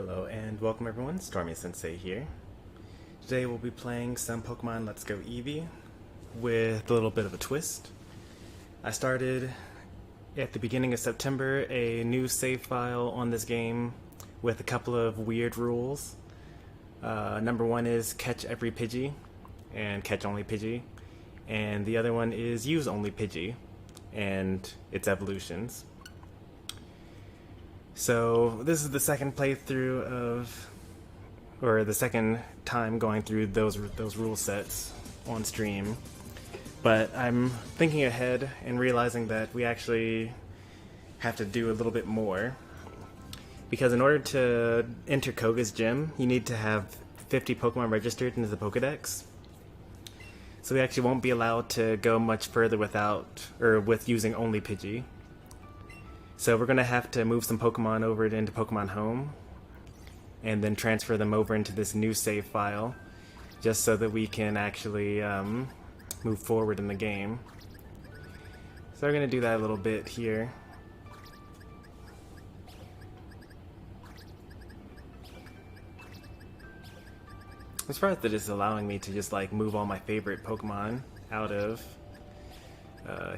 Hello and welcome everyone, Stormy Sensei here. Today we'll be playing some Pokemon Let's Go Eevee with a little bit of a twist. I started at the beginning of September a new save file on this game with a couple of weird rules. Number one is catch every Pidgey and catch only Pidgey, and the other one is use only Pidgey and its evolutions. So this is the second playthrough of, or the second time going through those rule sets on stream. But I'm thinking ahead and realizing that we actually have to do a little bit more. Because in order to enter Koga's gym, you need to have 50 Pokemon registered into the Pokedex. So we actually won't be allowed to go much further with using only Pidgey. So we're going to have to move some Pokemon over into Pokemon Home and then transfer them over into this new save file just so that we can actually move forward in the game. So we're going to do that a little bit here. I'm surprised that it's allowing me to just like move all my favorite Pokemon out of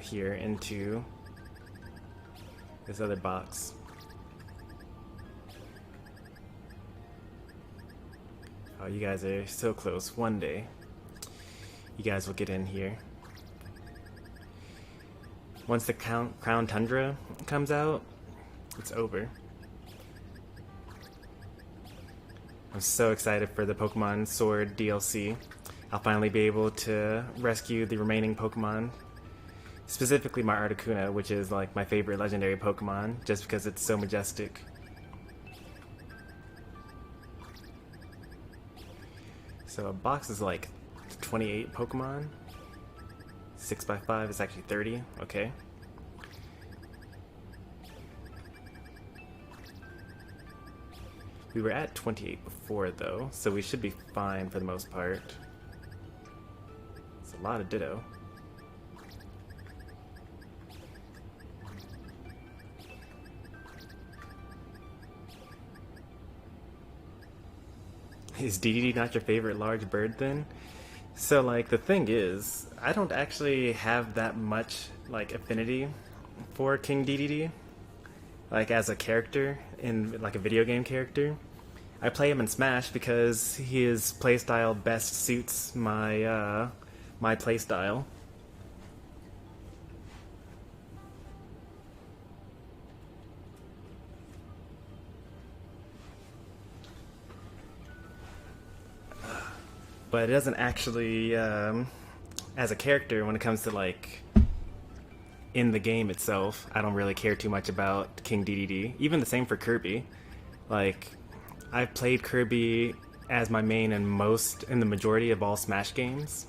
here into this other box. Oh, you guys are so close. One day, you guys will get in here. Once the Crown Tundra comes out, it's over. I'm so excited for the Pokemon Sword DLC. I'll finally be able to rescue the remaining Pokemon. Specifically my Articuno, which is like my favorite legendary Pokemon, just because it's so majestic. So a box is like 28 Pokemon. 6x5 is actually 30, okay. We were at 28 before though, so we should be fine for the most part. It's a lot of Ditto. Is DDD not your favorite large bird then? So like the thing is, I don't actually have that much like affinity for King DDD. Like as a character, in like a video game character. I play him in Smash because his playstyle best suits my my playstyle. But it doesn't actually, as a character, when it comes to like in the game itself, I don't really care too much about King DDD. Even the same for Kirby. Like, I've played Kirby as my main in the majority of all Smash games.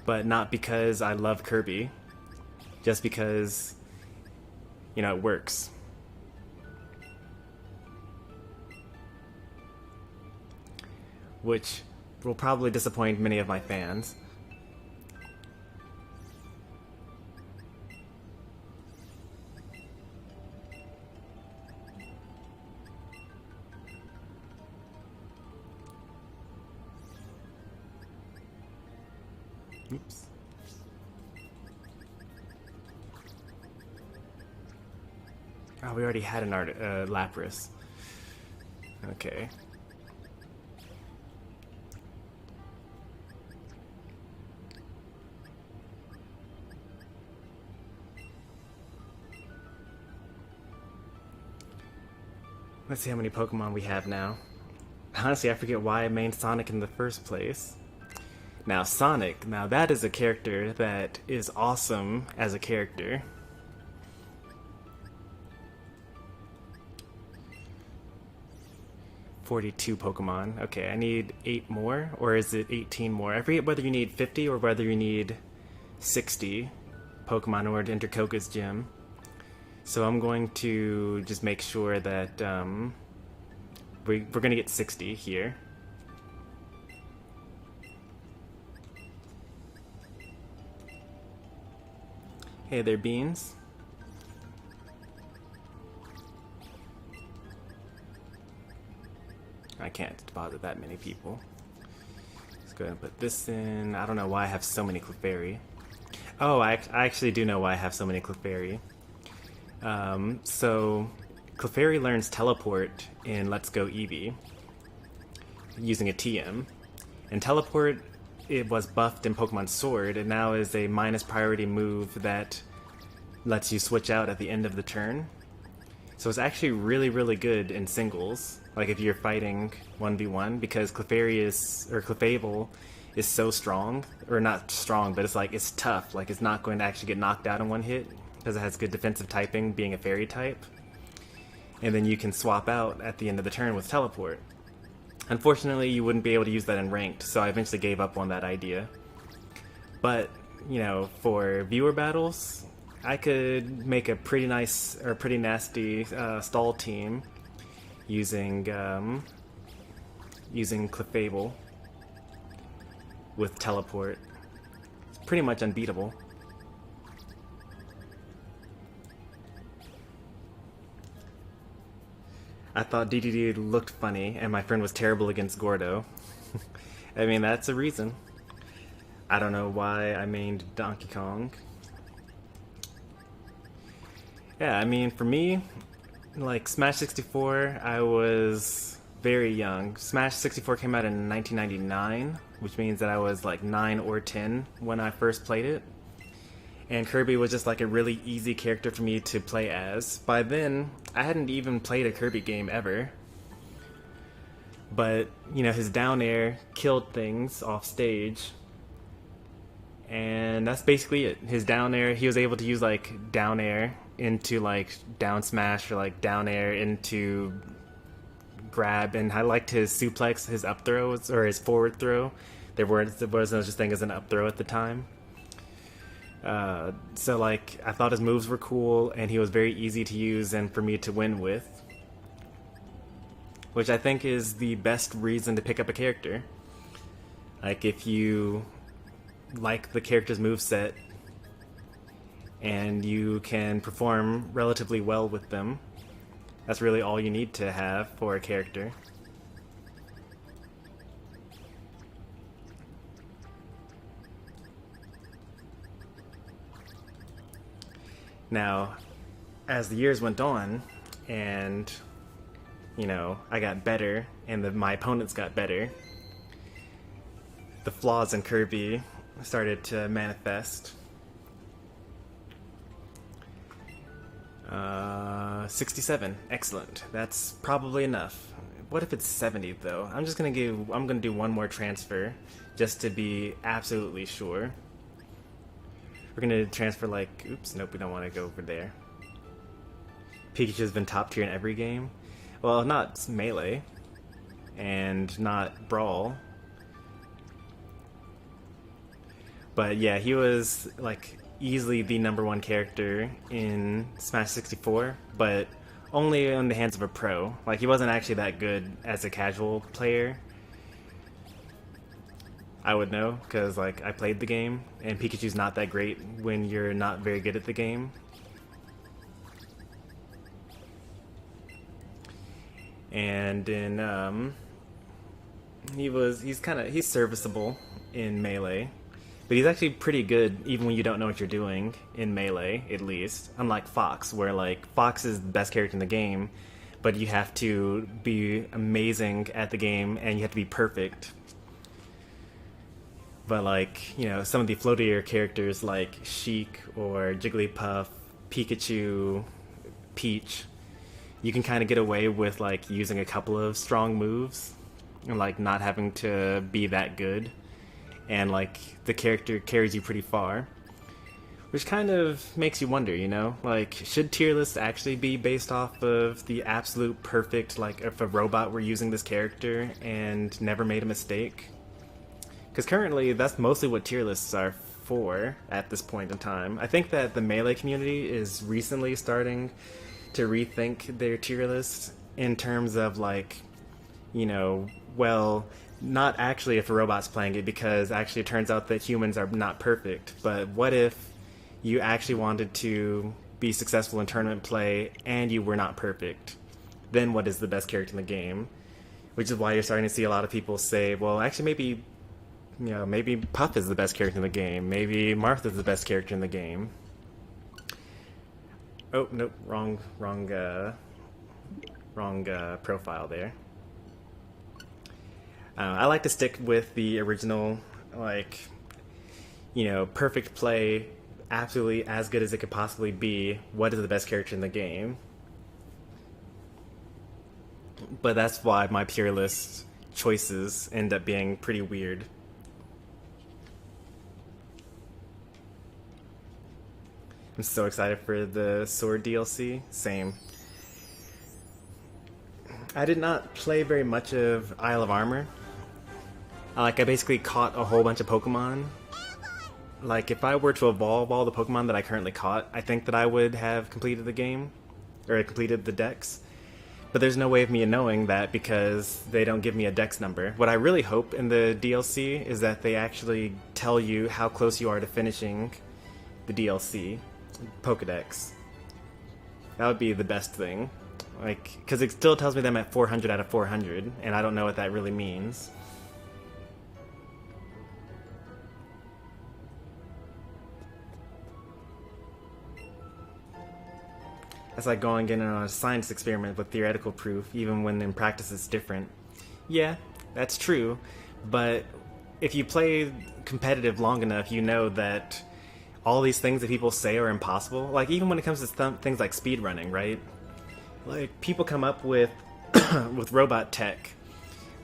But not because I love Kirby, just because, you know, it works. Which will probably disappoint many of my fans. Oops. Oh, we already had an Lapras. Okay. Let's see how many Pokemon we have now. Honestly, I forget why I mained Sonic in the first place. Now Sonic, now that is a character that is awesome as a character. $42 Pokemon. Okay, I need 8 more, or is it 18 more? I forget whether you need 50 or whether you need 60 Pokemon in order to enter Koga's gym. So I'm going to just make sure that we're going to get 60 here. Hey there, Beans. can't deposit that many people. Let's go ahead and put this in. I don't know why I have so many Clefairy. Oh, I actually do know why I have so many Clefairy. So Clefairy learns Teleport in Let's Go Eevee using a TM. And Teleport, it was buffed in Pokemon Sword, and now is a minus priority move that lets you switch out at the end of the turn. So it's actually really, really good in singles, like if you're fighting 1v1, because Clefable is so strong, or not strong, but it's like, it's tough, like it's not going to actually get knocked out in one hit, because it has good defensive typing, being a fairy type. And then you can swap out at the end of the turn with Teleport. Unfortunately, you wouldn't be able to use that in Ranked, so I eventually gave up on that idea. But, you know, for viewer battles, I could make a pretty nice, or pretty nasty stall team using Clefable with Teleport. It's pretty much unbeatable. I thought DDD looked funny, and my friend was terrible against Gordo. I mean, that's a reason. I don't know why I mained Donkey Kong. Yeah, I mean, for me, like, Smash 64, I was very young. Smash 64 came out in 1999, which means that I was like 9 or 10 when I first played it. And Kirby was just like a really easy character for me to play as. By then, I hadn't even played a Kirby game ever. But, you know, his down air killed things off stage. And that's basically it. His down air, he was able to use like down air into like down smash, or like down air into grab. And I liked his suplex, his up throws, or his forward throw. There wasn't such a thing as an up throw at the time. So like, I thought his moves were cool, and he was very easy to use and for me to win with. Which I think is the best reason to pick up a character. Like, if you like the character's moveset and you can perform relatively well with them, that's really all you need to have for a character. Now, as the years went on, and, you know, I got better, and my opponents got better, the flaws in Kirby started to manifest. 67, excellent. That's probably enough. What if it's 70 though? I'm gonna do one more transfer, just to be absolutely sure. We're gonna transfer like, oops, nope, we don't want to go over there. Pikachu's been top tier in every game. Well, not Melee, and not Brawl. But yeah, he was like easily the #1 character in Smash 64, but only in the hands of a pro. Like, he wasn't actually that good as a casual player. I would know, because like, I played the game, and Pikachu's not that great when you're not very good at the game. And in he's serviceable in Melee, but he's actually pretty good even when you don't know what you're doing in Melee, at least. Unlike Fox, where like, Fox is the best character in the game, but you have to be amazing at the game and you have to be perfect. But like, you know, some of the floatier characters like Sheik or Jigglypuff, Pikachu, Peach, you can kind of get away with like using a couple of strong moves and like not having to be that good, and like the character carries you pretty far, which kind of makes you wonder, you know, like, should tier lists actually be based off of the absolute perfect, like if a robot were using this character and never made a mistake? Because currently, that's mostly what tier lists are for at this point in time. I think that the Melee community is recently starting to rethink their tier lists in terms of like, you know, well, not actually if a robot's playing it, because actually it turns out that humans are not perfect, but what if you actually wanted to be successful in tournament play and you were not perfect? Then what is the best character in the game? which is why you're starting to see a lot of people say, well, actually maybe, maybe Puff is the best character in the game, maybe Martha's the best character in the game. Oh, nope, wrong profile there. I like to stick with the original, like, perfect play, absolutely as good as it could possibly be. What is the best character in the game? But that's why my pure list choices end up being pretty weird. I'm so excited for the Sword DLC. Same. I did not play very much of Isle of Armor. I basically caught a whole bunch of Pokemon. Like, if I were to evolve all the Pokemon that I currently caught, I think that I would have completed the game, or completed the dex. But there's no way of me knowing that because they don't give me a dex number. What I really hope in the DLC is that they actually tell you how close you are to finishing the DLC, Pokedex. That would be the best thing. Because it still tells me that I'm at 400 out of 400, and I don't know what that really means. That's like going in on a science experiment with theoretical proof, even when in practice it's different. Yeah, that's true, but if you play competitive long enough, you know that all these things that people say are impossible. Like, even when it comes to things like speedrunning, right? Like, people come up with with robot tech.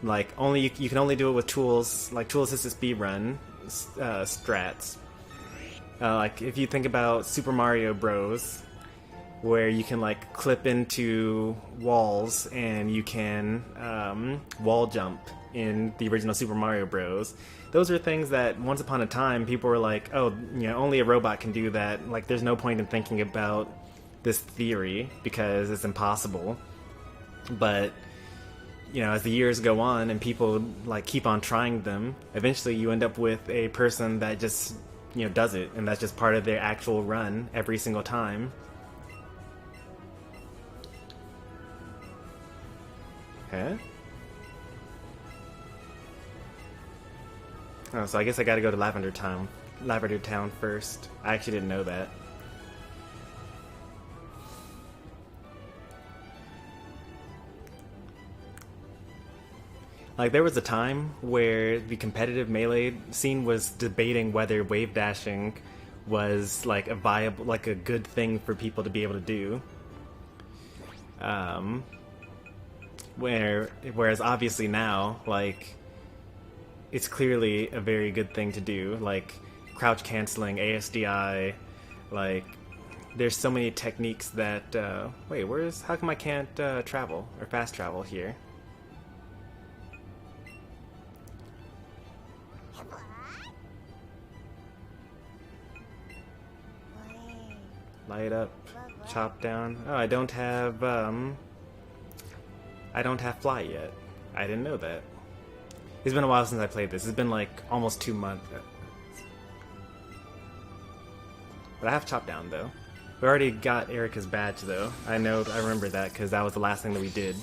Like, you can only do it with tools, like tool-assisted speedrun strats. Like, if you think about Super Mario Bros., where you can clip into walls and you can wall jump in the original Super Mario Bros. Those are things that once upon a time people were like, oh, only a robot can do that. Like, there's no point in thinking about this theory because it's impossible. But as the years go on and people keep on trying them, eventually you end up with a person that just does it, and that's just part of their actual run every single time. Huh? Oh, so I guess I gotta go to Lavender Town first. I actually didn't know that. There was a time where the competitive Melee scene was debating whether wave dashing was a viable, a good thing for people to be able to do. Whereas obviously now, it's clearly a very good thing to do. Crouch canceling, ASDI, there's so many techniques that, wait, how come I can't travel, or fast travel here? Light up, chop down. Oh, I don't have fly yet. I didn't know that. It's been a while since I played this. It's been almost 2 months. But I have chop down though. We already got Erica's badge though. I remember that because that was the last thing that we did.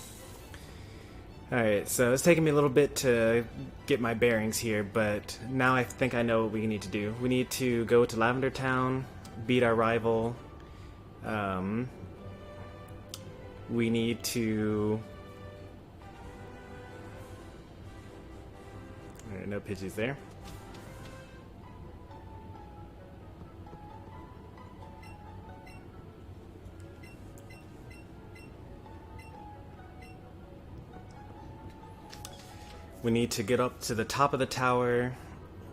Alright, so it's taken me a little bit to get my bearings here, but now I think I know what we need to do. We need to go to Lavender Town, beat our rival. We need to... Alright, no Pidgeys there. We need to get up to the top of the tower,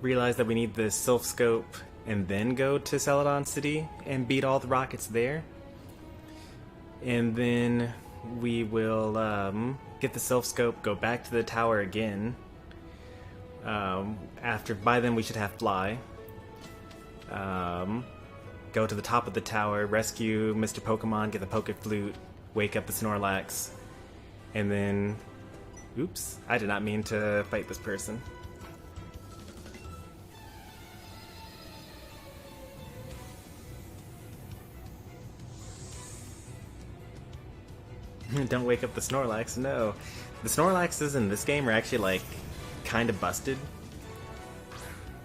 realize that we need the Sylph Scope, and then go to Celadon City and beat all the rockets there. And then we will get the Sylph Scope, go back to the tower again. By then we should have Fly. Go to the top of the tower, rescue Mr. Pokemon, get the Poke Flute, wake up the Snorlax, and then... Oops, I did not mean to fight this person. Don't wake up the Snorlax, no. The Snorlaxes in this game are actually, like, kind of busted.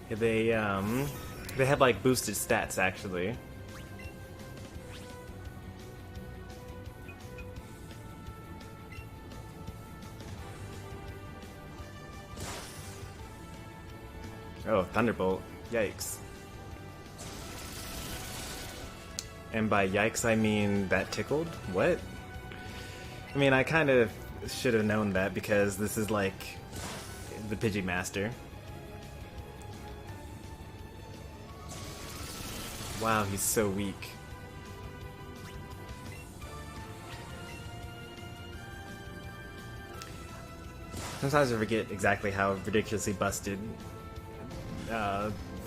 They have, like, boosted stats, actually. Oh, Thunderbolt. Yikes. And by yikes, I mean that tickled? What? I mean, I kind of should have known that because this is like the Pidgey Master. Wow, he's so weak. Sometimes I forget exactly how ridiculously busted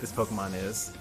this Pokemon is.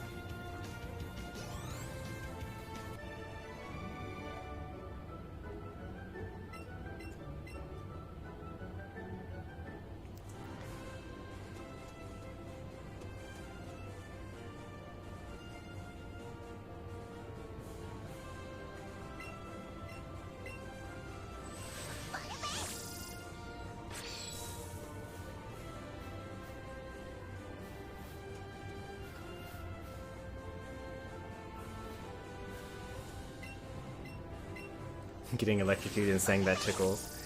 Getting electrocuted and saying that tickles.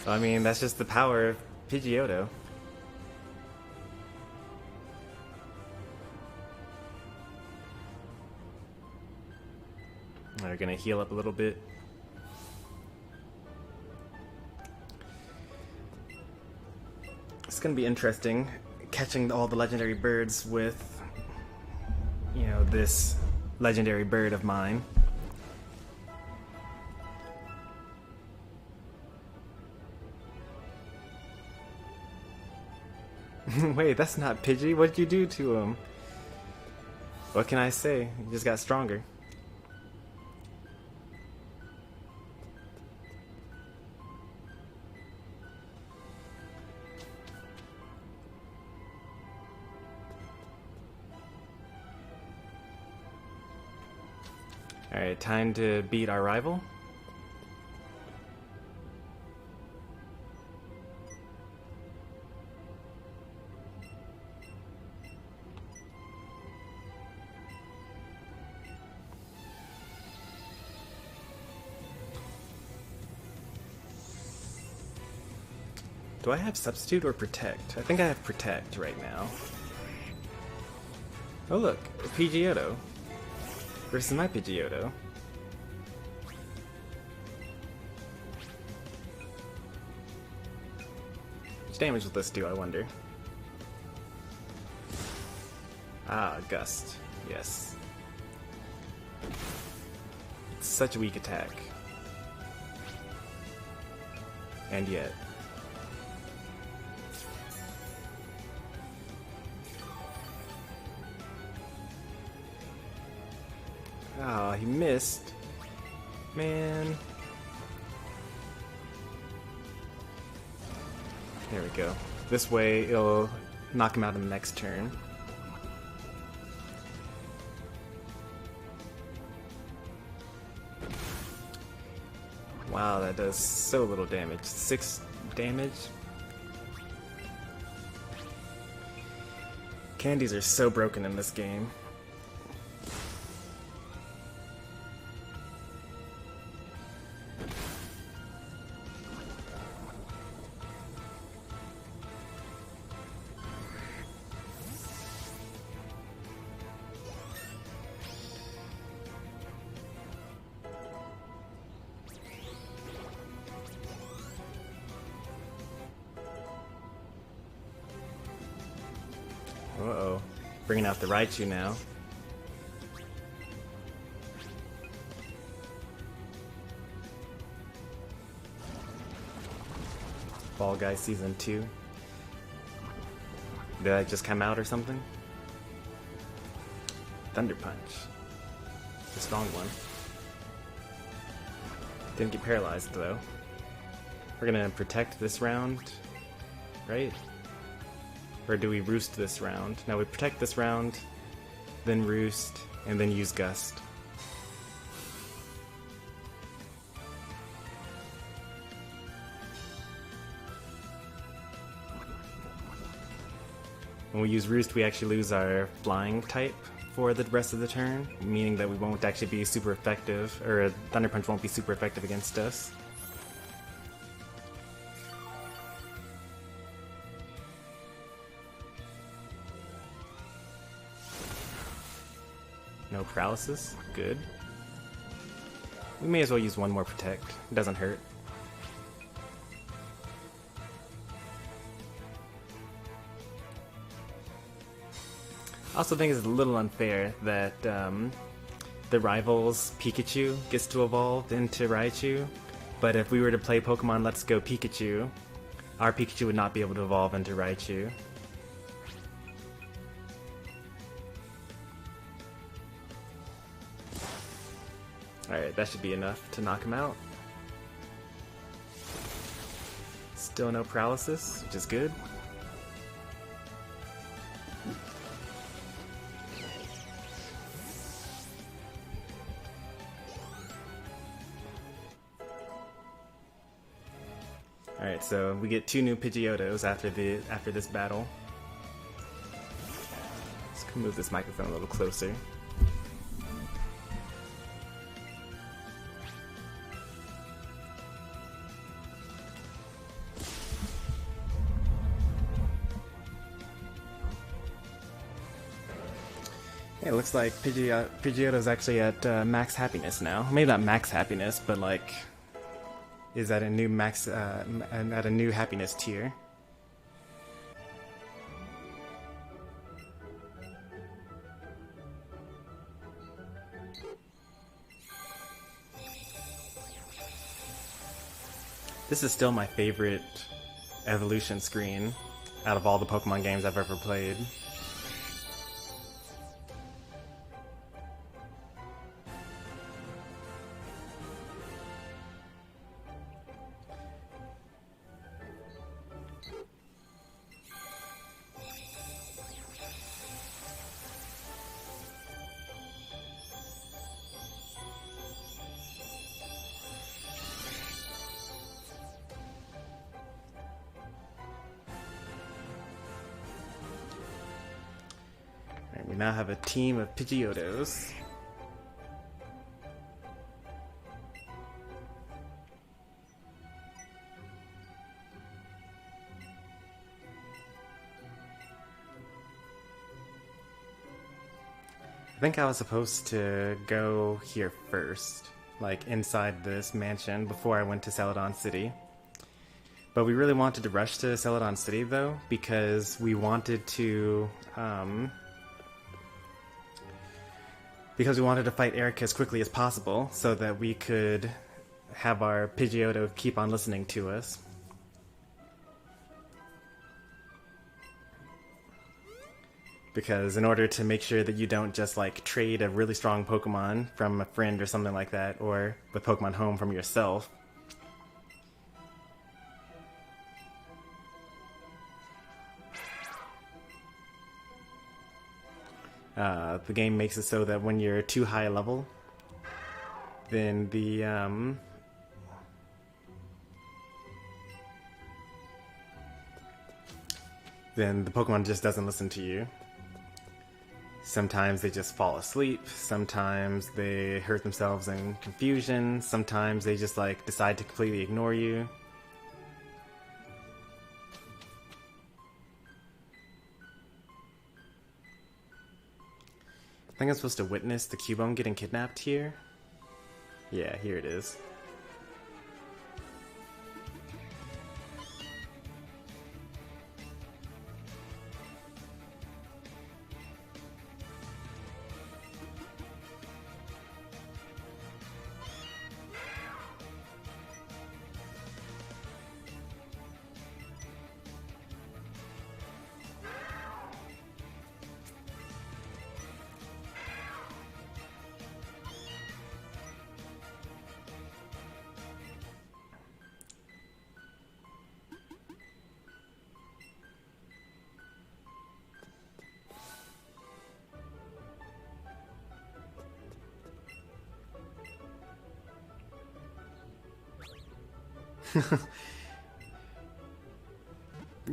I mean, that's just the power of Pidgeotto. We're gonna heal up a little bit. It's gonna be interesting catching all the legendary birds with, you know, this legendary bird of mine. Wait, that's not Pidgey. What'd you do to him? What can I say? He just got stronger. Alright, time to beat our rival. Do I have Substitute or Protect? I think I have Protect right now. Oh look, a Pidgeotto versus my Pidgeotto. Which damage will this do, I wonder? Ah, Gust. Yes. It's such a weak attack. And yet. Oh, he missed. Man. There we go. This way it'll knock him out in the next turn. Wow, that does so little damage. 6 damage? Candies are so broken in this game. Uh-oh. Bringing out the Raichu now. Fall Guy Season 2. Did that just come out or something? Thunder Punch. It's a strong one. Didn't get paralyzed though. We're gonna protect this round, right? Or do we roost this round? Now we protect this round, then roost, and then use Gust. When we use Roost, we actually lose our flying type for the rest of the turn, meaning that we won't actually be super effective, or Thunder Punch won't be super effective against us. No paralysis, good. We may as well use one more protect, it doesn't hurt. I also think it's a little unfair that the rival's Pikachu gets to evolve into Raichu, but if we were to play Pokemon Let's Go Pikachu, our Pikachu would not be able to evolve into Raichu. Alright, that should be enough to knock him out. Still no paralysis, which is good. Alright, so we get 2 new Pidgeotos after this battle. Let's move this microphone a little closer. It looks like Pidgeotto's actually at max happiness now. Maybe not max happiness, but like is at a new max at a new happiness tier. This is still my favorite evolution screen out of all the Pokemon games I've ever played. We now have a team of Pidgeotos. I think I was supposed to go here first, like inside this mansion before I went to Celadon City. But we really wanted to rush to Celadon City though, because we wanted to fight Erica as quickly as possible so that we could have our Pidgeotto keep on listening to us. Because in order to make sure that you don't just like trade a really strong Pokemon from a friend or something like that, or the Pokemon home from yourself, the game makes it so that when you're too high a level, then the Pokemon just doesn't listen to you. Sometimes they just fall asleep, sometimes they hurt themselves in confusion, sometimes they just like decide to completely ignore you. I think I'm supposed to witness the Cubone getting kidnapped here. Yeah, here it is.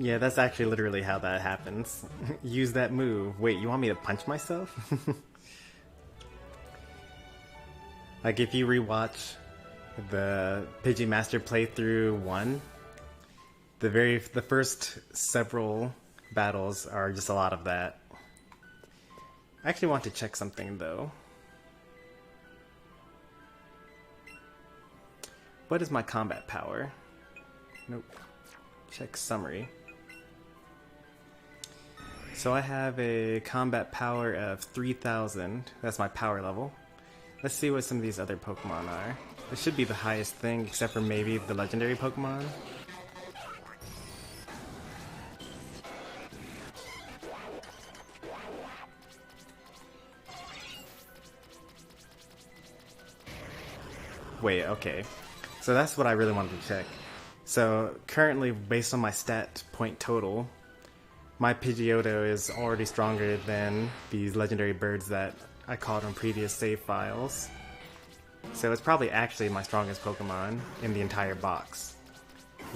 Yeah, that's actually literally how that happens. Use that move. Wait, you want me to punch myself? Like if you rewatch the Pidgey Master playthrough 1, the first several battles are just a lot of that. I actually want to check something though. What is my combat power? Nope. Check summary. So I have a combat power of 3000. That's my power level. Let's see what some of these other Pokemon are. It should be the highest thing, except for maybe the legendary Pokemon. Wait, okay. So that's what I really wanted to check. So currently, based on my stat point total, my Pidgeotto is already stronger than these legendary birds that I caught on previous save files. So it's probably actually my strongest Pokemon in the entire box.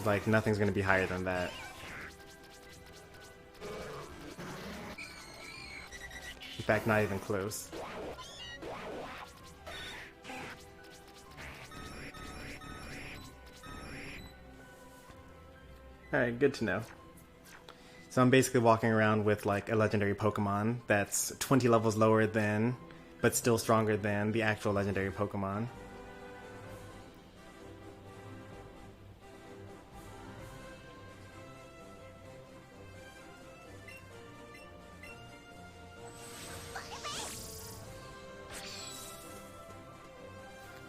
Like, nothing's gonna be higher than that. In fact, not even close. Alright, good to know. So I'm basically walking around with like a legendary Pokemon that's 20 levels lower than, but still stronger than, the actual legendary Pokemon.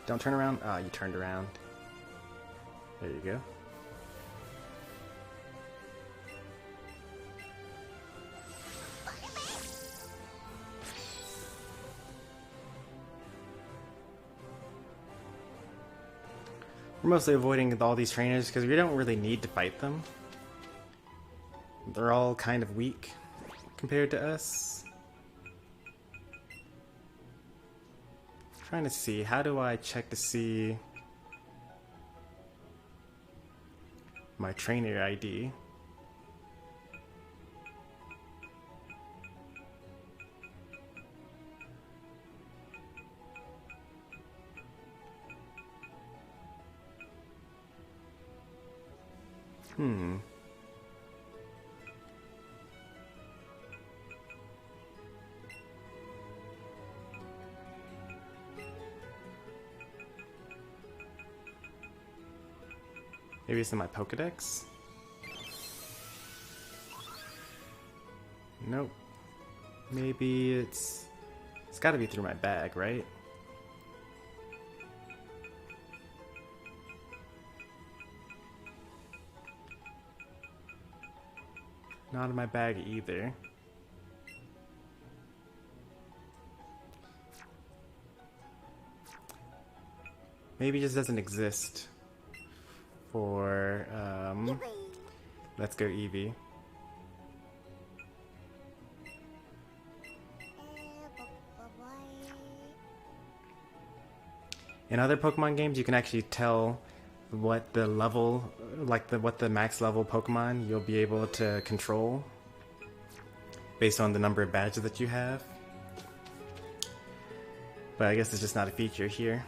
Don't turn around. Ah, you turned around. There you go. We're mostly avoiding all these trainers because we don't really need to fight them. They're all kind of weak compared to us. Trying to see, how do I check to see my trainer ID? Maybe it's in my Pokedex? Nope. Maybe it's gotta be through my bag, right? Not in my bag either. Maybe it just doesn't exist for, let's go Eevee. In other Pokemon games, you can actually tell what the level, like what the max level Pokemon you'll be able to control based on the number of badges that you have. But I guess it's just not a feature here.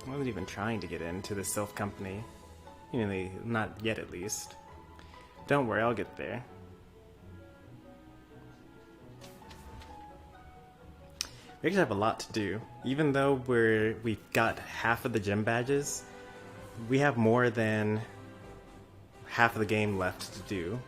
I wasn't even trying to get into the Sylph Company. You know, not yet at least. Don't worry, I'll get there. We actually have a lot to do. Even though we've got half of the gym badges, we have more than half of the game left to do.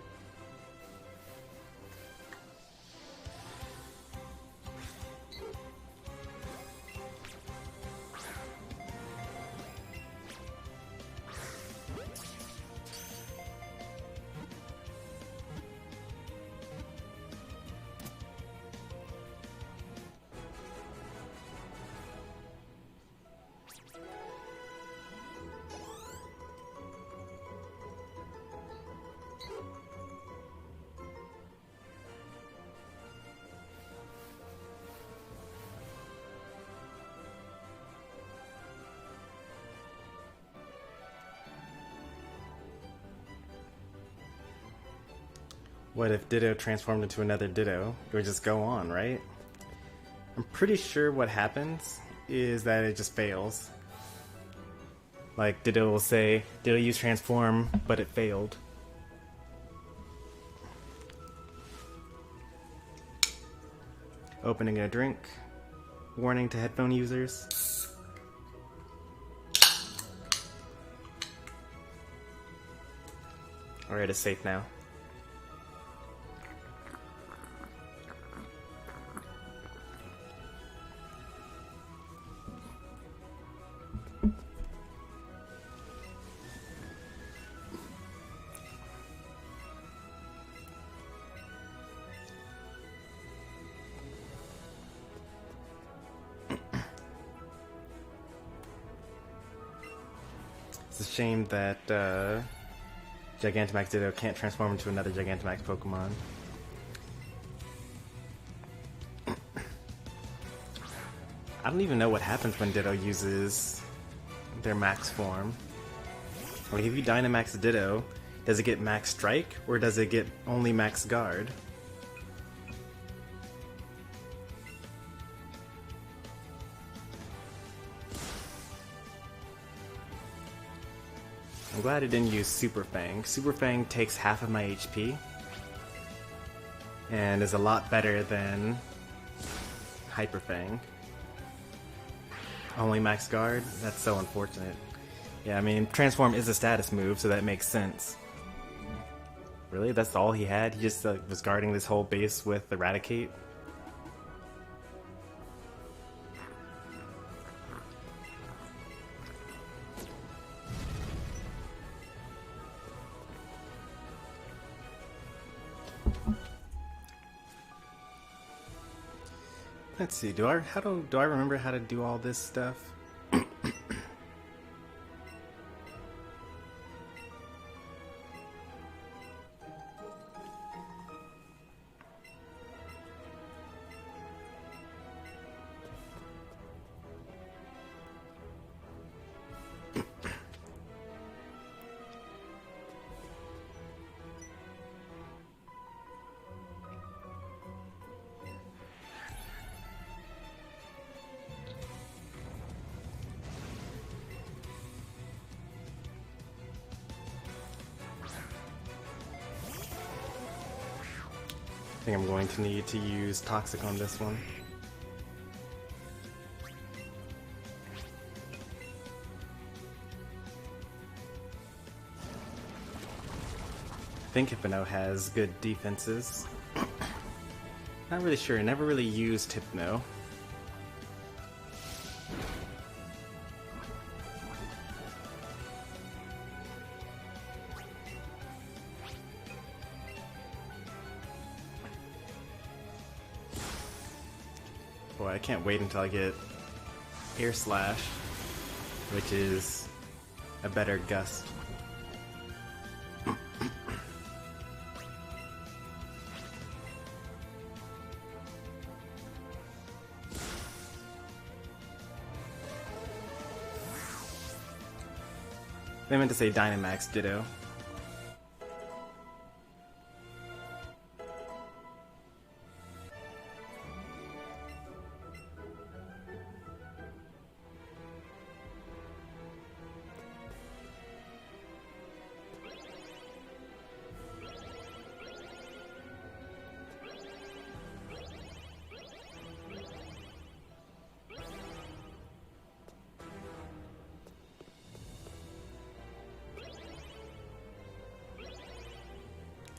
What if Ditto transformed into another Ditto? It would just go on, right? I'm pretty sure what happens is that it just fails. Like, Ditto will say, Ditto used transform, but it failed. Opening a drink. Warning to headphone users. Alright, it's safe now. It's a shame that Gigantamax Ditto can't transform into another Gigantamax Pokemon. I don't even know what happens when Ditto uses their max form. Like, if you Dynamax Ditto, does it get max strike, or does it get only max guard? I'm glad it didn't use Super Fang. Super Fang takes half of my HP and is a lot better than Hyper Fang. Only max guard? That's so unfortunate. Yeah, I mean, Transform is a status move, so that makes sense. Really? That's all he had? He just was guarding this whole base with Eradicate? Let's see, do I remember how to do all this stuff? I think I'm going to need to use Toxic on this one. I think Hypno has good defenses. Not really sure, I never really used Hypno. Boy, I can't wait until I get Air Slash, which is a better Gust. I meant to say Dynamax Ditto.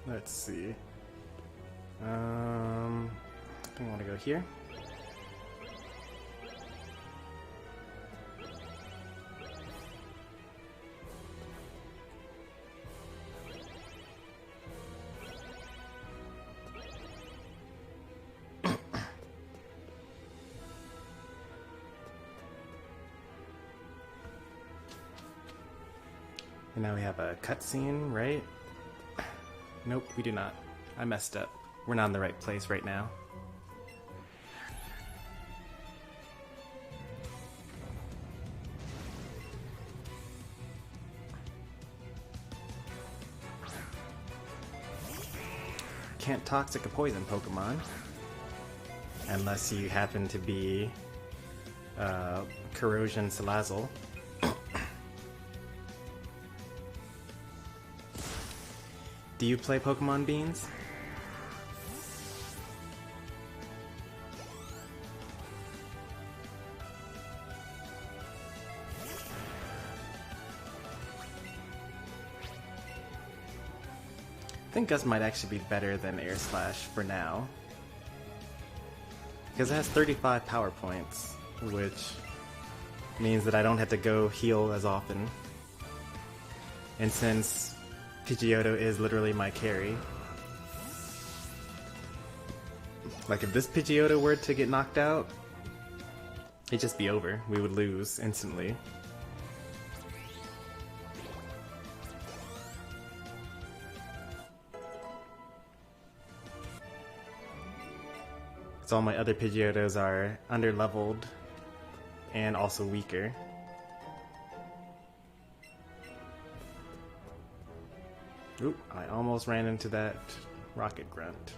Let's see. I want to go here. And now we have a cutscene, right? Nope, we do not. I messed up. We're not in the right place right now. can't toxic a poison Pokemon. Unless you happen to be Corrosion Salazzle. Do you play Pokemon Beans? I think Gust might actually be better than Air Slash for now. Because it has 35 power points, which means that I don't have to go heal as often. And since Pidgeotto is literally my carry, like if this Pidgeotto were to get knocked out, it'd just be over. We would lose instantly. So all my other Pidgeottos are underleveled and also weaker. Oop, I almost ran into that Rocket Grunt.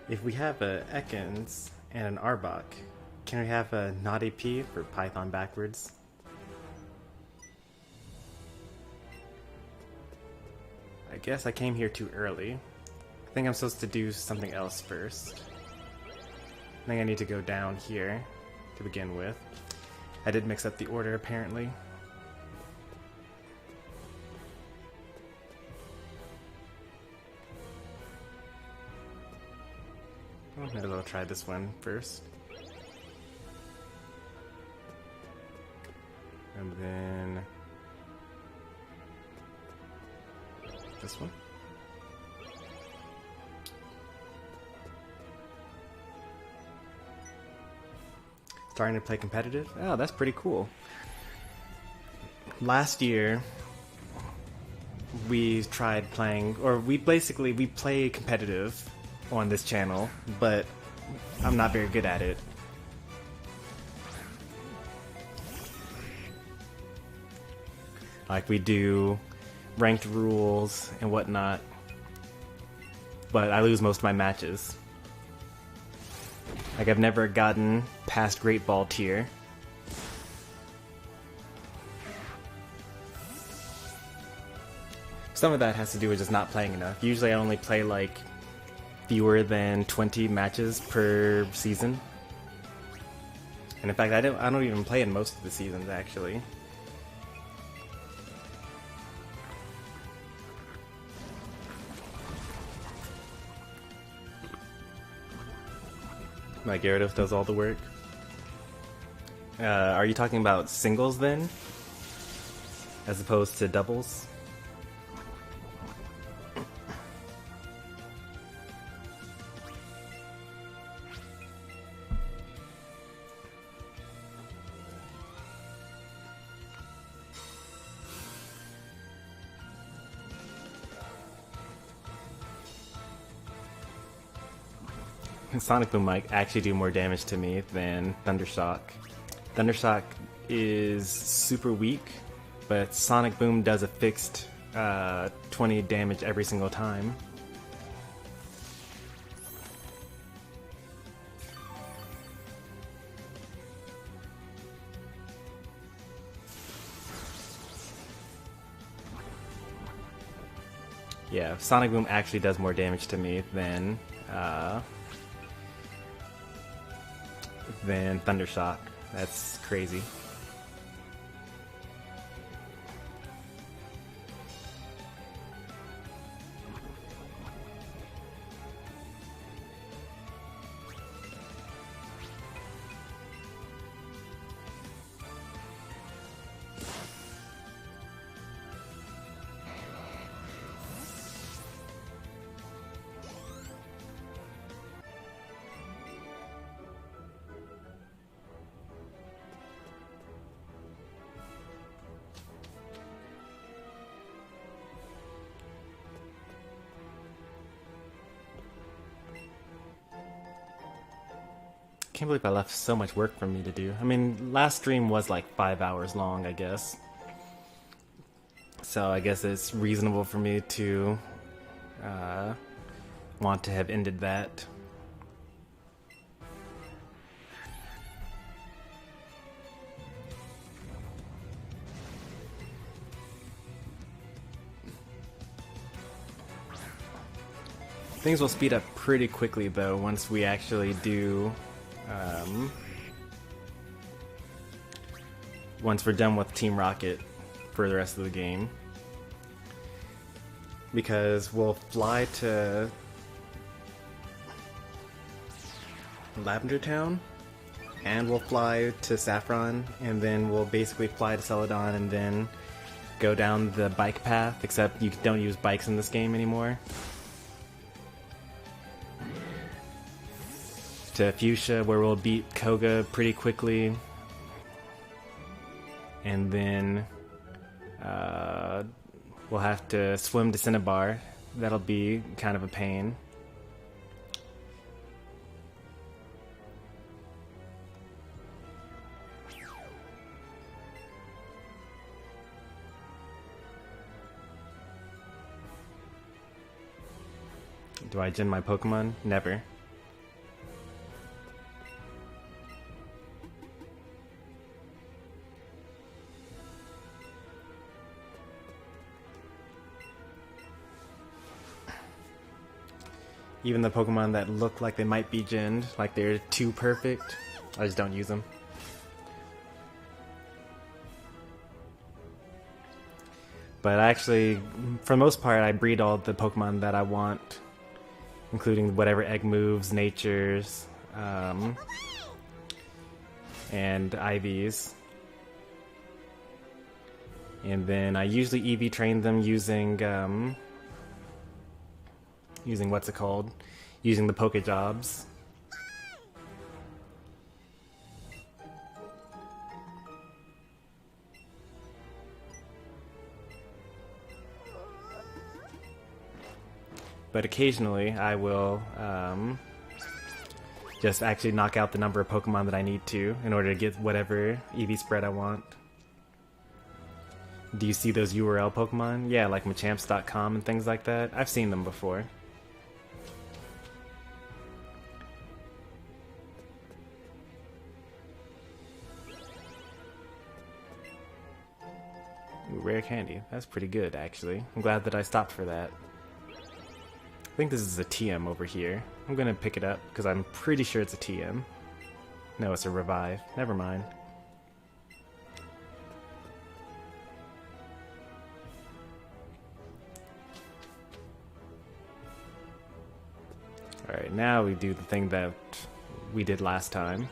If we have a Ekans and an Arbok, can we have a Naughty P for Python backwards? I guess I came here too early. I think I'm supposed to do something else first. I think I need to go down here to begin with. I did mix up the order apparently. Might as well try this one first. And then this one. Starting to play competitive? Oh, that's pretty cool. Last year, we tried playing, or we play competitive on this channel, but I'm not very good at it. Like we do ranked rules and whatnot, but I lose most of my matches. Like I've never gotten past Great Ball tier. Some of that has to do with just not playing enough. Usually I only play like fewer than 20 matches per season. And in fact, I don't even play in most of the seasons actually. My Gyarados does all the work. Are you talking about singles then? As opposed to doubles? Sonic Boom might actually do more damage to me than Thundershock. Thundershock is super weak, but Sonic Boom does a fixed 20 damage every single time. Yeah, Sonic Boom actually does more damage to me than Thundershock. That's crazy. Can't believe I left so much work for me to do. I mean, last stream was like 5 hours long, I guess. So I guess it's reasonable for me to want to have ended that. Things will speed up pretty quickly though once we actually do, once we're done with Team Rocket for the rest of the game. Because we'll fly to Lavender Town, and we'll fly to Saffron, and then we'll basically fly to Celadon and then go down the bike path, except you don't use bikes in this game anymore. To Fuchsia, where we'll beat Koga pretty quickly, and then we'll have to swim to Cinnabar. That'll be kind of a pain. Do I gen my Pokemon? Never. Even the Pokemon that look like they might be ginned, like they're too perfect, I just don't use them. But actually, for the most part, I breed all the Pokemon that I want, including whatever egg moves, natures, and IVs. And then I usually Eevee train them using what's it called? Using the Pokejobs. But occasionally I will just actually knock out the number of Pokemon that I need to in order to get whatever Eevee spread I want. Do you see those URL Pokemon? Yeah, like Machamps.com and things like that. I've seen them before. Ooh, rare candy. That's pretty good, actually. I'm glad that I stopped for that. I think this is a TM over here. I'm gonna pick it up, because I'm pretty sure it's a TM. No, it's a revive. Never mind. Alright, now we do the thing that we did last time.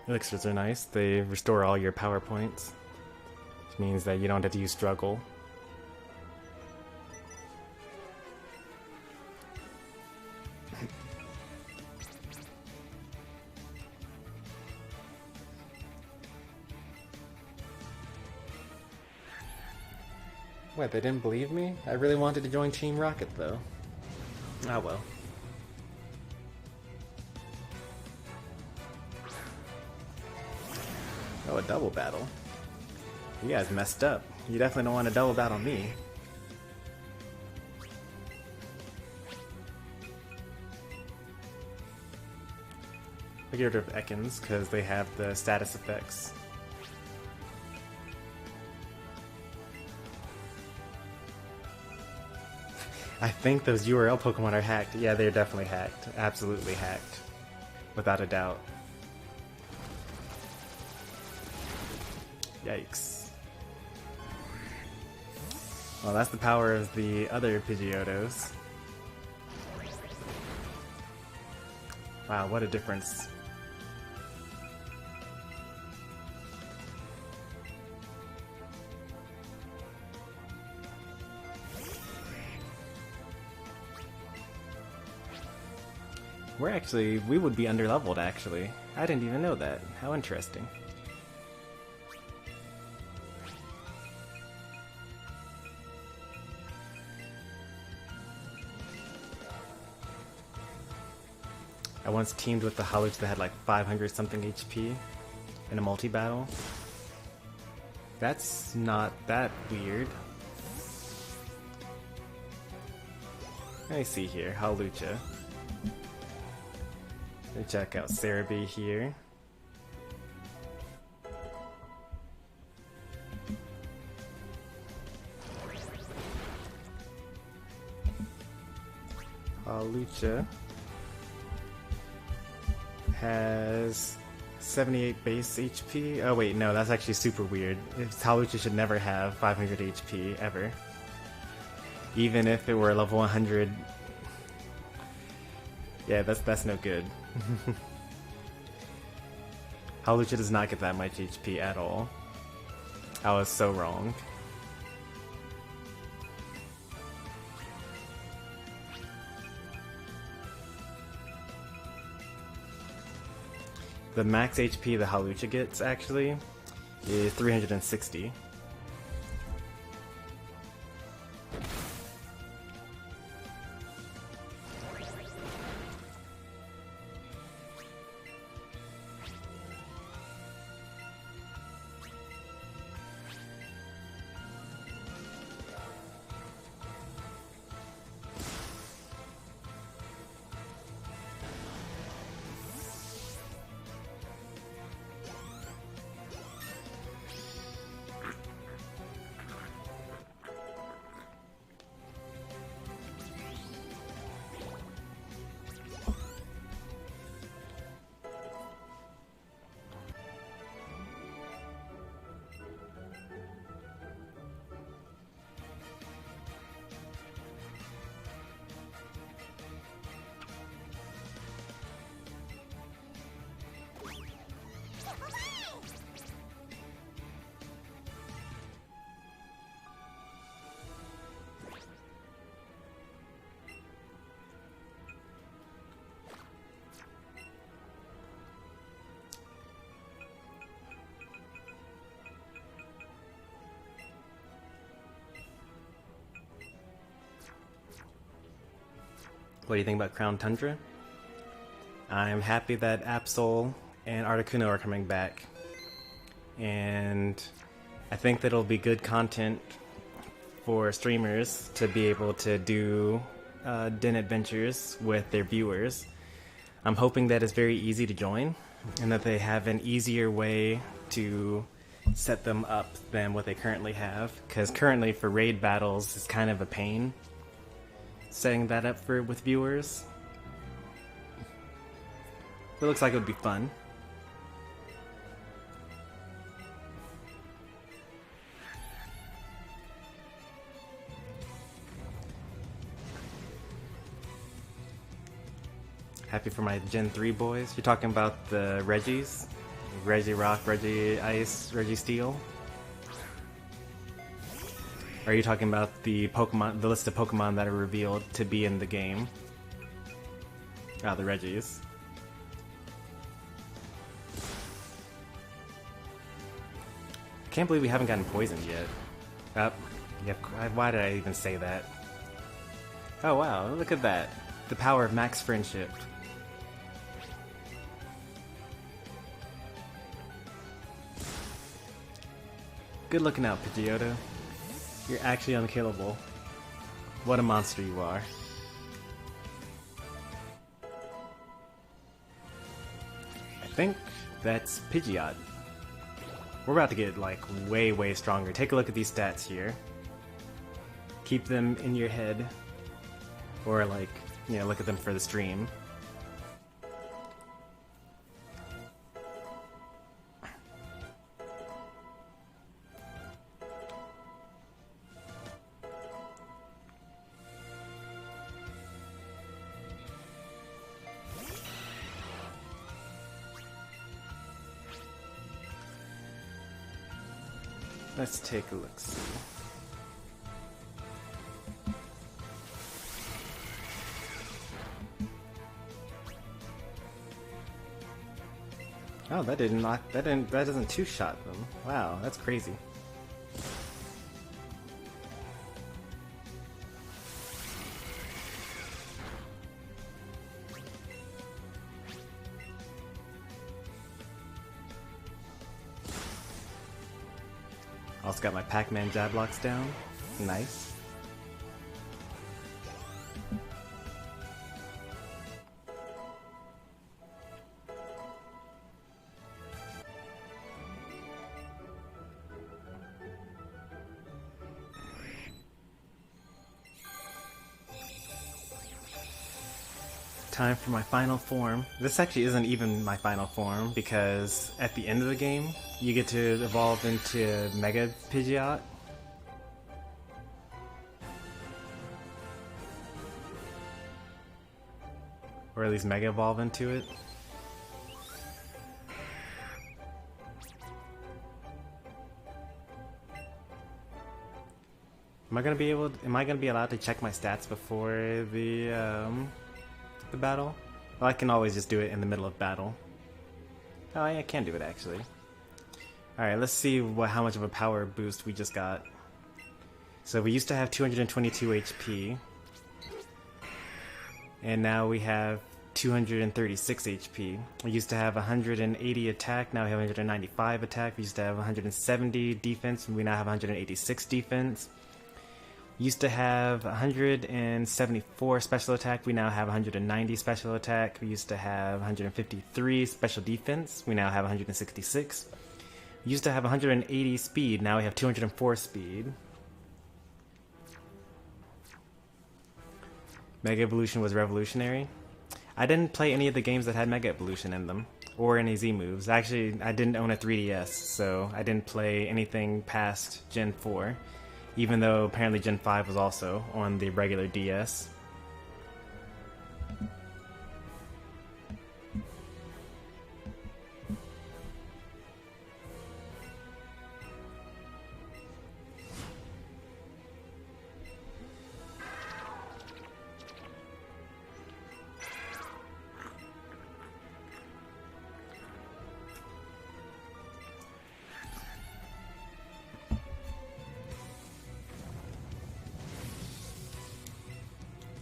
Elixirs are nice. They restore all your power points, which means that you don't have to use struggle. What, they didn't believe me? I really wanted to join Team Rocket, though. Ah well. Oh, a double battle. You guys messed up. You definitely don't want to double battle me. I get rid of Ekans because they have the status effects. I think those URL Pokemon are hacked. Yeah, they're definitely hacked. Absolutely hacked. Without a doubt. Yikes. Well, that's the power of the other Pidgeotos. Wow, what a difference. We would be underleveled actually. I didn't even know that. How interesting. I once teamed with the Hallux that had like 500 something HP in a multi-battle. That's not that weird. Let me see here, Hawlucha. Let me check out Cerebi here. Hawlucha has 78 base HP. Oh wait, no, that's actually super weird. Hawlucha should never have 500 HP ever. Even if it were level 100. Yeah, that's no good. Hawlucha does not get that much HP at all. I was so wrong. The max HP the Hawlucha gets, actually, is 360. What do you think about Crown Tundra? I'm happy that Absol and Articuno are coming back. And I think that it'll be good content for streamers to be able to do den adventures with their viewers. I'm hoping that it's very easy to join and that they have an easier way to set them up than what they currently have. Because currently for raid battles, it's kind of a pain setting that up with viewers. It looks like it would be fun. Happy for my Gen 3 boys. You're talking about the Reggies? Reggie Rock, Reggie Ice, Reggie Steel? Or are you talking about the Pokemon, the list of Pokemon that are revealed to be in the game? Ah, the Reggies. Can't believe we haven't gotten poisoned yet. Yep. Why did I even say that? Oh wow, look at that. The power of max friendship. Good looking out, Pidgeotto. You're actually unkillable. What a monster you are. I think that's Pidgeot. We're about to get, like, way stronger. Take a look at these stats here. Keep them in your head. or like, you know, look at them for the stream. Let's take a look. Oh, that doesn't two-shot them. Wow, that's crazy. Also got my Pac-Man jab blocks down. Nice. Time for my final form. This actually isn't even my final form because at the end of the game, you get to evolve into Mega Pidgeot. Or at least Mega Evolve into it. Am I gonna be allowed to check my stats before the battle? Well, I can always just do it in the middle of battle. Oh, I can do it actually. Alright, let's see how much of a power boost we just got. So we used to have 222 HP. And now we have 236 HP. We used to have 180 attack, now we have 195 attack. We used to have 170 defense, and we now have 186 defense. Used to have 174 special attack, we now have 190 special attack. We used to have 153 special defense, we now have 166. We used to have 180 speed, now we have 204 speed. Mega Evolution was revolutionary. I didn't play any of the games that had Mega Evolution in them, or any Z moves. Actually, I didn't own a 3DS, so I didn't play anything past Gen 4. Even though apparently Gen 5 was also on the regular DS.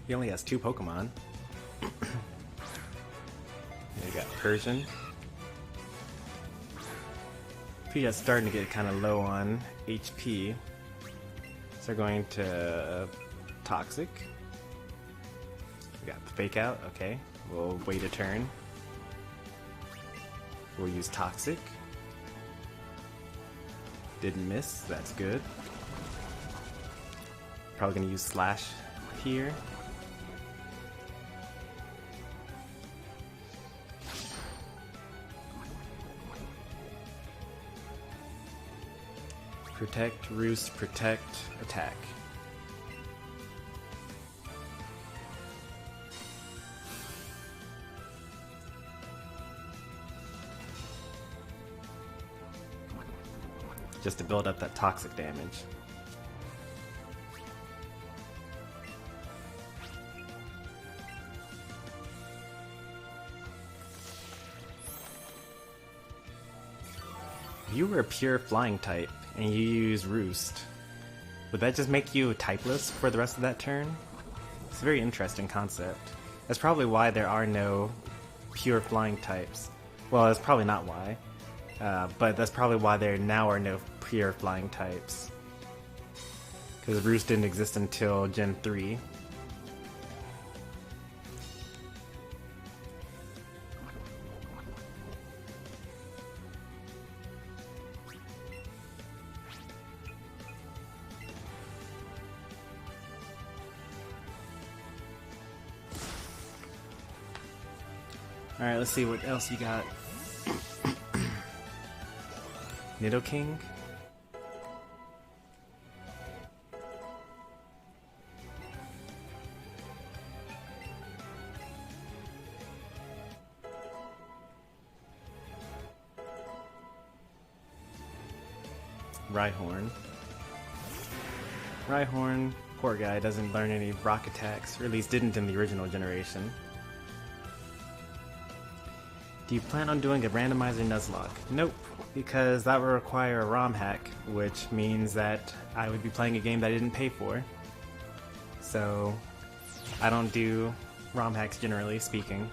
He only has 2 Pokemon. You got Persian. Pidgeot's starting to get kind of low on HP. So we're going to Toxic. We got the Fake Out, okay. We'll wait a turn. We'll use Toxic. Didn't miss, that's good. Probably gonna use Slash here. Protect, Roost, Protect, Attack. Just to build up that toxic damage. If you were a pure flying type and you use Roost, would that just make you typeless for the rest of that turn? It's a very interesting concept. That's probably why there are no pure flying types. Well, that's probably not why. But that's probably why there now are no pure flying types. Because Roost didn't exist until Gen 3. Alright, let's see what else you got. Nidoking? Rhyhorn. Rhyhorn, poor guy, doesn't learn any rock attacks, or at least didn't in the original generation. Do you plan on doing a randomizer Nuzlocke? Nope, because that would require a ROM hack, which means that I would be playing a game that I didn't pay for. So, I don't do ROM hacks generally speaking.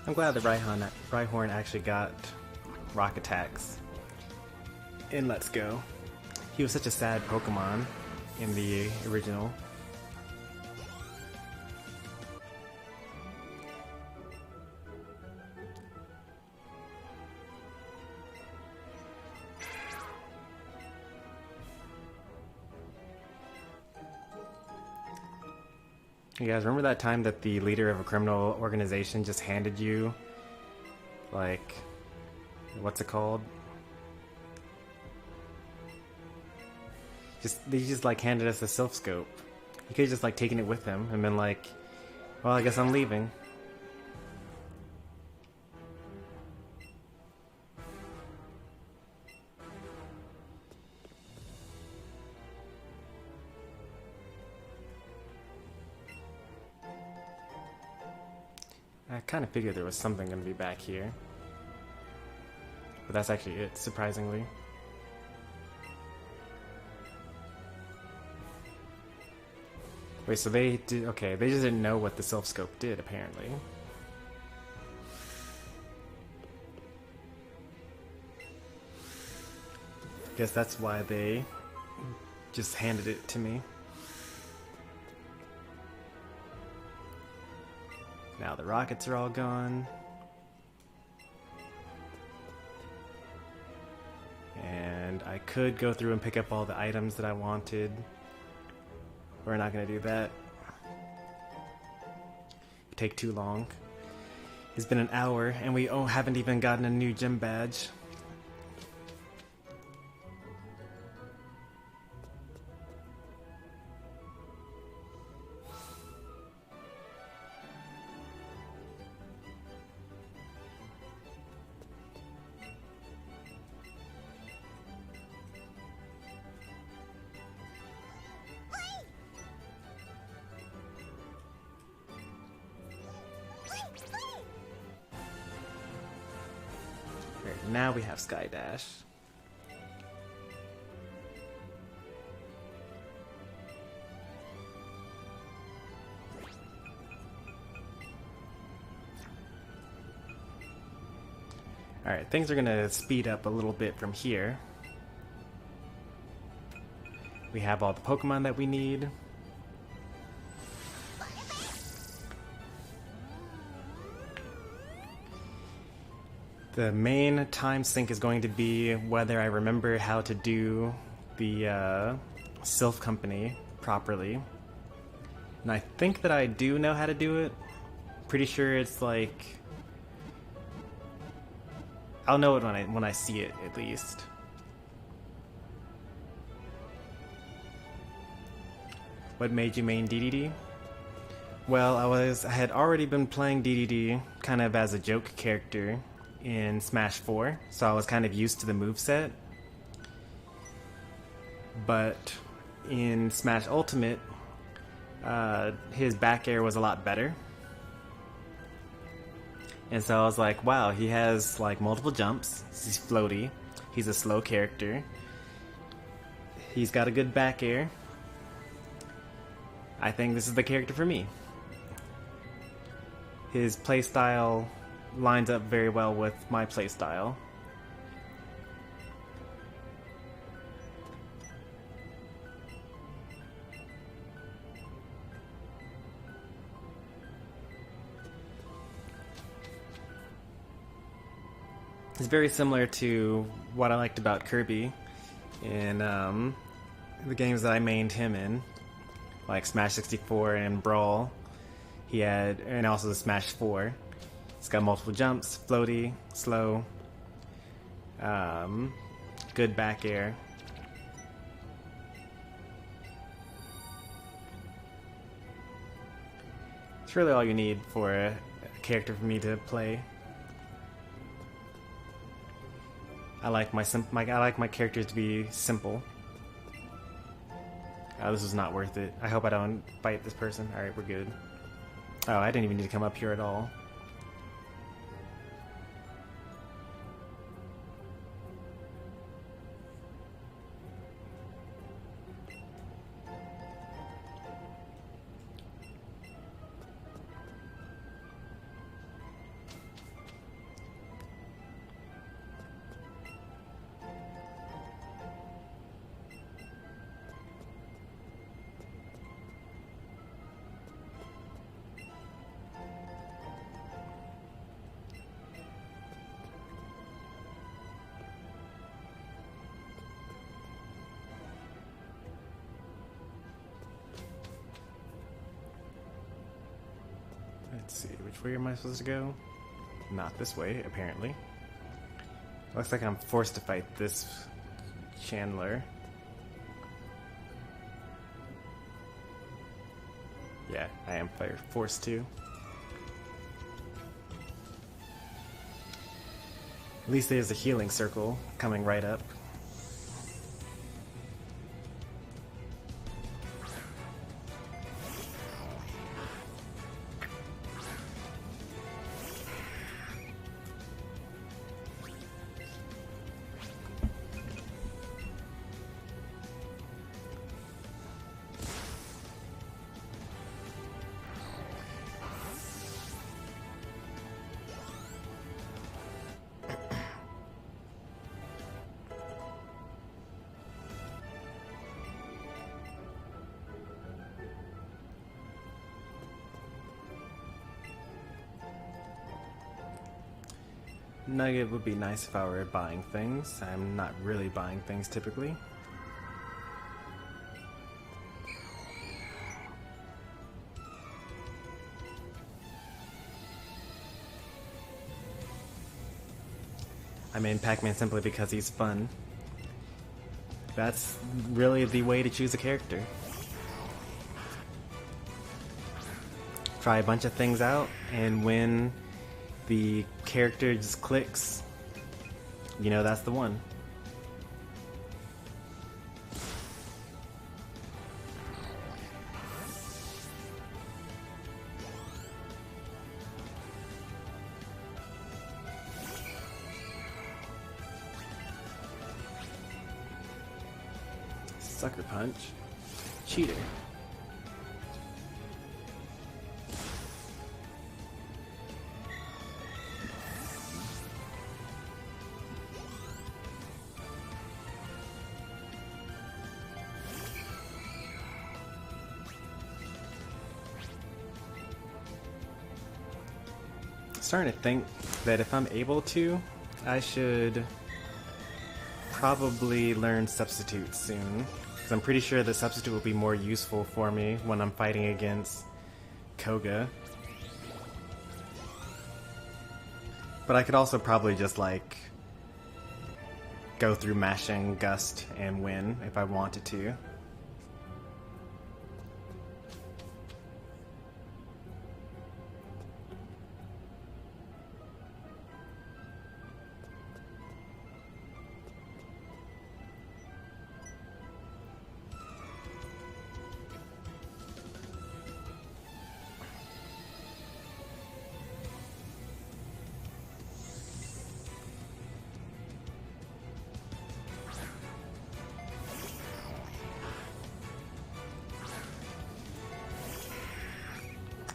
I'm glad that Rhyhorn actually got rock attacks in Let's Go. He was such a sad Pokemon in the original. You guys remember that time that the leader of a criminal organization just handed you, like, what's it called? They just like handed us a Silph Scope. You could have just like taken it with him and been like, well, I guess I'm leaving. I kind of figured there was something going to be back here. But that's actually it, surprisingly. Wait, so they did... Okay, they just didn't know what the Silph Scope did, apparently. Guess that's why they just handed it to me. Now the rockets are all gone. And I could go through and pick up all the items that I wanted. We're not going to do that. It'd take too long. It's been an hour and we haven't even gotten a new gym badge. Now we have Sky Dash. Alright, things are gonna speed up a little bit from here. We have all the Pokemon that we need. The main time sink is going to be whether I remember how to do the Silph Company properly. And I think that I do know how to do it. Pretty sure it's like... I'll know it when I see it, at least. What made you main DDD? Well, I had already been playing DDD kind of as a joke character in Smash 4, so I was kind of used to the moveset. But in Smash Ultimate, his back air was a lot better. And so I was like, wow, he has like multiple jumps, he's floaty, he's a slow character, he's got a good back air. I think this is the character for me. His playstyle lines up very well with my playstyle. It's very similar to what I liked about Kirby in the games that I mained him in, like Smash 64 and Brawl. He had, and also the Smash 4. He's got multiple jumps, floaty, slow, good back air. It's really all you need for a character for me to play. I like my characters to be simple. Oh, this is not worth it. I hope I don't fight this person. Alright, we're good. Oh, I didn't even need to come up here at all. Let's see, which way am I supposed to go? Not this way, apparently. Looks like I'm forced to fight this Chandler. Yeah, I am forced to. At least there's a healing circle coming right up. Nugget would be nice if I were buying things. I'm not really buying things typically. I mean Pac-Man simply because he's fun. That's really the way to choose a character. Try a bunch of things out, and when the character just clicks, you know that's the one. Sucker punch. Cheater. Starting to think that if I'm able to, I should probably learn Substitute soon, because I'm pretty sure the Substitute will be more useful for me when I'm fighting against Koga. But I could also probably just like go through mashing Gust and win if I wanted to.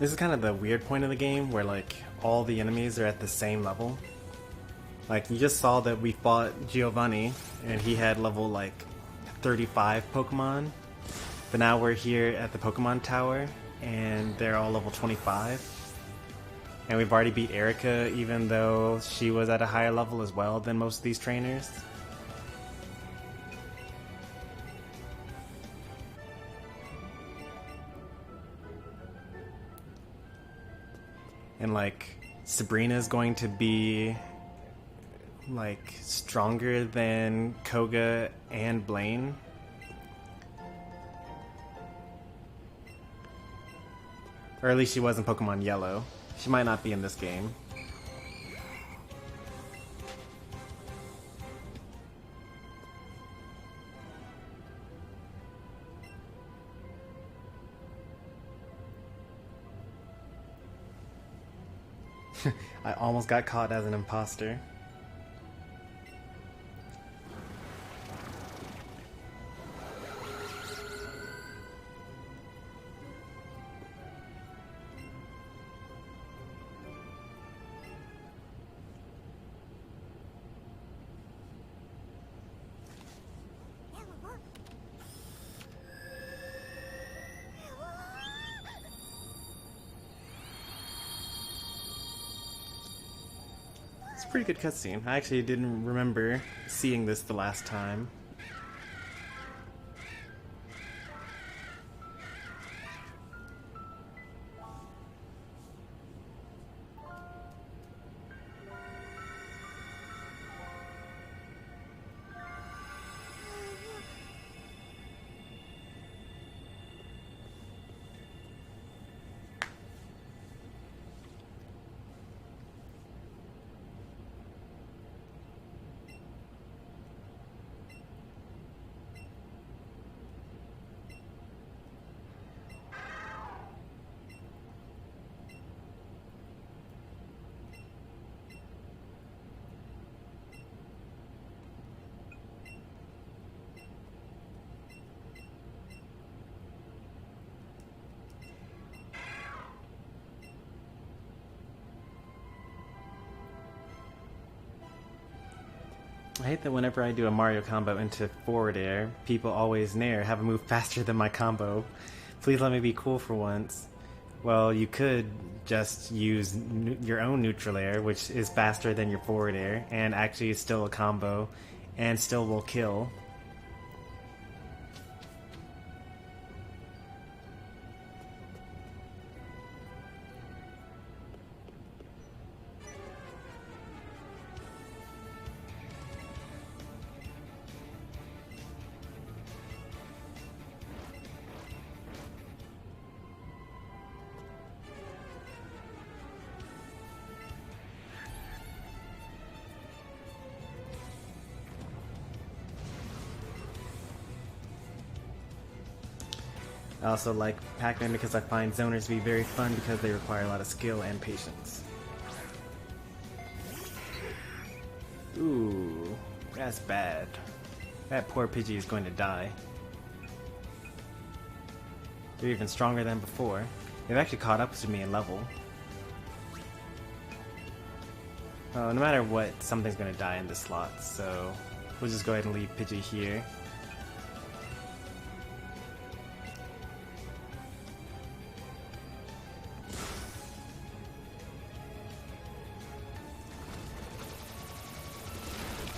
This is kind of the weird point of the game where like all the enemies are at the same level. Like you just saw that we fought Giovanni and he had level like 35 Pokemon. But now we're here at the Pokemon Tower and they're all level 25. And we've already beat Erica even though she was at a higher level as well than most of these trainers. And like Sabrina's going to be like stronger than Koga and Blaine. Or at least she was in Pokemon Yellow. She might not be in this game. I almost got caught as an imposter. It's a pretty good cutscene. I actually didn't remember seeing this the last time. I hate that whenever I do a Mario combo into forward air, people always nair, have a move faster than my combo. Please let me be cool for once. Well, you could just use your own neutral air, which is faster than your forward air, and actually is still a combo, and still will kill. I also like Pac-Man because I find zoners to be very fun because they require a lot of skill and patience. Ooh, that's bad. That poor Pidgey is going to die. They're even stronger than before. They've actually caught up to me in level. Oh, no matter what, something's going to die in this slot, so we'll just go ahead and leave Pidgey here.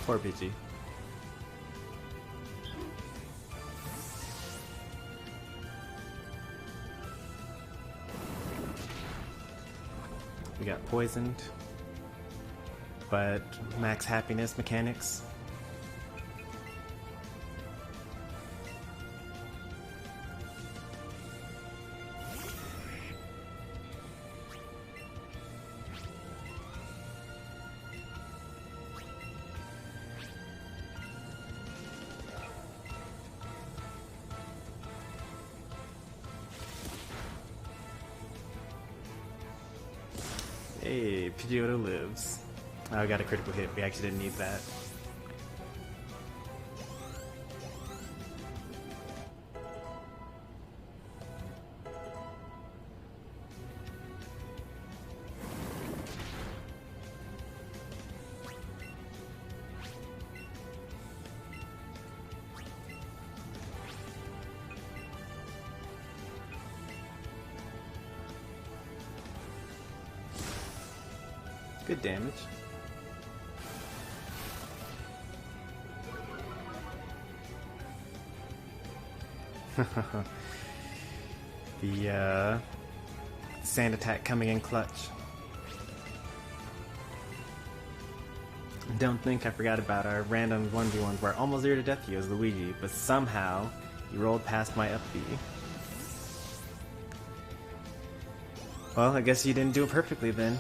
Poor Pidgey. We got poisoned, but max happiness mechanics. Hey, Pidgeotto lives. Oh, I got a critical hit. We actually didn't need that. Good damage. The sand attack coming in clutch. Don't think I forgot about our random 1v1s where almost 0 to death he was Luigi, but somehow he rolled past my up B. Well, I guess you didn't do it perfectly then.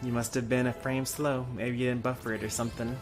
You must have been a frame slow. Maybe you didn't buffer it or something.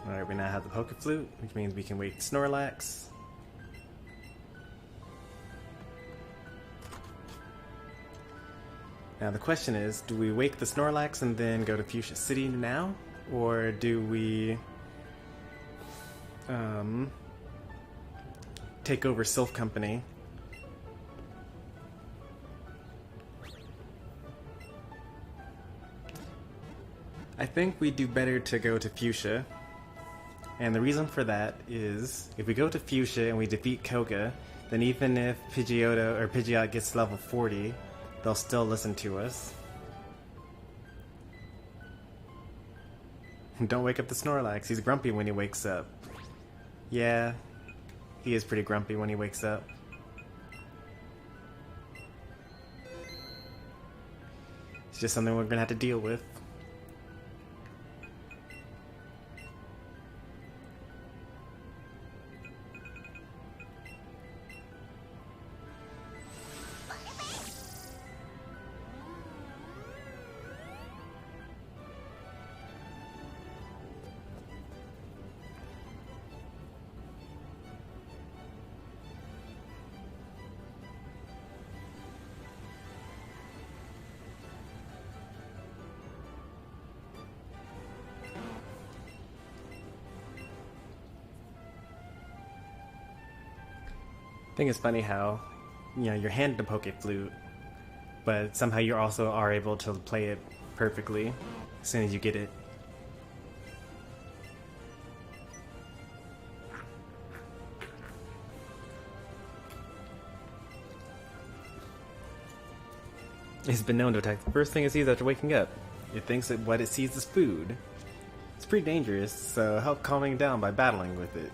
Alright, we now have the Poke Flute, which means we can wake Snorlax. Now the question is, do we wake the Snorlax and then go to Fuchsia City now? Or do we take over Sylph Company? I think we do better to go to Fuchsia. And the reason for that is, if we go to Fuchsia and we defeat Koga, then even if Pidgeot gets to level 40, they'll still listen to us. Don't wake up the Snorlax, he's grumpy when he wakes up. Yeah, he is pretty grumpy when he wakes up. It's just something we're gonna have to deal with. I think it's funny how, you're handed a Poke Flute, but somehow you also are able to play it perfectly as soon as you get it. It's been known to attack the first thing it sees after waking up. It thinks that what it sees is food. It's pretty dangerous, so help calming it down by battling with it.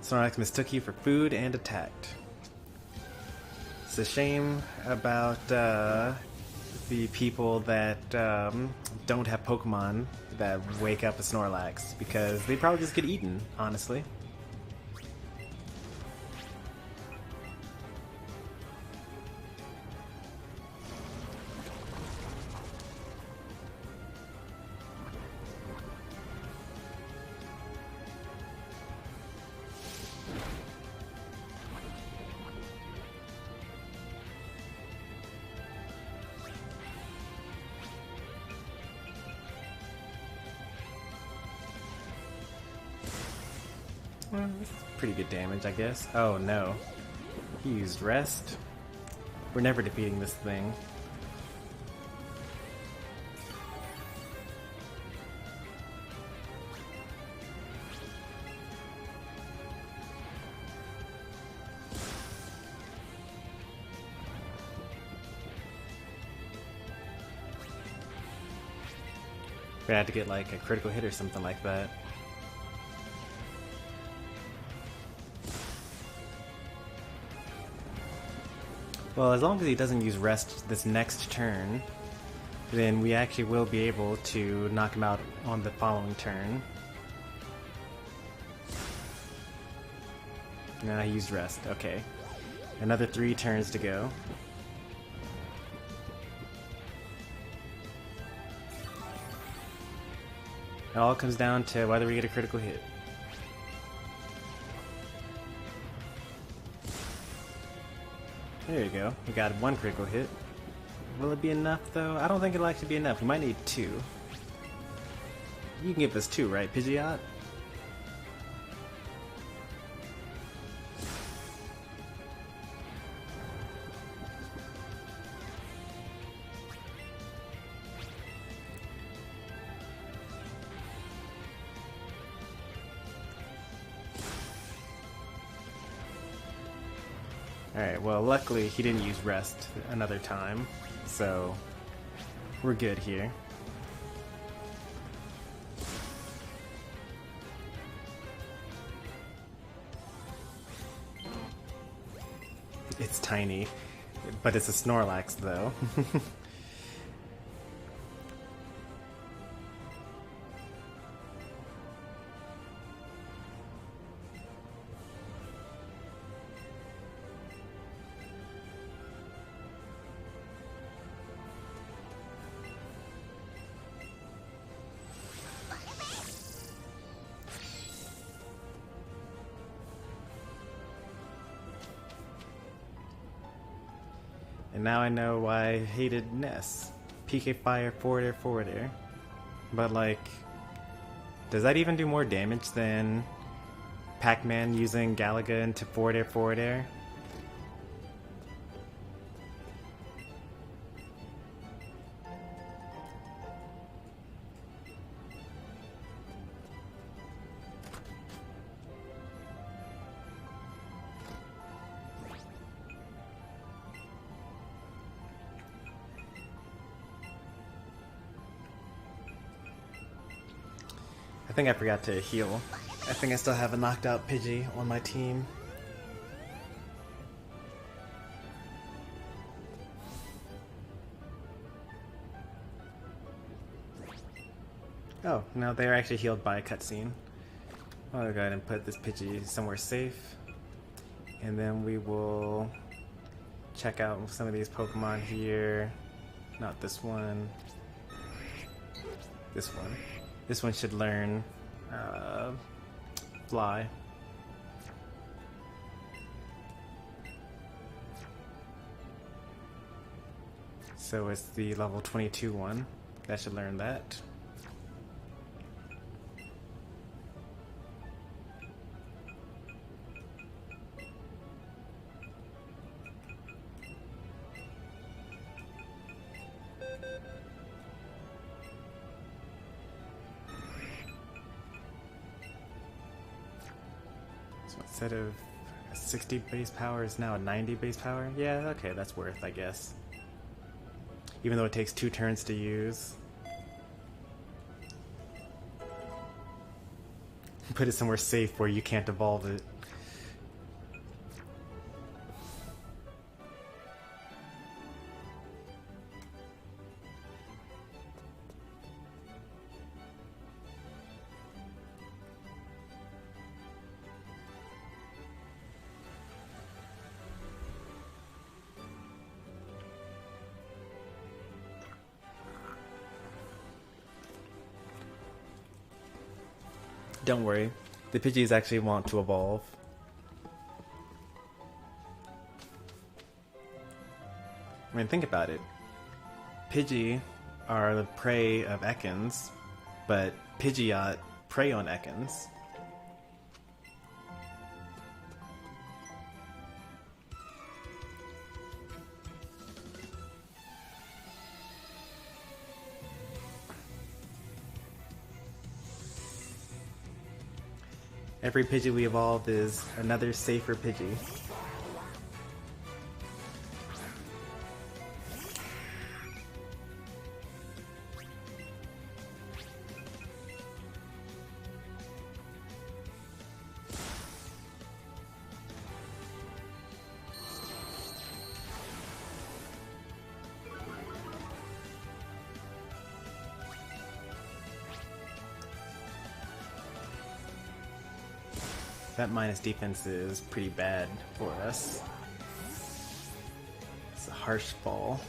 Snorlax mistook you for food and attacked. It's a shame about the people that don't have Pokemon that wake up a Snorlax, because they probably just get eaten, honestly. Pretty good damage, I guess. Oh no. He used rest. We're never defeating this thing. We're gonna have to get like a critical hit or something like that. Well, as long as he doesn't use rest this next turn, then we actually will be able to knock him out on the following turn. No, he used rest. Okay. Another 3 turns to go. It all comes down to whether we get a critical hit. There you go. We got one critical hit. Will it be enough, though? I don't think it'll actually be enough. We might need two. You can give us two, right, Pidgeot? Alright, well, luckily he didn't use rest another time, so we're good here. It's tiny, but it's a Snorlax, though. And now I know why I hated Ness. PK Fire, forward air, forward air. But like, does that even do more damage than Pac-Man using Galaga into forward air, forward air? I think I forgot to heal. I think I still have a knocked out Pidgey on my team. Oh, no, they're actually healed by a cutscene. I'll go ahead and put this Pidgey somewhere safe. And then we will check out some of these Pokemon here. Not this one. This one. This one should learn Fly. So it's the level 22 one. That should learn that. Instead of 60 base power is now a 90 base power? Yeah, okay, that's worth, I guess. Even though it takes 2 turns to use. Put it somewhere safe where you can't evolve it. Don't worry, the Pidgeys actually want to evolve. I mean, think about it. Pidgey are the prey of Ekans, but Pidgeot prey on Ekans. Every Pidgey we evolve is another safer Pidgey. That minus defense is pretty bad for us. It's a harsh fall.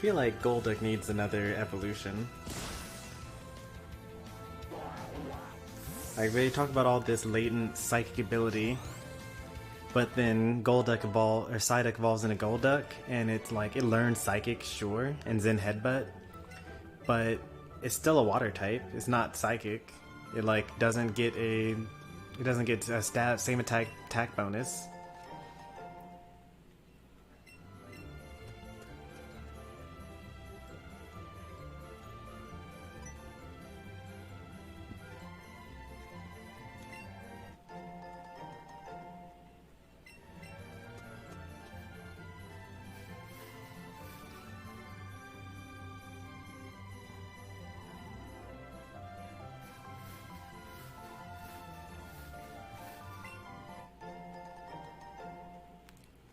feel like Golduck needs another evolution. Like, they talk about all this latent psychic ability, but then Golduck Psyduck evolves into Golduck, and it's like, it learns Psychic, sure, and Zen Headbutt, but it's still a water type. It's not Psychic. It like doesn't get a same attack bonus.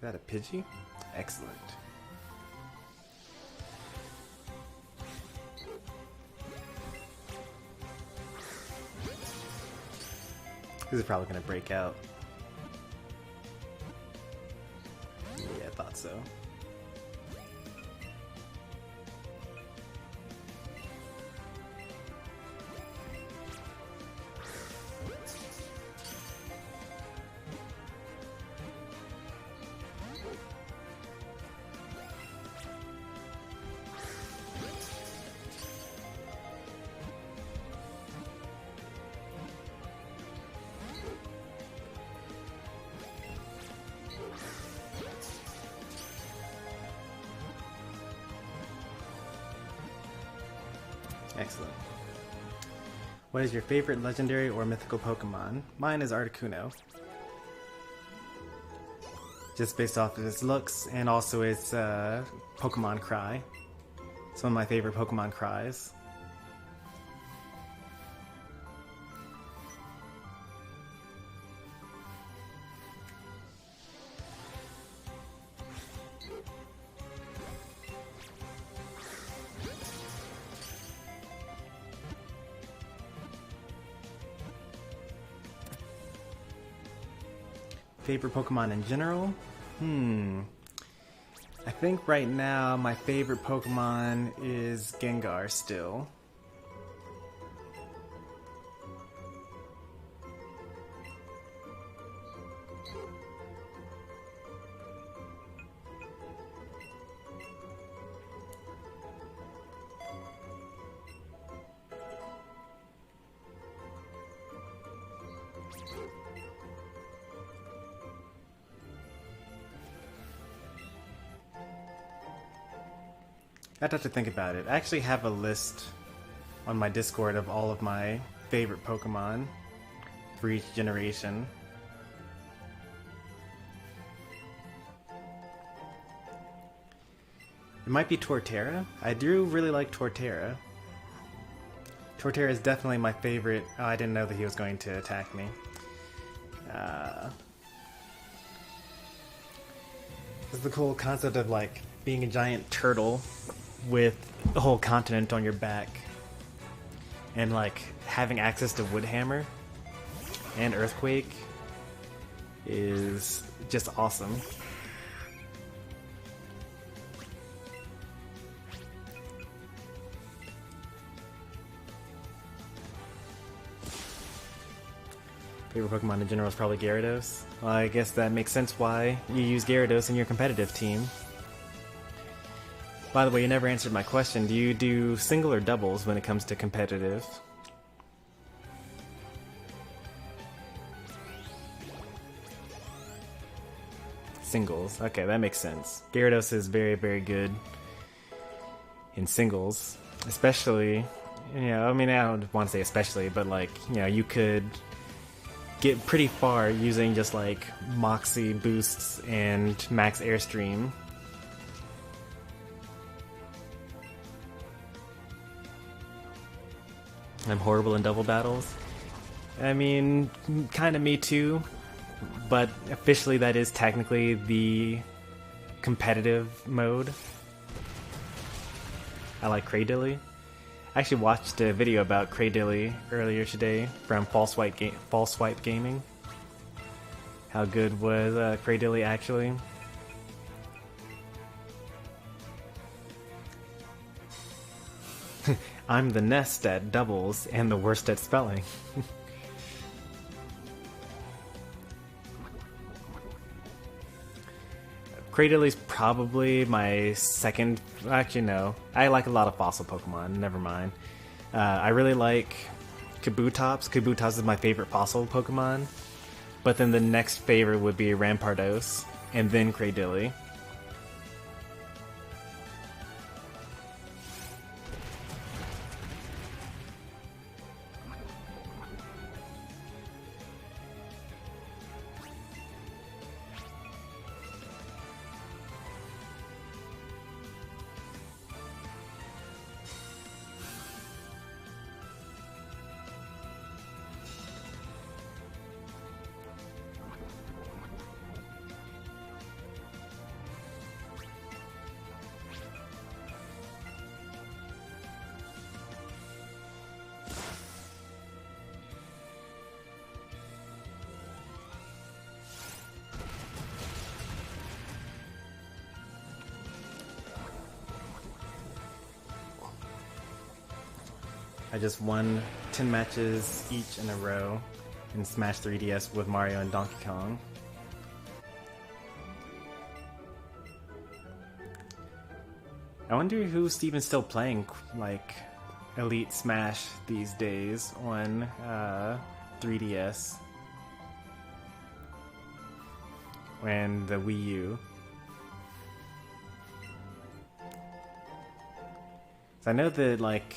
Is that a Pidgey? Excellent. This is probably going to break out. Yeah, I thought so. Excellent. What is your favorite legendary or mythical Pokemon? Mine is Articuno. Just based off of its looks and also its Pokemon cry. It's one of my favorite Pokemon cries. Favorite Pokemon in general? I think right now my favorite Pokemon is Gengar still. I'd have to think about it. I actually have a list on my Discord of all of my favorite Pokemon for each generation. It might be Torterra. I do really like Torterra. Torterra is definitely my favorite. Oh, I didn't know that he was going to attack me. This is the cool concept of like being a giant turtle with the whole continent on your back and like having access to Woodhammer and Earthquake is just awesome. Favorite Pokemon in general is probably Gyarados. Well, I guess that makes sense why you use Gyarados in your competitive team. By the way, you never answered my question. Do you do single or doubles when it comes to competitive? Singles. Okay, that makes sense. Gyarados is very, very good in singles. Especially, you know, I mean, I don't want to say especially, but like, you know, you could get pretty far using just like Moxie boosts and max Airstream. I'm horrible in double battles. I mean, kind of me too, but officially that is technically the competitive mode. I like Cradilly. I actually watched a video about Cradilly earlier today from False Swipe Gaming. How good was Cradilly actually? I'm the nest at doubles and the worst at spelling. Cradily is probably my second. Actually, no. I like a lot of fossil Pokemon. Never mind. I really like Kabutops. Kabutops is my favorite fossil Pokemon. But then the next favorite would be Rampardos, and then Cradily. I just won 10 matches each in a row in Smash 3DS with Mario and Donkey Kong. I wonder who's even still playing like Elite Smash these days on 3DS and the Wii U. So I know that like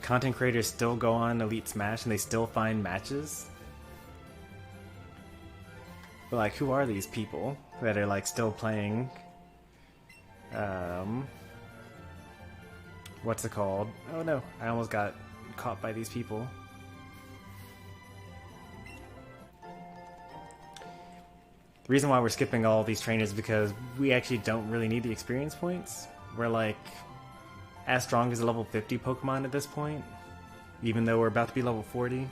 content creators still go on Elite Smash and they still find matches. But like, who are these people that are like still playing? What's it called? Oh no, I almost got caught by these people. The reason why we're skipping all these trainers is because we actually don't really need the experience points. We're like as strong as a level 50 Pokemon at this point, even though we're about to be level 40.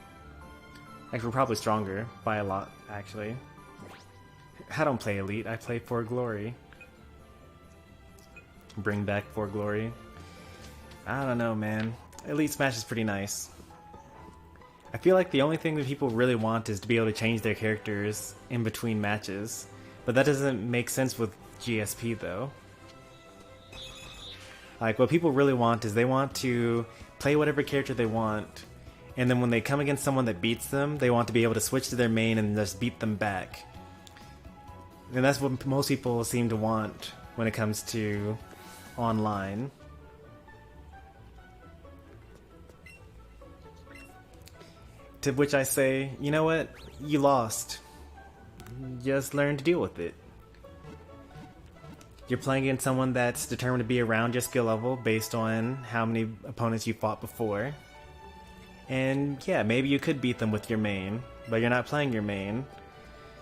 Actually, we're probably stronger by a lot, actually. I don't play Elite, I play For Glory. Bring back For Glory. I don't know, man. Elite Smash is pretty nice. I feel like the only thing that people really want is to be able to change their characters in between matches. But that doesn't make sense with GSP, though. Like, what people really want is they want to play whatever character they want, and then when they come against someone that beats them, they want to be able to switch to their main and just beat them back. And that's what most people seem to want when it comes to online. To which I say, you know what? You lost. Just learn to deal with it. You're playing against someone that's determined to be around your skill level based on how many opponents you fought before. And yeah, maybe you could beat them with your main, but you're not playing your main.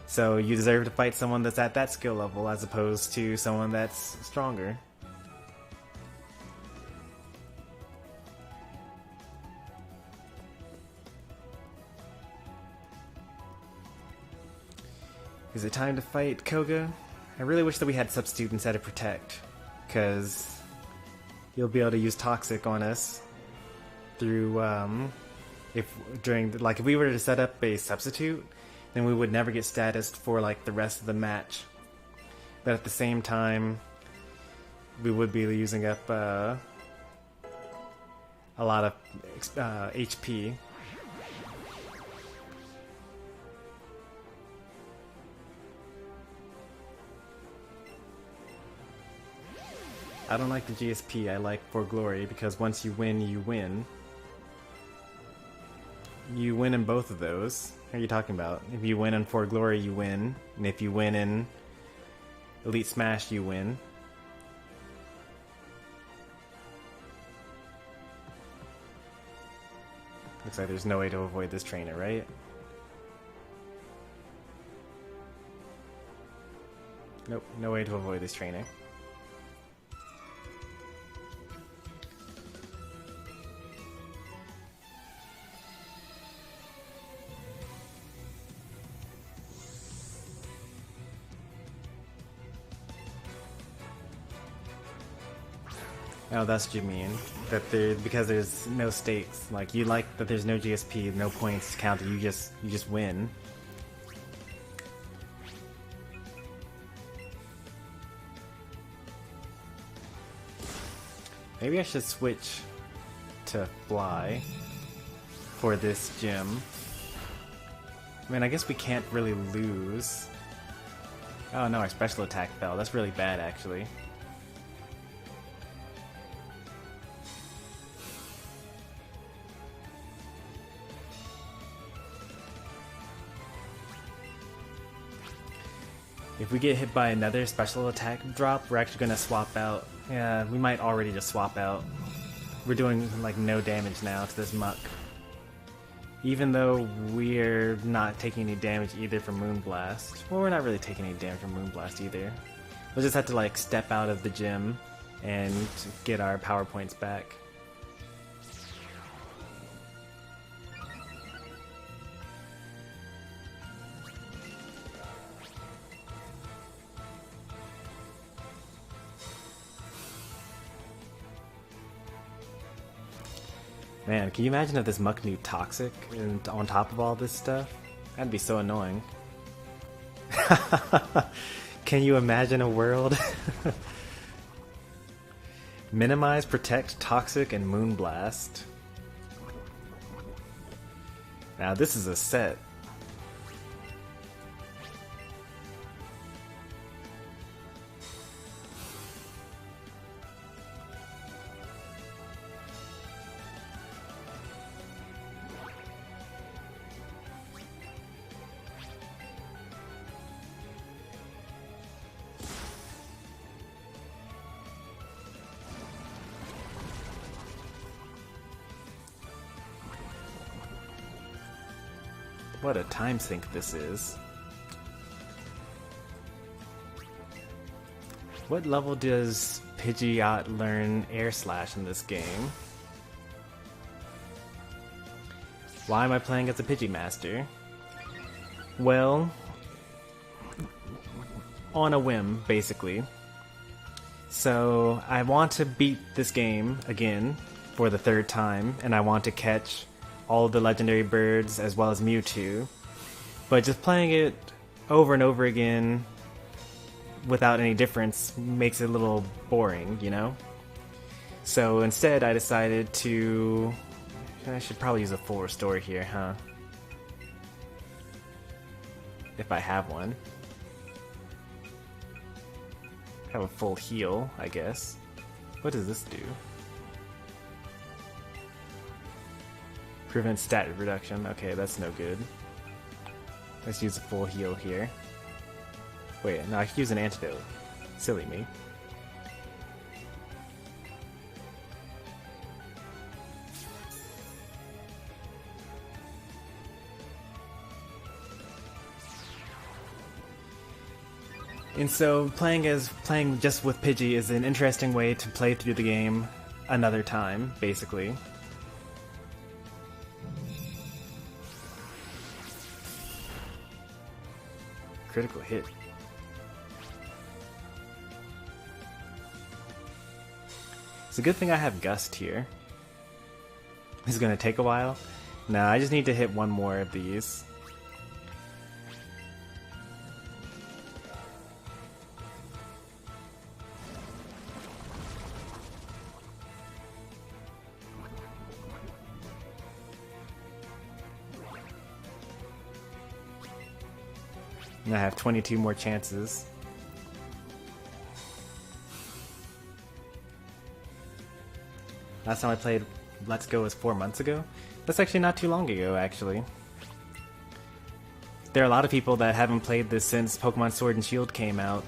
So you deserve to fight someone that's at that skill level as opposed to someone that's stronger. Is it time to fight Koga? I really wish that we had Substitute instead of Protect, because you'll be able to use Toxic on us through, if we were to set up a Substitute, then we would never get status for like the rest of the match. But at the same time, we would be using up a lot of HP. I don't like the GSP, I like For Glory, because once you win, you win. You win in both of those. What are you talking about? If you win in For Glory, you win. And if you win in Elite Smash, you win. Looks like there's no way to avoid this trainer, right? Nope, no way to avoid this trainer. Oh, that's what you mean. That there, because there's no stakes. Like, you like that there's no GSP, no points counted. You just win. Maybe I should switch to fly for this gym. I mean, I guess we can't really lose. Oh no, our special attack fell. That's really bad, actually. If we get hit by another special attack drop, we're actually gonna swap out. Yeah, we might already just swap out. We're doing like no damage now to this muck. Even though we're not taking any damage either from Moonblast. Well, we're not really taking any damage from Moonblast either. We'll just have to like step out of the gym and get our power points back. Man, can you imagine if this muck knew Toxic and on top of all this stuff? That'd be so annoying. Can you imagine a world? Minimize, Protect, Toxic, and Moonblast. Now this is a set. What a time sink this is. What level does Pidgey learn Air Slash in this game? Why am I playing as a Pidgey Master? Well, on a whim, basically. So, I want to beat this game again for the third time, and I want to catch all of the legendary birds as well as Mewtwo, but just playing it over and over again without any difference makes it a little boring, you know? So instead I decided to... I should probably use a full restore here, huh? If I have one. Have a full heal, I guess. What does this do? Prevent stat reduction. Okay, that's no good. Let's use a full heal here. Wait, no, I could use an antidote. Silly me. And so playing just with Pidgey is an interesting way to play through the game another time, basically. Critical hit. It's a good thing I have Gust here. This is gonna take a while. Nah, I just need to hit one more of these. And I have 22 more chances. Last time I played Let's Go was 4 months ago. That's actually not too long ago, actually. There are a lot of people that haven't played this since Pokemon Sword and Shield came out.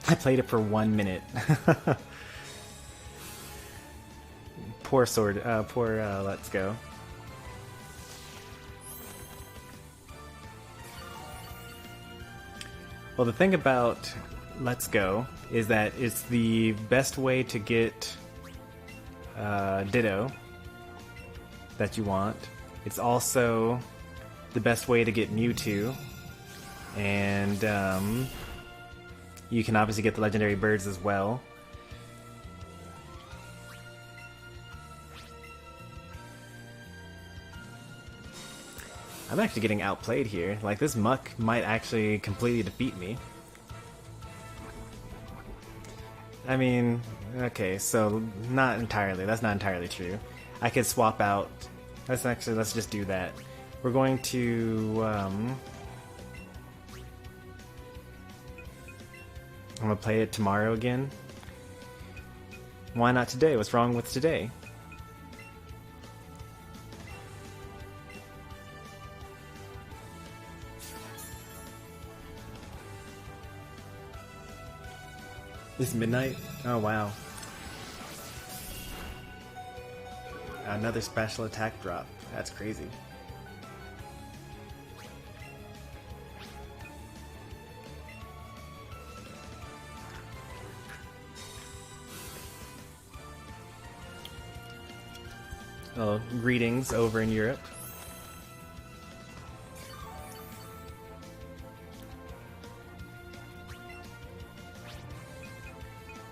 I played it for 1 minute. Poor Let's Go. Well, the thing about Let's Go is that it's the best way to get Ditto that you want. It's also the best way to get Mewtwo, and you can obviously get the legendary birds as well. I'm actually getting outplayed here. Like, this Muck might actually completely defeat me. I mean, okay, so not entirely. That's not entirely true. I could swap out. Let's just do that. We're going to I'm gonna play it tomorrow again. Why not today? What's wrong with today? It's midnight? Oh wow. Another special attack drop. That's crazy. Oh, greetings over in Europe.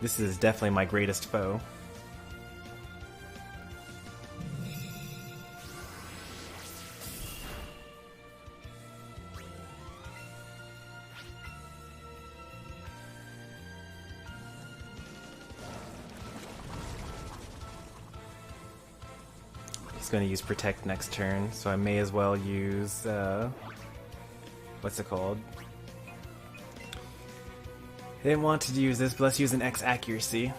This is definitely my greatest foe. He's going to use Protect next turn, so I may as well use, what's it called? I didn't want to use this, but let's use an X accuracy.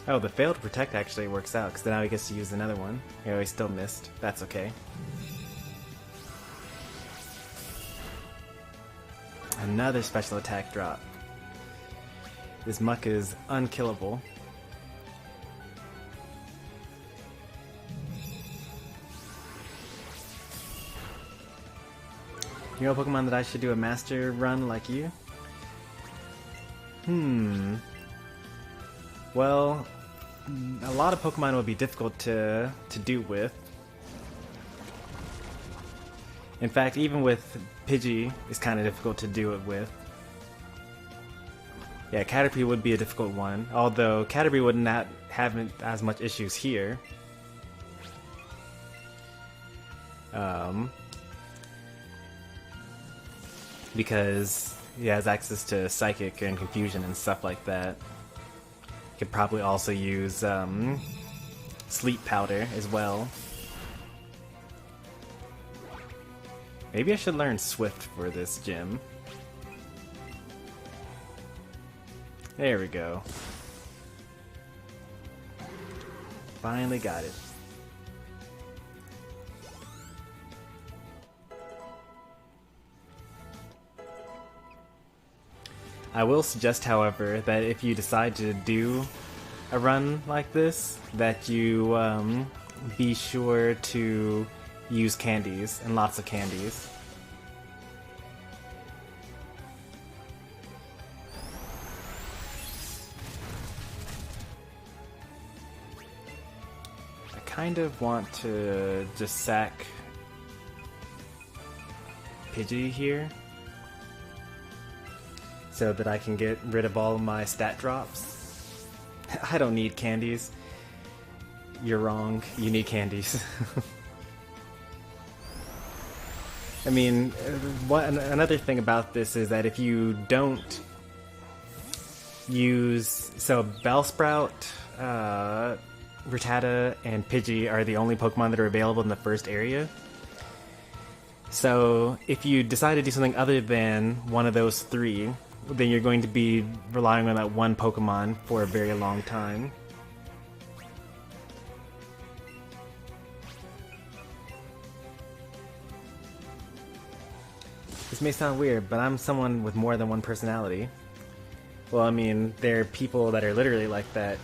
Oh, the failed protect actually works out, because now he gets to use another one. Oh, he still missed. That's okay. Another special attack drop. This Muck is unkillable. You know a Pokemon that I should do a master run like you? Well, a lot of Pokemon would be difficult to do with. In fact, even with Pidgey, it's kind of difficult to do it with. Yeah, Caterpie would be a difficult one, although Caterpie would not have as much issues here. Because he has access to Psychic and Confusion and stuff like that. He could probably also use Sleep Powder as well. Maybe I should learn Swift for this gym. There we go. Finally got it. I will suggest, however, that if you decide to do a run like this, that you be sure to use candies, and lots of candies. I kind of want to just sack Pidgey here, so that I can get rid of all of my stat drops. I don't need candies. You're wrong. You need candies. I mean, another thing about this is that if you don't use... So, Bellsprout, Rattata, and Pidgey are the only Pokemon that are available in the first area. So, if you decide to do something other than one of those three, then you're going to be relying on that one Pokemon for a very long time. This may sound weird, but I'm someone with more than one personality. Well, I mean, there are people that are literally like that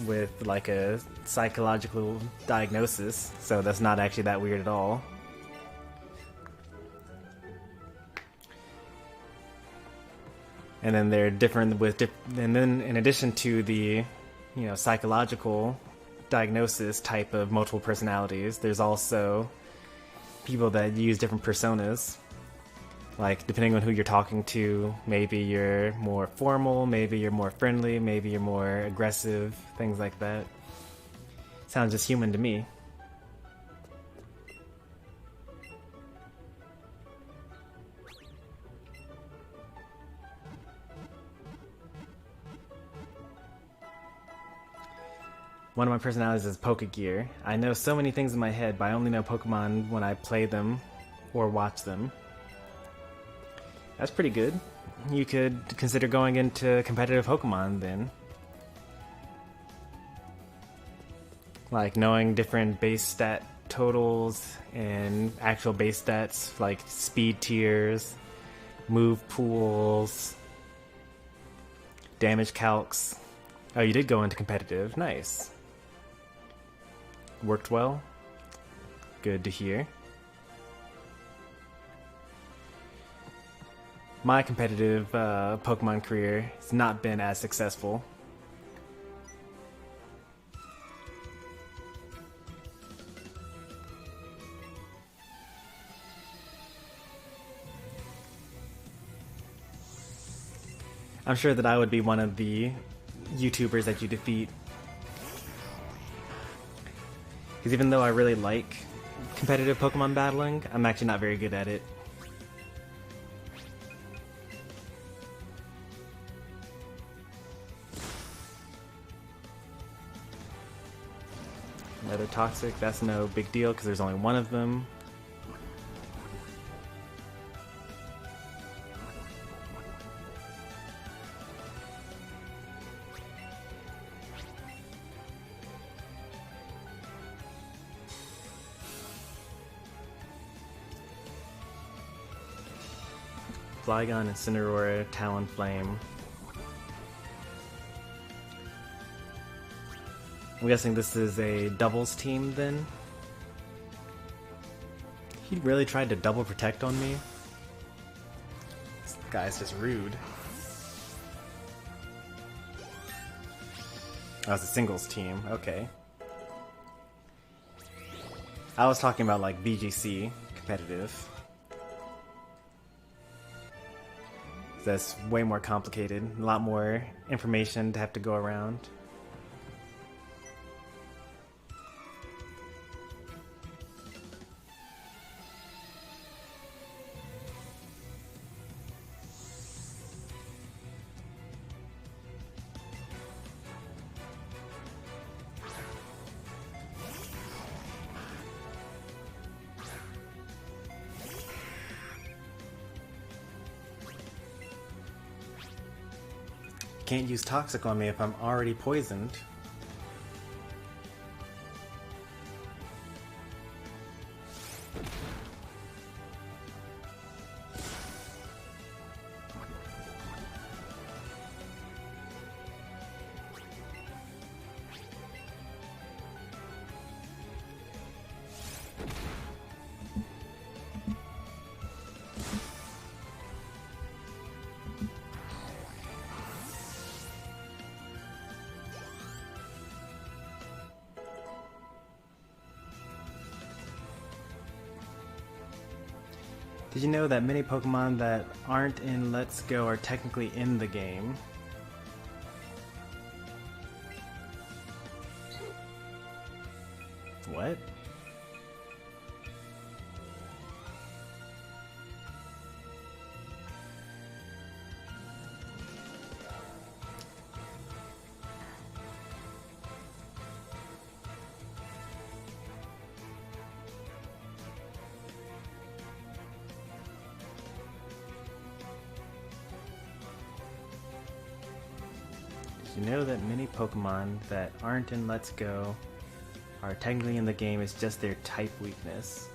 with like a psychological diagnosis, so that's not actually that weird at all. And then they're different and then in addition to the, psychological diagnosis type of multiple personalities, there's also people that use different personas. Like, depending on who you're talking to, maybe you're more formal, maybe you're more friendly, maybe you're more aggressive, things like that. Sounds just human to me. One of my personalities is Pokegear. I know so many things in my head, but I only know Pokemon when I play them or watch them. That's pretty good. You could consider going into competitive Pokemon then. Like knowing different base stat totals and actual base stats like speed tiers, move pools, damage calcs. Oh, you did go into competitive. Nice. Worked well. Good to hear. My competitive Pokemon career has not been as successful. I'm sure that I would be one of the YouTubers that you defeat. Because even though I really like competitive Pokemon battling, I'm actually not very good at it. Another Toxic, that's no big deal because there's only one of them. Flygon, Incineroar, Talonflame. I'm guessing this is a doubles team then? He really tried to double protect on me? This guy's just rude. Oh, it's a singles team, okay. I was talking about like VGC competitive. That's way more complicated, a lot more information to have to go around. Can't use Toxic on me if I'm already poisoned. Did you know that many Pokemon that aren't in Let's Go are technically in the game? What? You know that many Pokemon that aren't in Let's Go are technically in the game, it's just their type weakness.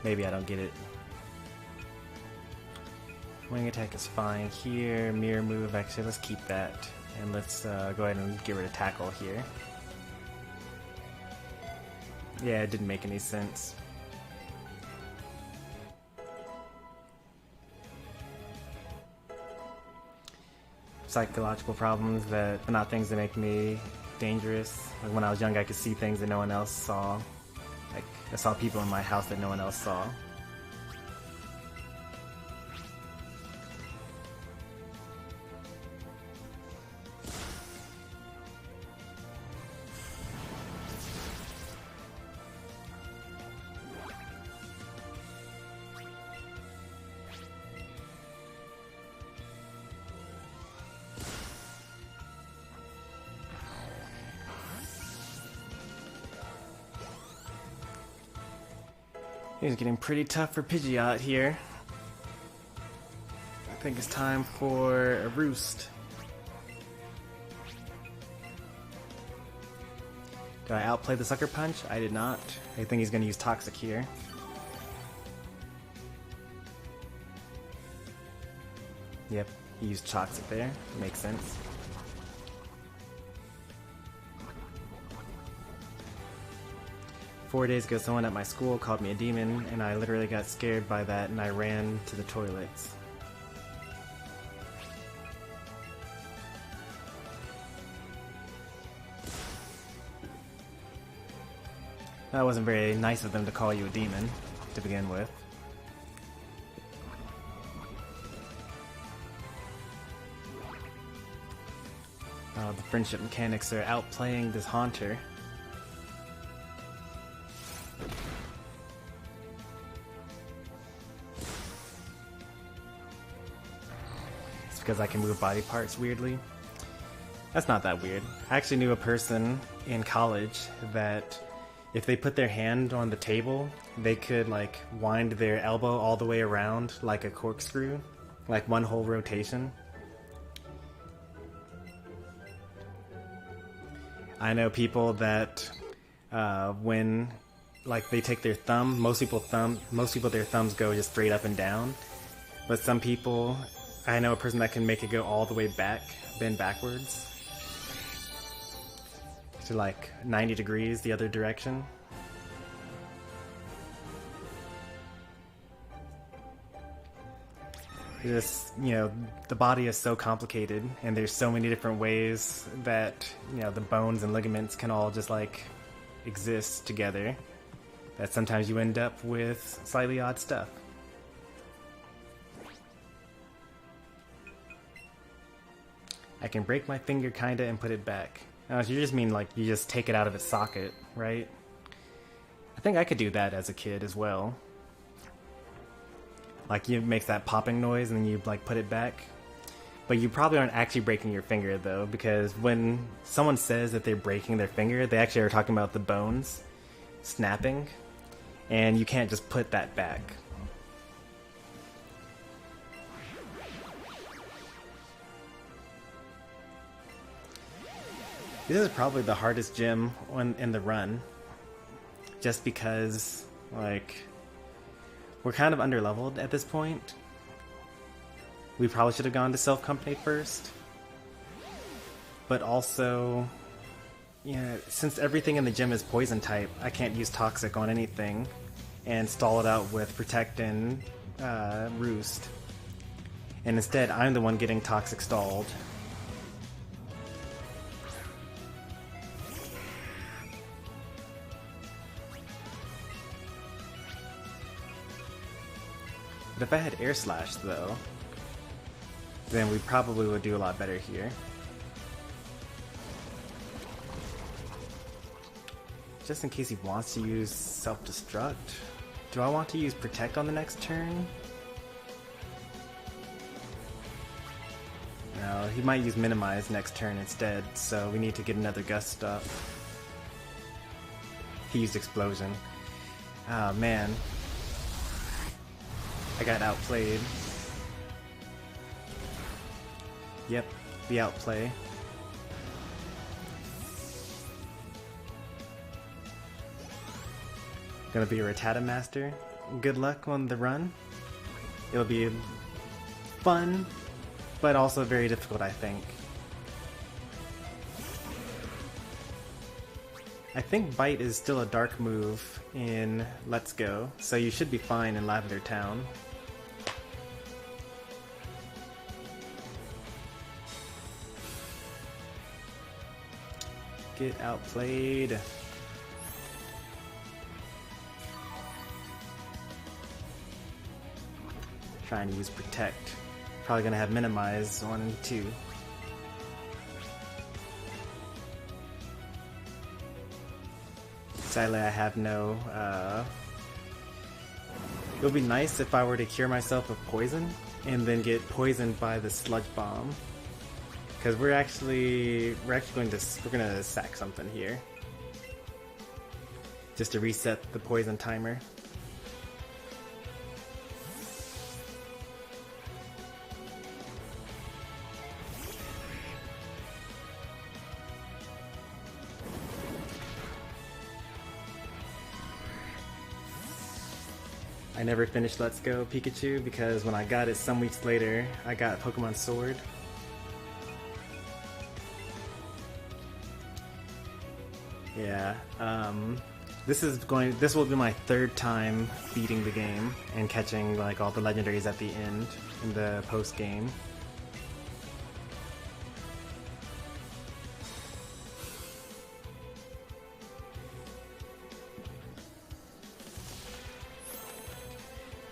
Maybe I don't get it. Wing attack is fine here, mirror move, actually let's keep that. And let's go ahead and get rid of tackle here. Yeah, it didn't make any sense. psychological problems that are not things that make me dangerous. Like when I was young, I could see things that no one else saw. Like I saw people in my house that no one else saw. It's getting pretty tough for Pidgey out here. I think it's time for a roost. Did I outplay the Sucker Punch? I did not. I think he's going to use Toxic here. Yep, he used Toxic there. Makes sense. Four days ago, someone at my school called me a demon, and I literally got scared by that, and I ran to the toilets. That wasn't very nice of them to call you a demon, to begin with. The friendship mechanics are outplaying this Haunter. Because I can move body parts weirdly. That's not that weird. I actually knew a person in college that if they put their hand on the table, they could like wind their elbow all the way around like a corkscrew, like one whole rotation. I know people that when like they take their thumb, most people their thumbs go just straight up and down, but some people, I know a person that can make it go all the way back, bend backwards to like 90 degrees the other direction. Just, you know, the body is so complicated and there's so many different ways that, you know, the bones and ligaments can all just like exist together that sometimes you end up with slightly odd stuff. I can break my finger kinda and put it back. Oh, so you just mean like you just take it out of its socket, right? I think I could do that as a kid as well. Like you make that popping noise and then you like put it back. But you probably aren't actually breaking your finger though, because when someone says that they're breaking their finger, they actually are talking about the bones snapping, and you can't just put that back. This is probably the hardest gym in the run, just because, like, we're kind of underleveled at this point. We probably should have gone to Self-Company first, but also, yeah, since everything in the gym is poison type, I can't use Toxic on anything and stall it out with Protect and Roost, and instead I'm the one getting Toxic stalled. But if I had Air Slash, though, then we probably would do a lot better here. Just in case he wants to use Self-Destruct. Do I want to use Protect on the next turn? No, he might use Minimize next turn instead, so we need to get another Gust up. He used Explosion. Oh man. I got outplayed. Yep, the outplay. Gonna be a Rattata Master. Good luck on the run. It'll be fun, but also very difficult, I think. I think Bite is still a dark move in Let's Go, so you should be fine in Lavender Town. get outplayed. Trying to use Protect. Probably gonna have Minimize on 2. Sadly, I have no, it would be nice if I were to cure myself of poison and then get poisoned by the Sludge Bomb. Because we're gonna sack something here. Just to reset the poison timer. I never finished Let's Go Pikachu because when I got it some weeks later, I got Pokemon Sword. Yeah, this will be my 3rd time beating the game and catching like all the legendaries at the end in the post game.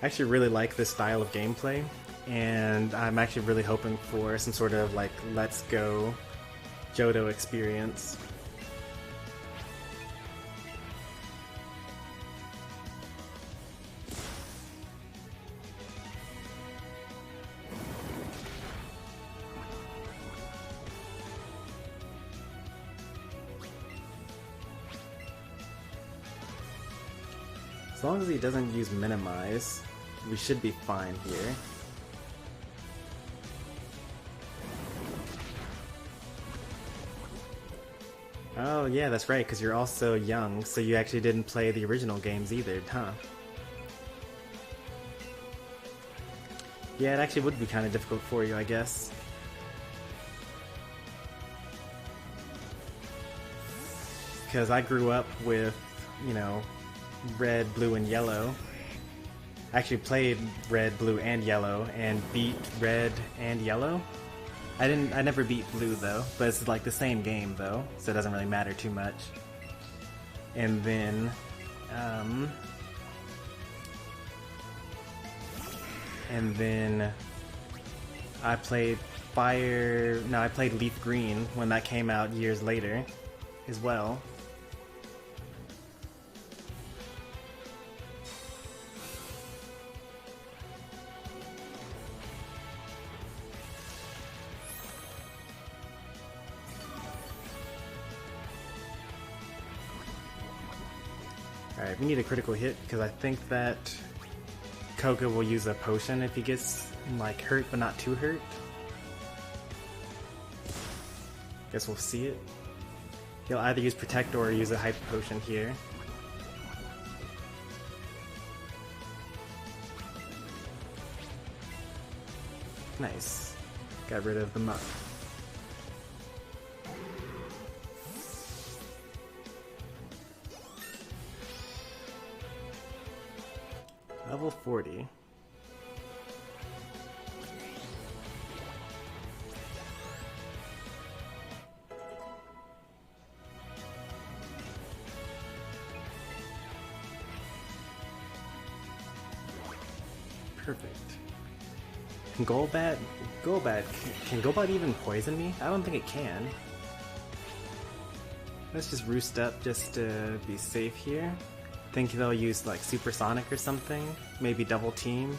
I actually really like this style of gameplay, and I'm actually really hoping for some sort of like Let's Go Johto experience. As long as he doesn't use Minimize, we should be fine here. Oh yeah, that's right, because you're also young, so you actually didn't play the original games either, huh? Yeah, it actually would be kind of difficult for you, I guess. Because I grew up with, you know, red, blue, and yellow. I actually played red, blue, and yellow, and beat red and yellow. I never beat blue though, but it's like the same game though, so it doesn't really matter too much. And then, I played I played Leaf Green when that came out years later as well. Alright, we need a critical hit because I think that Koga will use a potion if he gets like hurt but not too hurt. Guess we'll see it. He'll either use Protect or use a Hyper Potion here. Nice. Got rid of the muck. Level 40. Perfect. Can Golbat, can Golbat even poison me? I don't think it can. Let's just roost up just to be safe here. Think they'll use like Supersonic or something? Maybe Double Team?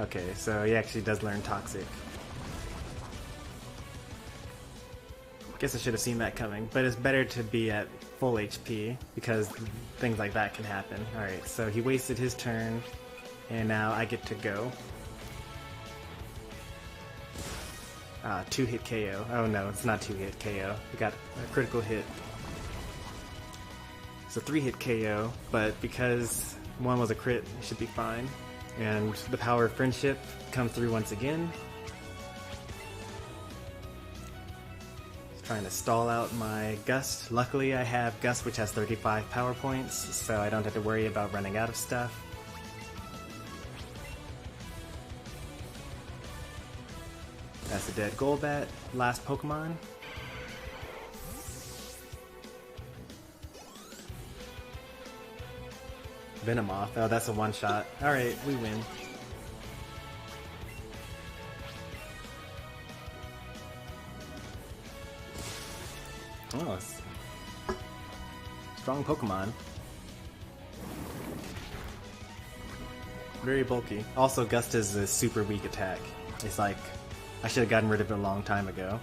Okay, so he actually does learn Toxic. Guess I should have seen that coming, but it's better to be at full HP because things like that can happen. Alright, so he wasted his turn, and now I get to go. Ah, 2-hit KO. Oh no, it's not 2-hit KO. We got a critical hit. So 3-hit KO, but because one was a crit, it should be fine. And the power of friendship comes through once again. Trying to stall out my Gust. Luckily I have Gust, which has 35 power points, so I don't have to worry about running out of stuff. That's a dead Golbat. Last Pokemon. Venomoth. Oh, that's a one-shot. Alright, we win. Oh, strong Pokemon. Very bulky. Also, Gust is a super weak attack. It's like, I should have gotten rid of it a long time ago.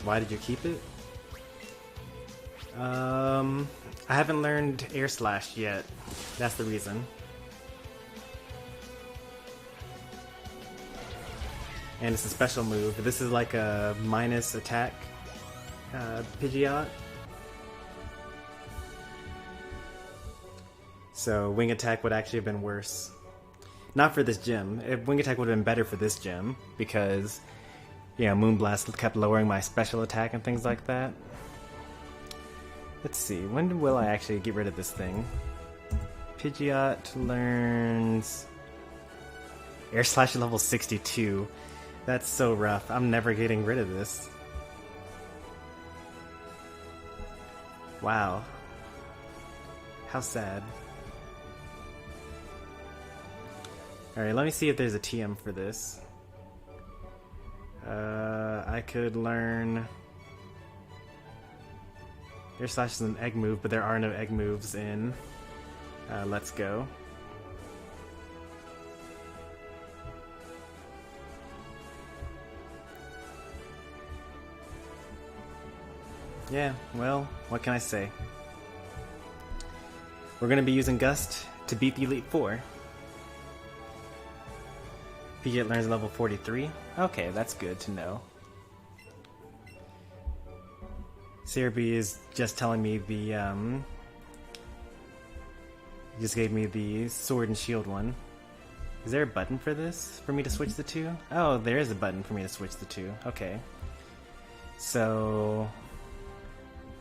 Why did you keep it? I haven't learned Air Slash yet. That's the reason. And it's a special move. This is like a minus attack Pidgeot. So Wing Attack would actually have been worse. Not for this gym. Wing Attack would have been better for this gym because, you know, Moonblast kept lowering my special attack and things like that. Let's see, when will I actually get rid of this thing? Pidgeot learns Air Slash at level 62. That's so rough. I'm never getting rid of this. Wow. How sad. Alright, let me see if there's a TM for this. I could learn... Air Slash is an egg move, but there are no egg moves in Let's Go. Yeah, well, what can I say? We're gonna be using Gust to beat the Elite Four. Pidgeot learns level 43. Okay, that's good to know. Cerebi is just telling me the, he just gave me the Sword and Shield one. Is there a button for this, for me to switch the two? Oh, there is a button for me to switch the two. Okay. So...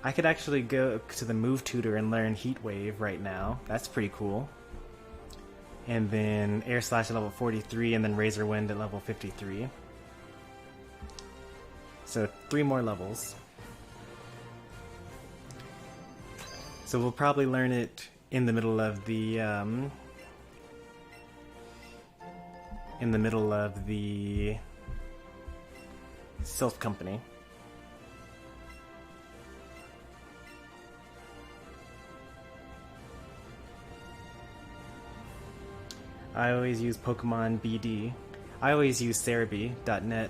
I could actually go to the Move Tutor and learn Heat Wave right now. That's pretty cool. And then Air Slash at level 43, and then Razor Wind at level 53. So 3 more levels. So we'll probably learn it in the middle of the Sylph Company. I always use Pokemon BD. I always use Cerebi.net.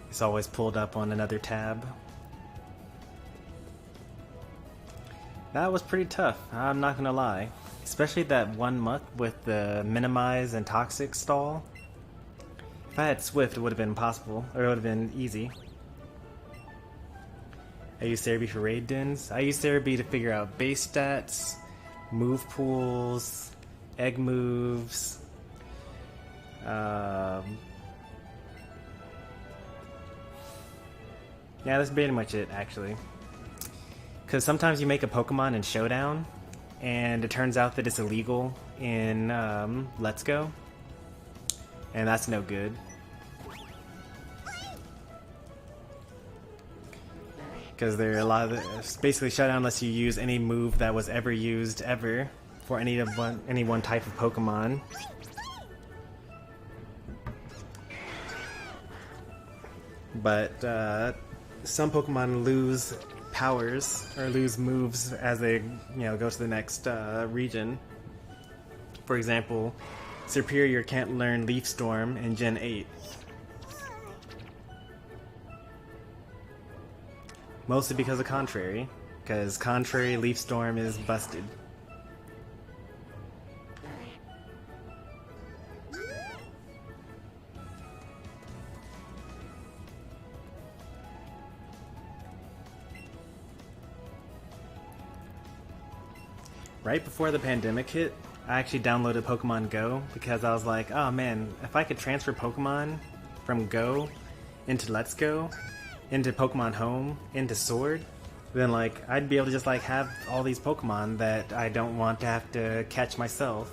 It's always pulled up on another tab. That was pretty tough, I'm not gonna lie. Especially that one muck with the Minimize and Toxic stall. If I had Swift, it would have been possible, or it would have been easy. I use Cerebi for raid dens. I use Cerebi to figure out base stats, move pools, egg moves. Yeah, that's pretty much it, actually. Because sometimes you make a Pokemon in Showdown, and it turns out that it's illegal in Let's Go, and that's no good. Because there are a lot of basically Showdown lets you use any move that was ever used ever for any one type of Pokemon. But some Pokemon lose powers or lose moves as they go to the next region. For example, Superior can't learn Leaf Storm in Gen 8. Mostly because of Contrary, because Contrary Leaf Storm is busted. right before the pandemic hit, I actually downloaded Pokemon Go because I was like, oh man, if I could transfer Pokemon from Go into Let's Go, into Pokemon Home, into Sword, then like I'd be able to just like have all these Pokemon that I don't want to have to catch myself.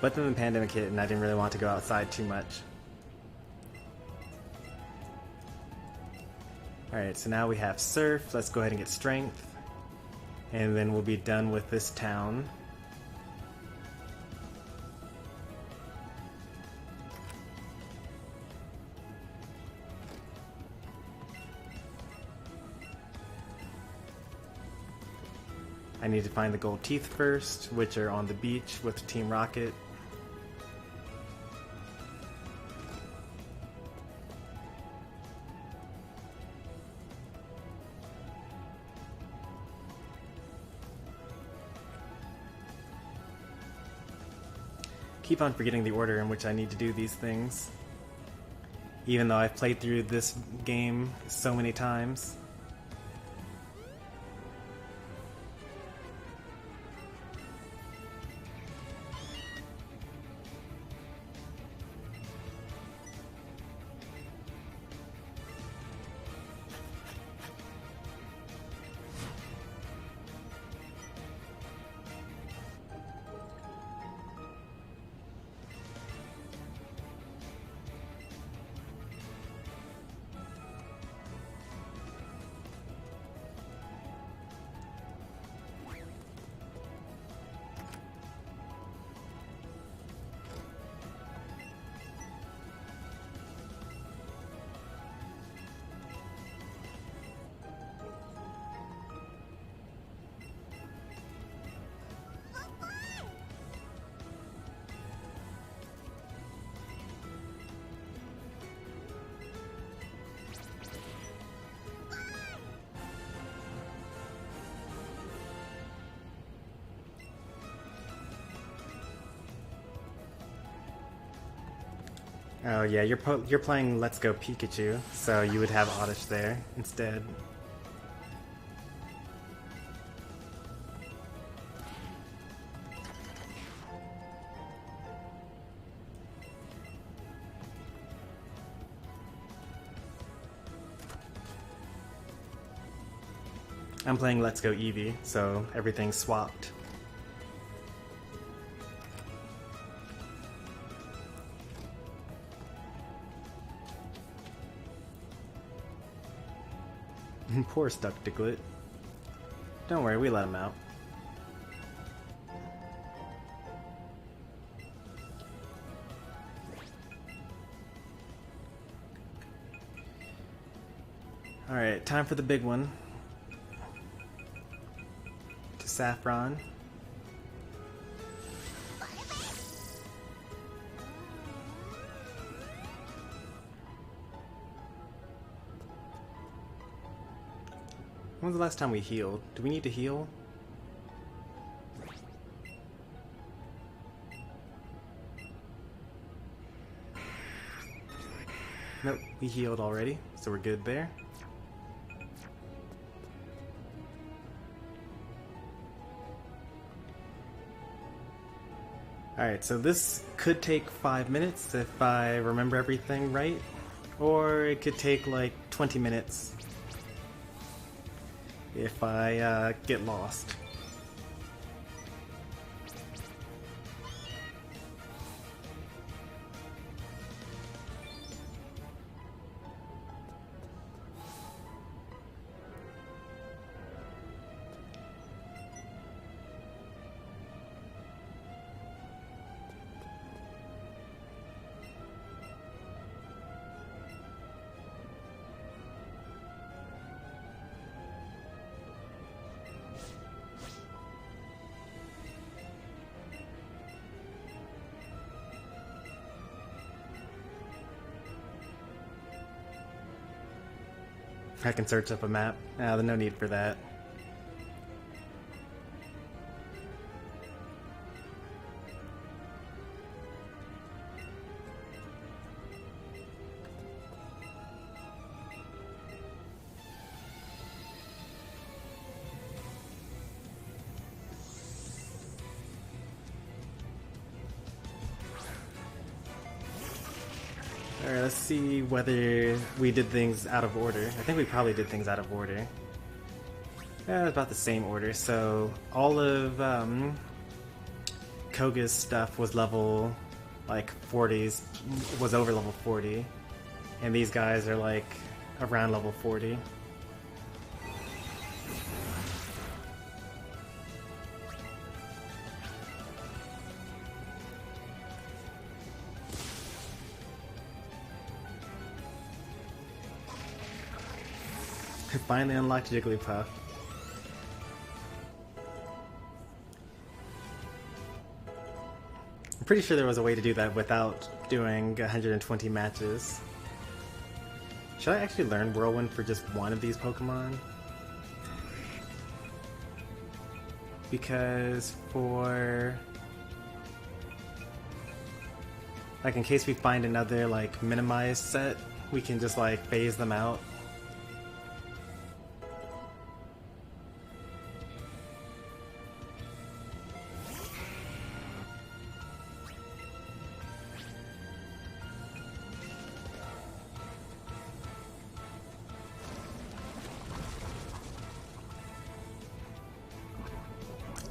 But then the pandemic hit and I didn't really want to go outside too much. Alright, so now we have Surf. Let's go ahead and get Strength. And then we'll be done with this town. I need to find the gold teeth first, which are on the beach with Team Rocket. Keep on forgetting the order in which I need to do these things, even though I've played through this game so many times. Oh yeah, you're playing Let's Go Pikachu, so you would have Oddish there instead. I'm playing Let's Go Eevee, so everything's swapped. Poor stuck Diglett. Don't worry, we let him out. Alright, time for the big one. To Saffron. When was the last time we healed? Do we need to heal? Nope, we healed already, so we're good there. Alright, so this could take 5 minutes if I remember everything right, or it could take like 20 minutes if I get lost. I can search up a map. There's no need for that. Alright, let's see whether we did things out of order. I think we probably did things out of order. Yeah, about the same order. So all of Koga's stuff was level like 40s, was over level 40, and these guys are like around level 40. I finally unlocked Jigglypuff. I'm pretty sure there was a way to do that without doing 120 matches. Should I actually learn Whirlwind for just one of these Pokemon? Because for... like in case we find another like minimized set, we can just like phase them out.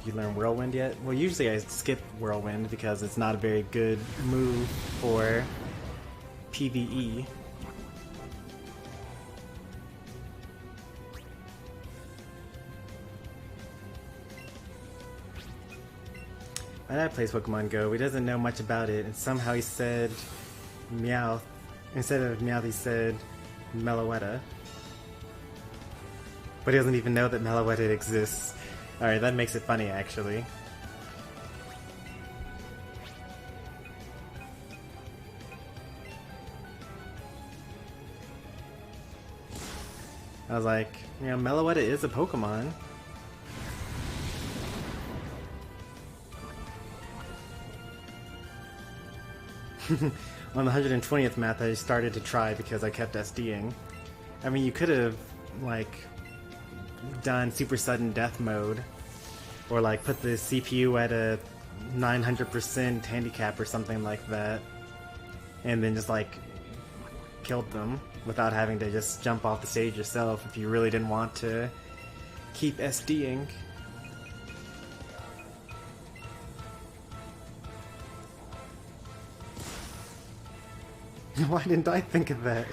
You learn Whirlwind yet? Well, usually I skip Whirlwind because it's not a very good move for PvE. My dad plays Pokemon Go. He doesn't know much about it, and somehow he said Meowth. Instead of Meowth, he said Meloetta. But he doesn't even know that Meloetta exists. Alright, that makes it funny, actually. I was like, you know, Meloetta is a Pokemon. On the 120th map, I started to try because I kept SDing. I mean, you could have, like, done super sudden death mode, or like put the CPU at a 900% handicap or something like that, and then just like killed them without having to just jump off the stage yourself if you really didn't want to keep SDing. Why didn't I think of that?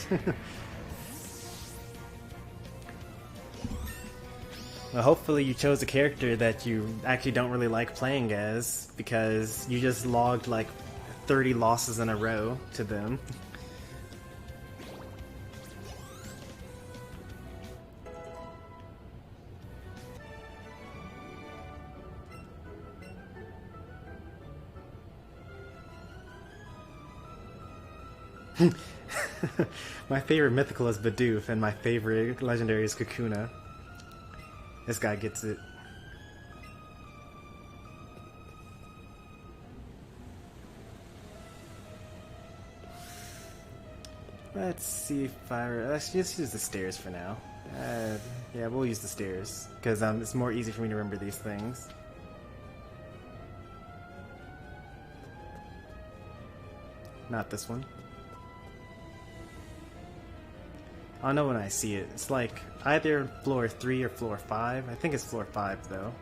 Well, hopefully you chose a character that you actually don't really like playing as, because you just logged like 30 losses in a row to them. My favorite mythical is Bidoof, and my favorite legendary is Kakuna. This guy gets it. Let's see if let's just use the stairs for now. Yeah, we'll use the stairs, because it's more easy for me to remember these things. Not this one. I'll know when I see it. It's like either floor 3 or floor 5. I think it's floor 5 though.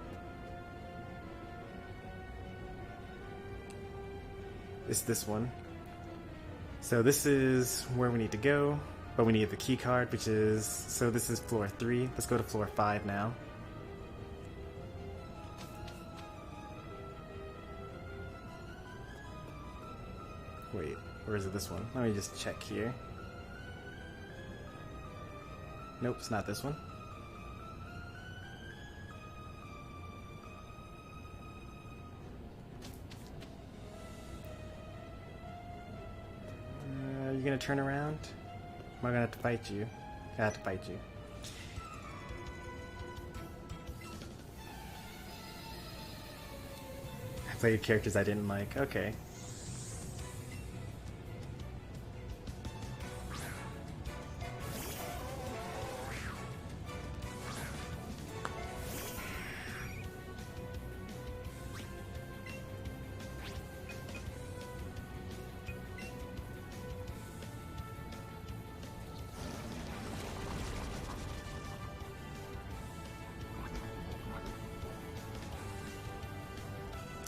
It's this one. So this is where we need to go, but we need the key card, which is... so this is floor 3. Let's go to floor 5 now. Wait, or is it this one? Let me just check here. Nope, it's not this one. Are you gonna turn around? Am I gonna have to fight you? I have to fight you. I played characters I didn't like. Okay.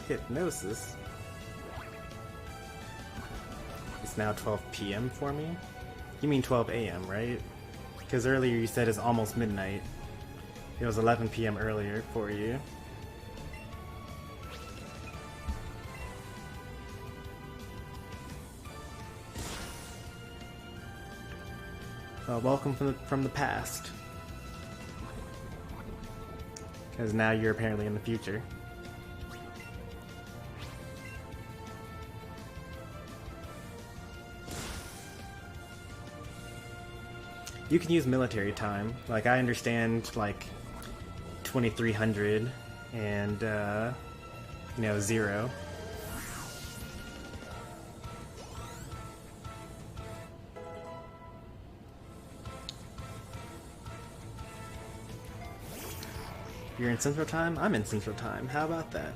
Hypnosis? It's now 12 p.m. for me? You mean 12 a.m., right? Because earlier you said it's almost midnight. It was 11 p.m. earlier for you. Well, welcome from the past. Because now you're apparently in the future. You can use military time. Like, I understand, like, 2300 and, you know, 0. You're in Central Time? I'm in Central Time. How about that?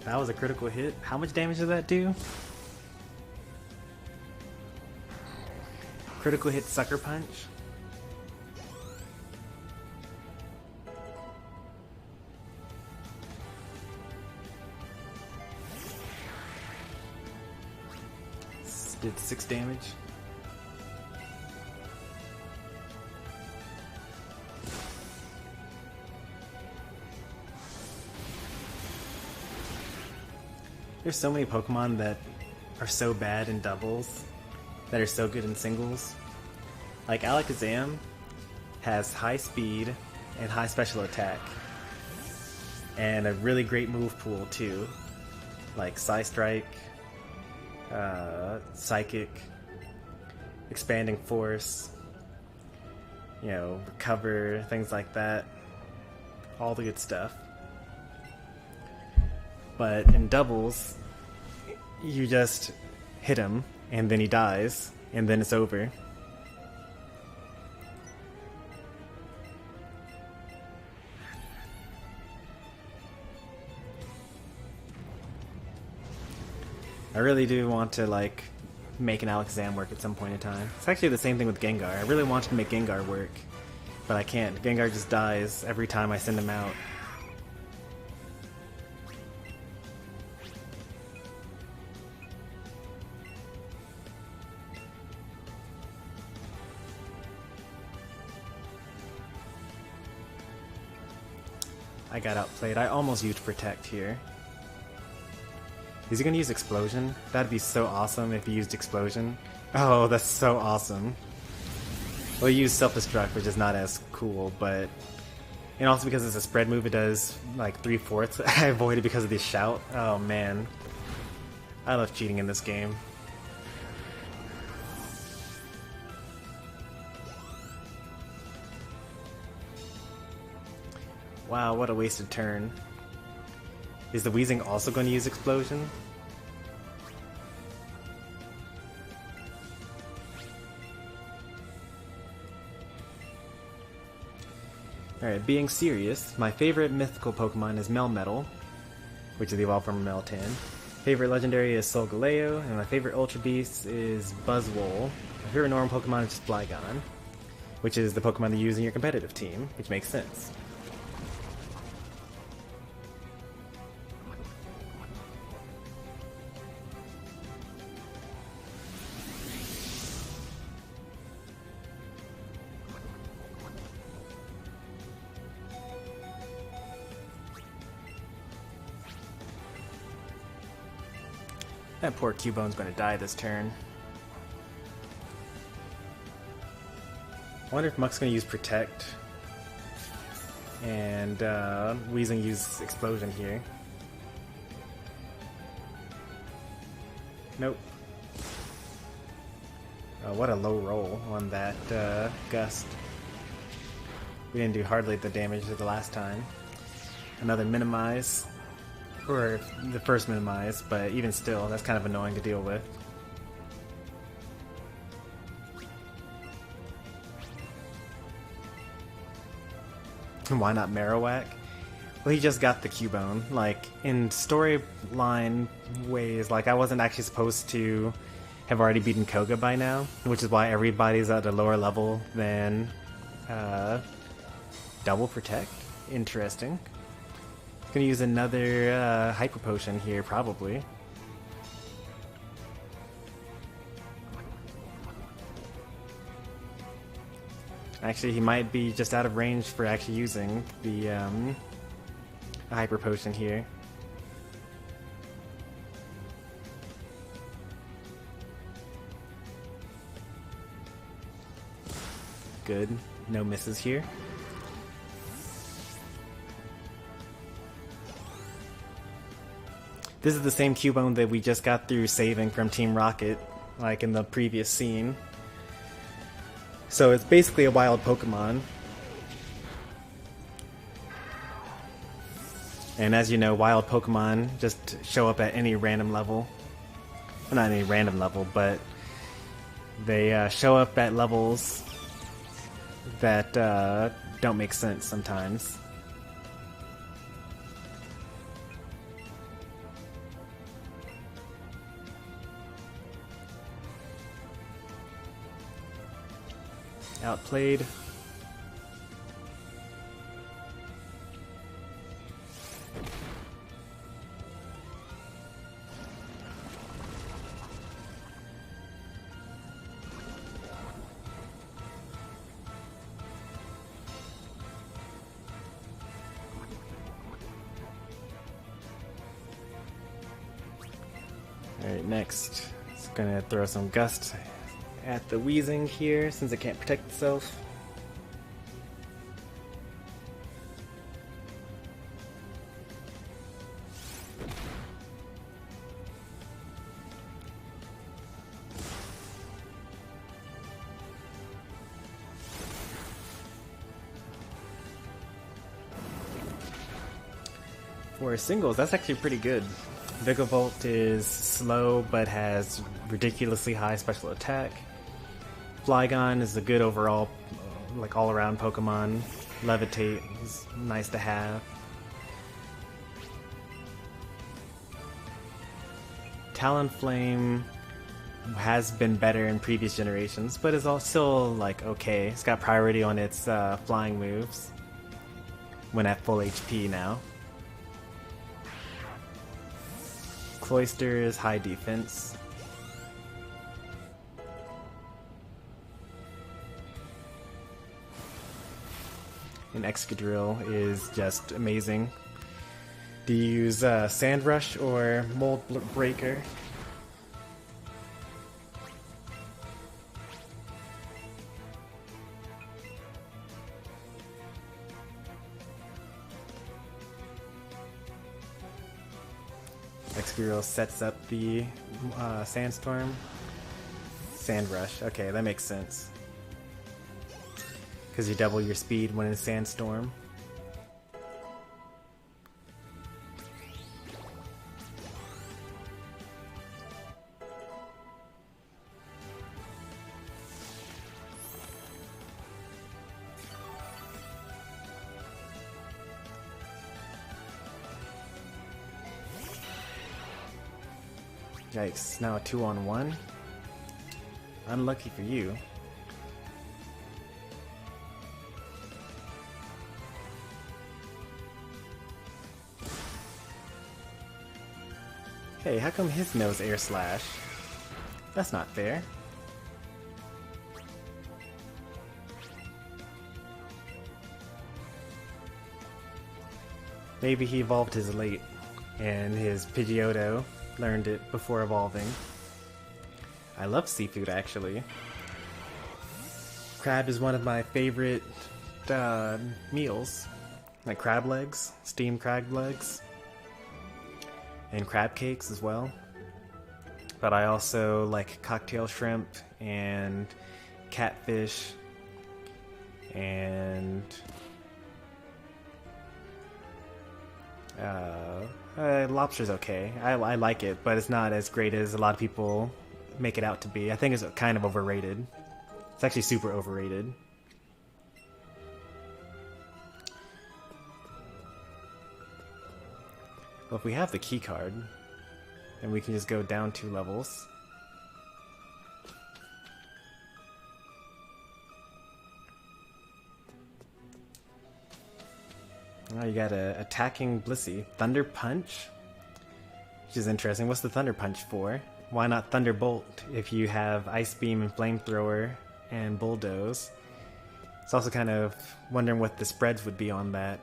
That was a critical hit. How much damage did that do? Critical hit Sucker Punch? Did 6 damage. There's so many Pokemon that are so bad in doubles, that are so good in singles. Like Alakazam has high speed and high special attack, and a really great move pool too, like Psystrike, Psychic, Expanding Force, you know, Recover, things like that. All the good stuff. But in doubles, you just hit him, and then he dies, and then it's over. I really do want to, like, make an Alakazam work at some point in time. It's actually the same thing with Gengar. I really wanted to make Gengar work, but I can't. Gengar just dies every time I send him out. I got outplayed. I almost used Protect here. Is he gonna use Explosion? That'd be so awesome if he used Explosion. Oh, that's so awesome. Well, he used Self-Destruct, which is not as cool, but... And also because it's a spread move, it does, like, 3/4. I avoided because of the Shout. Oh, man. I love cheating in this game. Wow, what a wasted turn. Is the Weezing also going to use Explosion? Alright, being serious, my favorite mythical Pokemon is Melmetal, which is the evolved form of Meltan. Favorite legendary is Solgaleo, and my favorite Ultra Beast is Buzzwole. My favorite normal Pokemon is just Flygon, which is the Pokemon you use in your competitive team, which makes sense. That poor Cubone's going to die this turn. I wonder if Muck's going to use Protect. And Weezing use Explosion here. Nope. Oh, what a low roll on that Gust. We didn't do hardly the damage of the last time. Another Minimize. Or the first Minimize, but even still, that's kind of annoying to deal with. Why not Marowak? Well, he just got the Cubone. Like, in storyline ways, like, I wasn't actually supposed to have already beaten Koga by now, which is why everybody's at a lower level than double protect? Interesting. Gonna use another hyper potion here, probably. Actually, he might be just out of range for actually using the hyper potion here. Good. No misses here. This is the same Cubone that we just got through saving from Team Rocket, like in the previous scene. So it's basically a wild Pokemon. And as you know, wild Pokemon just show up at any random level. Well, not any random level, but they show up at levels that don't make sense sometimes. Outplayed. Alright, next. It's gonna throw some Gust at the Wheezing here, since it can't protect itself. For singles, that's actually pretty good. Vigavolt is slow, but has ridiculously high special attack. Flygon is a good overall, like all-around Pokemon. Levitate is nice to have. Talonflame has been better in previous generations, but is still like okay. It's got priority on its flying moves when at full HP now. Cloyster is high defense. And Excadrill is just amazing. Do you use Sand Rush or Mold Breaker? Excadrill sets up the Sandstorm. Sand Rush. Okay, that makes sense. Because you double your speed when in Sandstorm. Yikes, now a 2-on-1? Unlucky for you. Hey, how come his knows Air Slash? That's not fair. Maybe he evolved his late, and his Pidgeotto learned it before evolving. I love seafood, actually. Crab is one of my favorite meals. Like crab legs, steamed crab legs, and crab cakes as well. But I also like cocktail shrimp and catfish and lobster's okay. I like it, but it's not as great as a lot of people make it out to be. I think it's kind of overrated. It's actually super overrated. Well, if we have the key card, then we can just go down 2 levels. Oh, you got a attacking Blissey. Thunder Punch? Which is interesting. What's the Thunder Punch for? Why not Thunderbolt if you have Ice Beam and Flamethrower and Bulldoze? It's also kind of wondering what the spreads would be on that.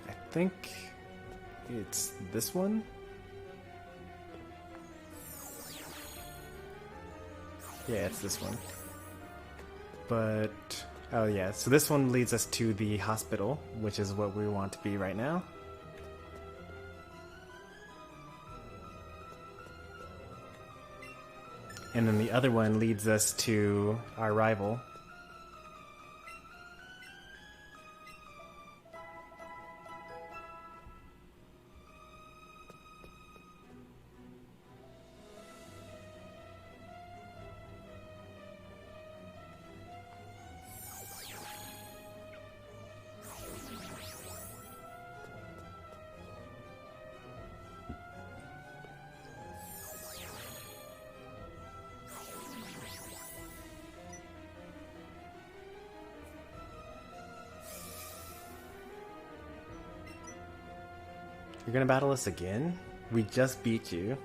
I think it's this one. Yeah, it's this one. But, oh yeah, so this one leads us to the hospital, which is what we want to be right now. And then the other one leads us to our rival. You're gonna battle us again? We just beat you.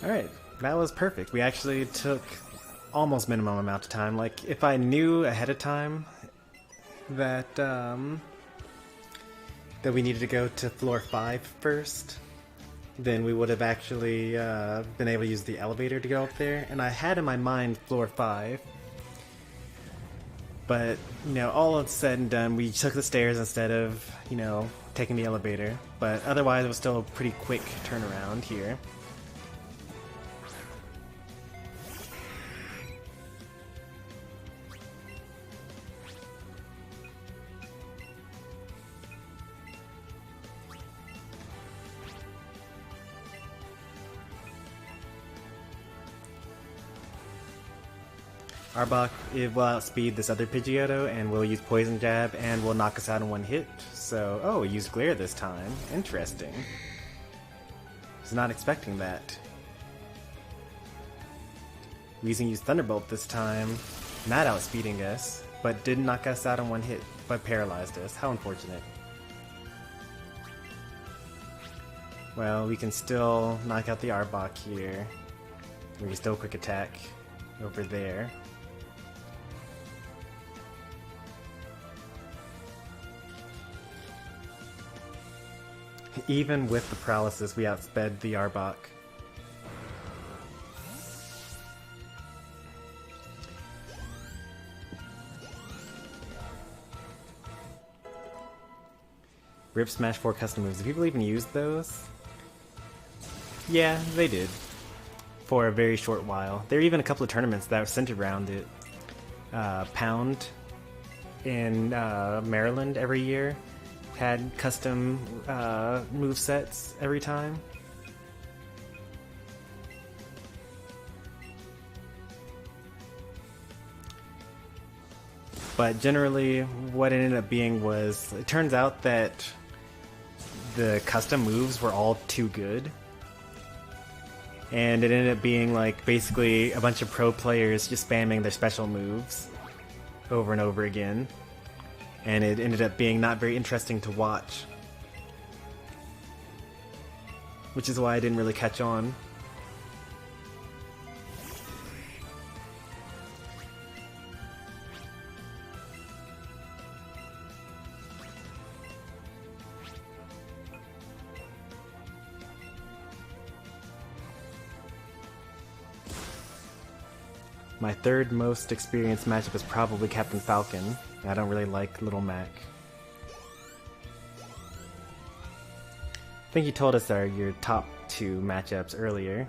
Alright, that was perfect. We actually took almost minimum amount of time. Like, if I knew ahead of time that, that we needed to go to floor 5 first, then we would have actually been able to use the elevator to go up there. And I had in my mind floor 5, but, you know, all said and done, we took the stairs instead of, you know, taking the elevator. But otherwise, it was still a pretty quick turnaround here. Arbok, it will outspeed this other Pidgeotto and will use Poison Jab and will knock us out in one hit. So, oh, it used Glare this time. Interesting. Was not expecting that. Weezing used Thunderbolt this time, not outspeeding us, but did knock us out in one hit, but paralyzed us. How unfortunate. Well, we can still knock out the Arbok here. We can still quick attack over there. Even with the paralysis, we outsped the Arbok. Rip Smash 4 custom moves. Do people even use those? Yeah, they did. For a very short while. There are even a couple of tournaments that were centered around it. Pound in Maryland every year had custom move sets every time. But generally, what it ended up being was, it turns out that the custom moves were all too good. And it ended up being like basically a bunch of pro players just spamming their special moves over and over again. And it ended up being not very interesting to watch. Which is why I didn't really catch on. My third most experienced matchup is probably Captain Falcon. I don't really like Little Mac. I think you told us your top 2 matchups earlier.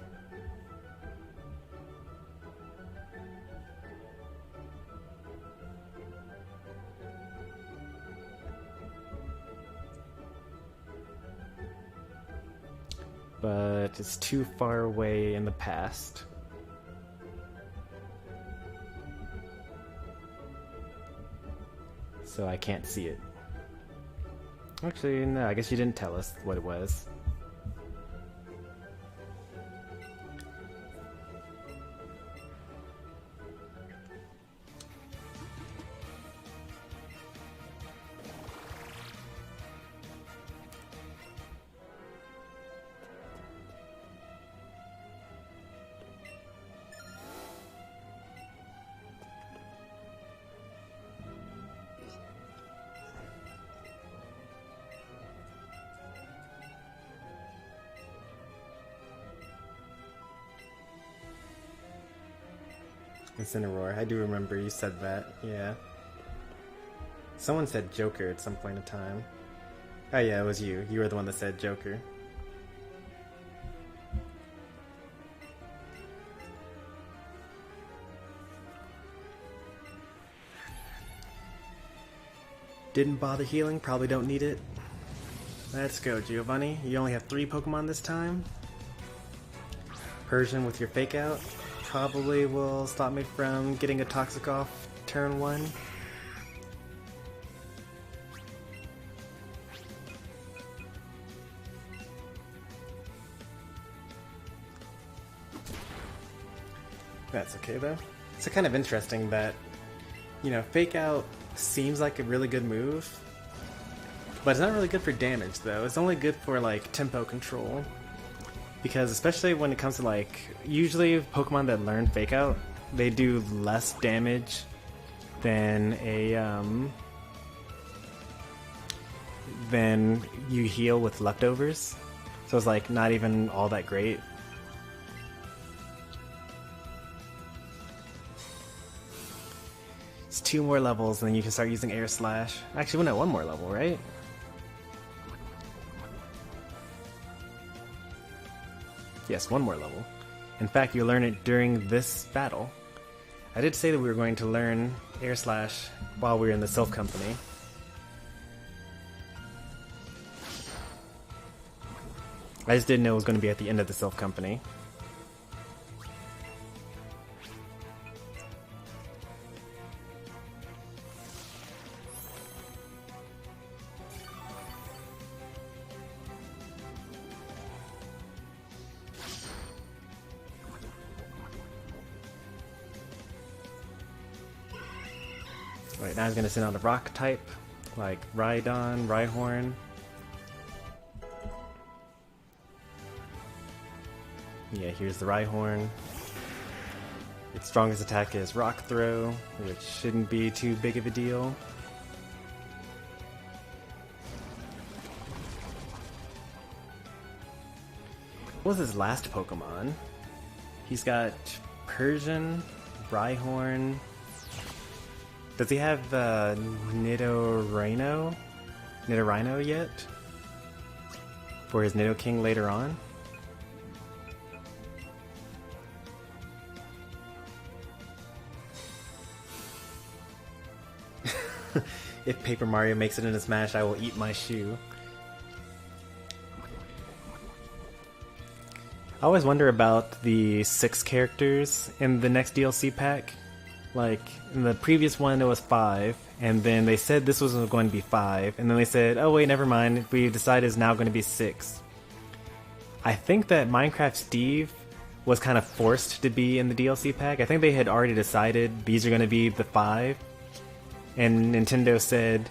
but it's too far away in the past. So I can't see it. Actually, no, I guess you didn't tell us what it was. Incineroar, I do remember you said that, yeah. Someone said Joker at some point in time. Oh yeah, it was you. You were the one that said Joker. Didn't bother healing, probably don't need it. Let's go, Giovanni. You only have 3 Pokemon this time. Persian with your Fake Out probably will stop me from getting a Toxic off turn 1. That's okay though. It's kind of interesting that, you know, Fake Out seems like a really good move, but it's not really good for damage though. It's only good for like tempo control. Because especially when it comes to like, usually Pokemon that learn Fake Out, they do less damage than than you heal with leftovers. So it's like not even all that great. It's 2 more levels and then you can start using Air Slash. Actually, no, 1 more level, right? Yes, 1 more level. In fact, you learn it during this battle. I did say that we were going to learn Air Slash while we were in the Sylph Company. I just didn't know it was going to be at the end of the Sylph Company. Right, now he's going to send out a rock type, like Rhydon, Rhyhorn. Yeah, here's the Rhyhorn. Its strongest attack is Rock Throw, which shouldn't be too big of a deal. What was his last Pokemon? He's got Persian, Rhyhorn. Does he have Nidorino yet? For his Nidoking later on? If Paper Mario makes it into Smash, I will eat my shoe. I always wonder about the 6 characters in the next DLC pack. Like, in the previous one it was 5, and then they said this was going to be 5, and then they said, oh wait, never mind, we decided it's now going to be 6. I think that Minecraft Steve was kind of forced to be in the DLC pack. I think they had already decided these are going to be the 5, and Nintendo said,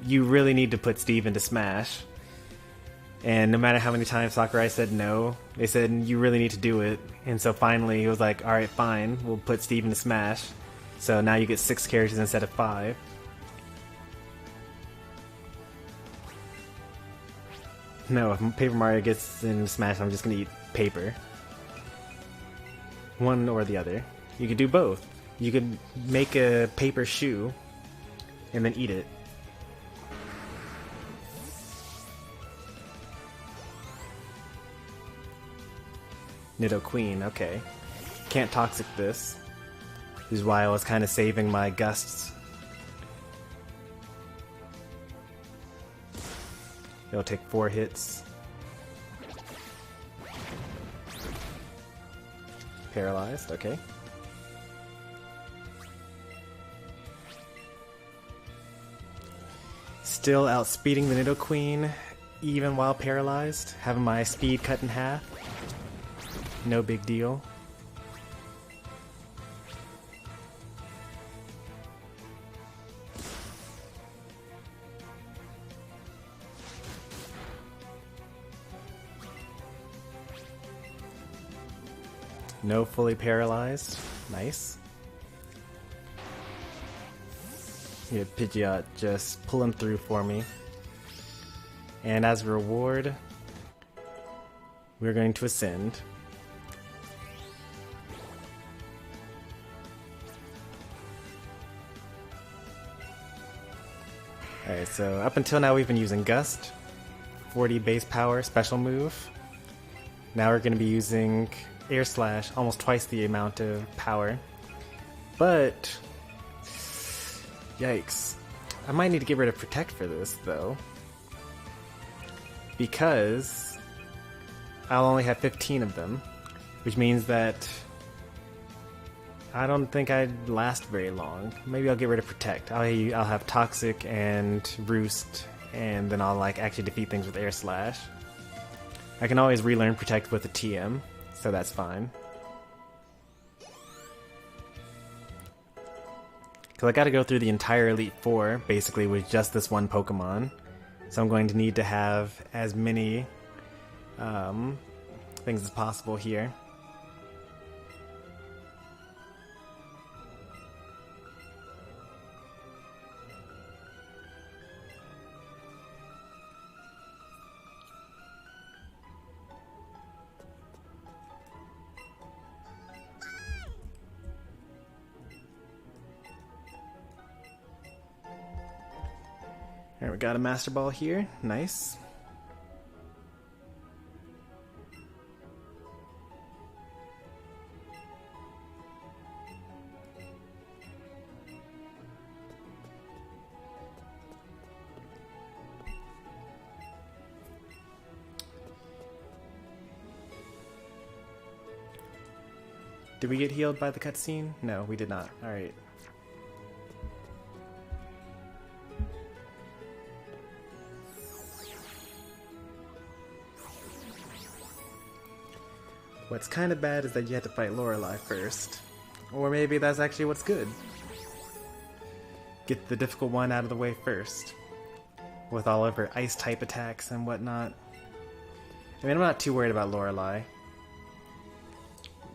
you really need to put Steve into Smash. And no matter how many times Sakurai said no, they said, you really need to do it. And so finally he was like, alright, fine, we'll put Steve into Smash. So now you get 6 characters instead of 5. No, if Paper Mario gets in Smash, I'm just gonna eat paper. One or the other. You could do both. You could make a paper shoe and then eat it. Nidoqueen, okay. Can't toxic this. This is why I was kind of saving my gusts. It'll take 4 hits. Paralyzed, okay. Still outspeeding the Nidoqueen, even while paralyzed, having my speed cut in half. No big deal. No fully paralyzed. Nice. Yeah, Pidgeot just pull him through for me. And as a reward, we're going to ascend. Alright, so up until now we've been using Gust, 40 base power special move. Now we're going to be using Air Slash, almost twice the amount of power. But yikes. I might need to get rid of Protect for this, though. Because I'll only have 15 of them. Which means that I don't think I'd last very long. Maybe I'll get rid of Protect. I'll have Toxic and Roost, and then I'll like actually defeat things with Air Slash. I can always relearn Protect with a TM, so that's fine. Because I gotta go through the entire Elite Four, basically, with just this one Pokemon. So I'm going to need to have as many things as possible here. Alright, we got a Master Ball here. Nice. Did we get healed by the cutscene? No, we did not. Alright. What's kind of bad is that you have to fight Lorelei first. Or maybe that's actually what's good. Get the difficult one out of the way first. With all of her ice-type attacks and whatnot. I mean, I'm not too worried about Lorelei.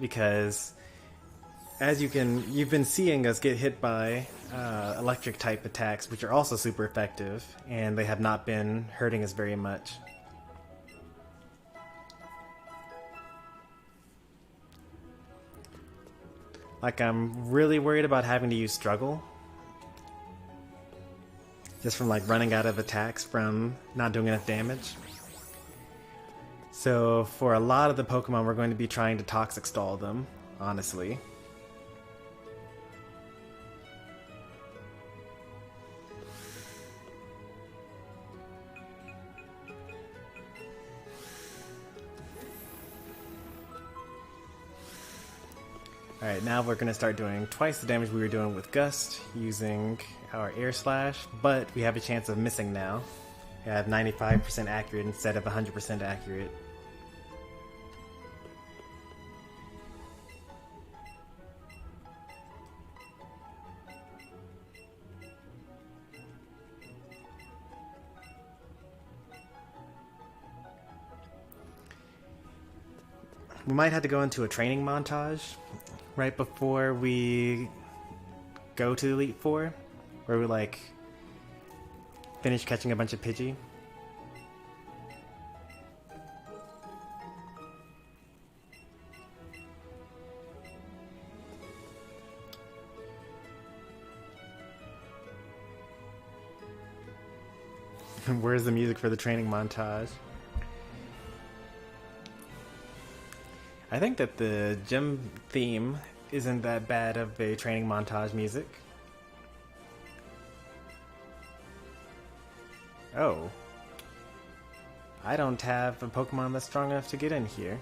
Because, as you've been seeing us get hit by electric-type attacks, which are also super effective, and they have not been hurting us very much. Like, I'm really worried about having to use Struggle. Just from, like, running out of attacks from not doing enough damage. So, for a lot of the Pokemon, we're going to be trying to Toxic Stall them, honestly. Alright, now we're going to start doing twice the damage we were doing with Gust, using our Air Slash, but we have a chance of missing now. We have 95% accurate instead of 100% accurate. We might have to go into a training montage right before we go to Elite Four, where we like finish catching a bunch of Pidgey. Where's the music for the training montage? I think that the gym theme isn't that bad of a training montage music. Oh. I don't have a Pokemon that's strong enough to get in here.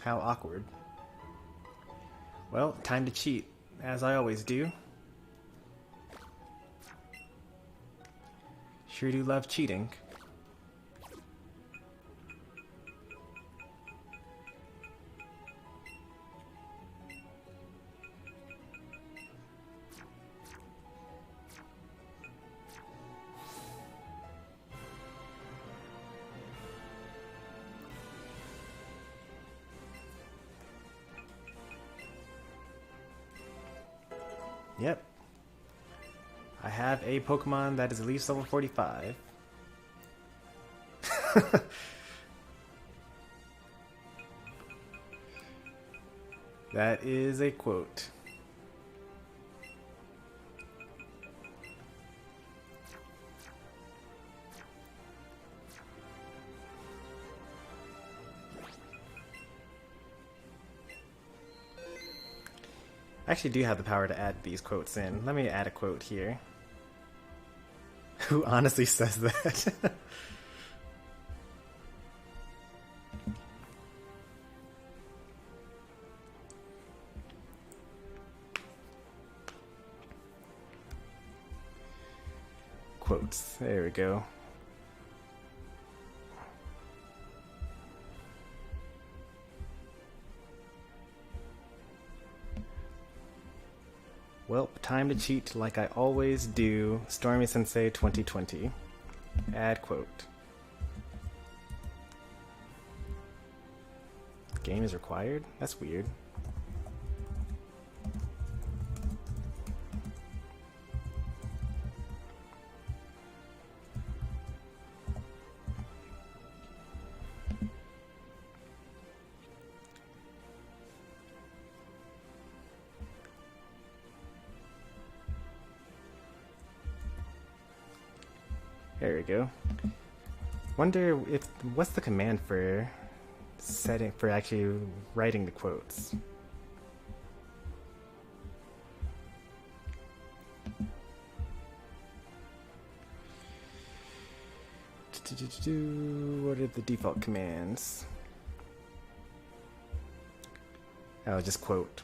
How awkward. Well, time to cheat, as I always do. Sure do love cheating. Yep. I have a Pokemon that is at least level 45. That is a quote. I actually do have the power to add these quotes in. Let me add a quote here. Who honestly says that? Quotes. There we go. Well, time to cheat like I always do. Stormy Sensei 2020. Add quote. Game is required? That's weird. There we go. Wonder if what's the command for setting for actually writing the quotes? What are the default commands? Oh, just quote.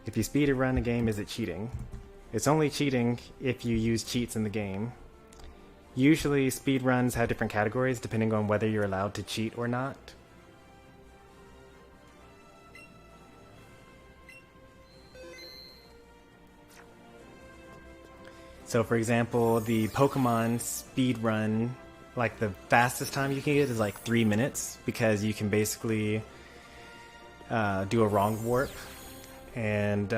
If you speed run a game, is it cheating? It's only cheating if you use cheats in the game. Usually speedruns have different categories depending on whether you're allowed to cheat or not. So for example, the Pokemon speedrun, like the fastest time you can get is like 3 minutes, because you can basically do a wrong warp and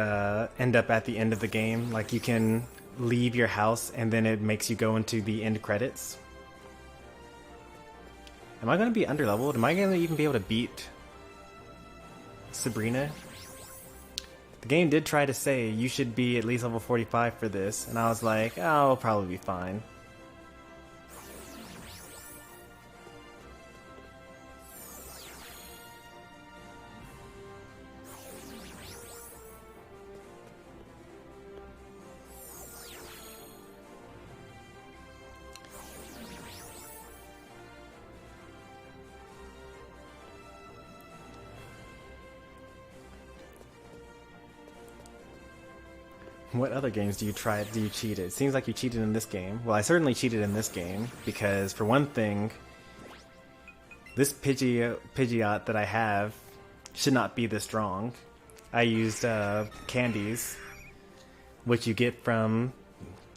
end up at the end of the game. Like you can leave your house and then it makes you go into the end credits. Am I going to be underleveled? Am I going to even be able to beat Sabrina? The game did try to say you should be at least level 45 for this, and I was like, oh, I'll probably be fine. What other games do you cheat? It seems like you cheated in this game. Well, I certainly cheated in this game, because for one thing, this Pidgeot that I have should not be this strong. I used candies, which you get from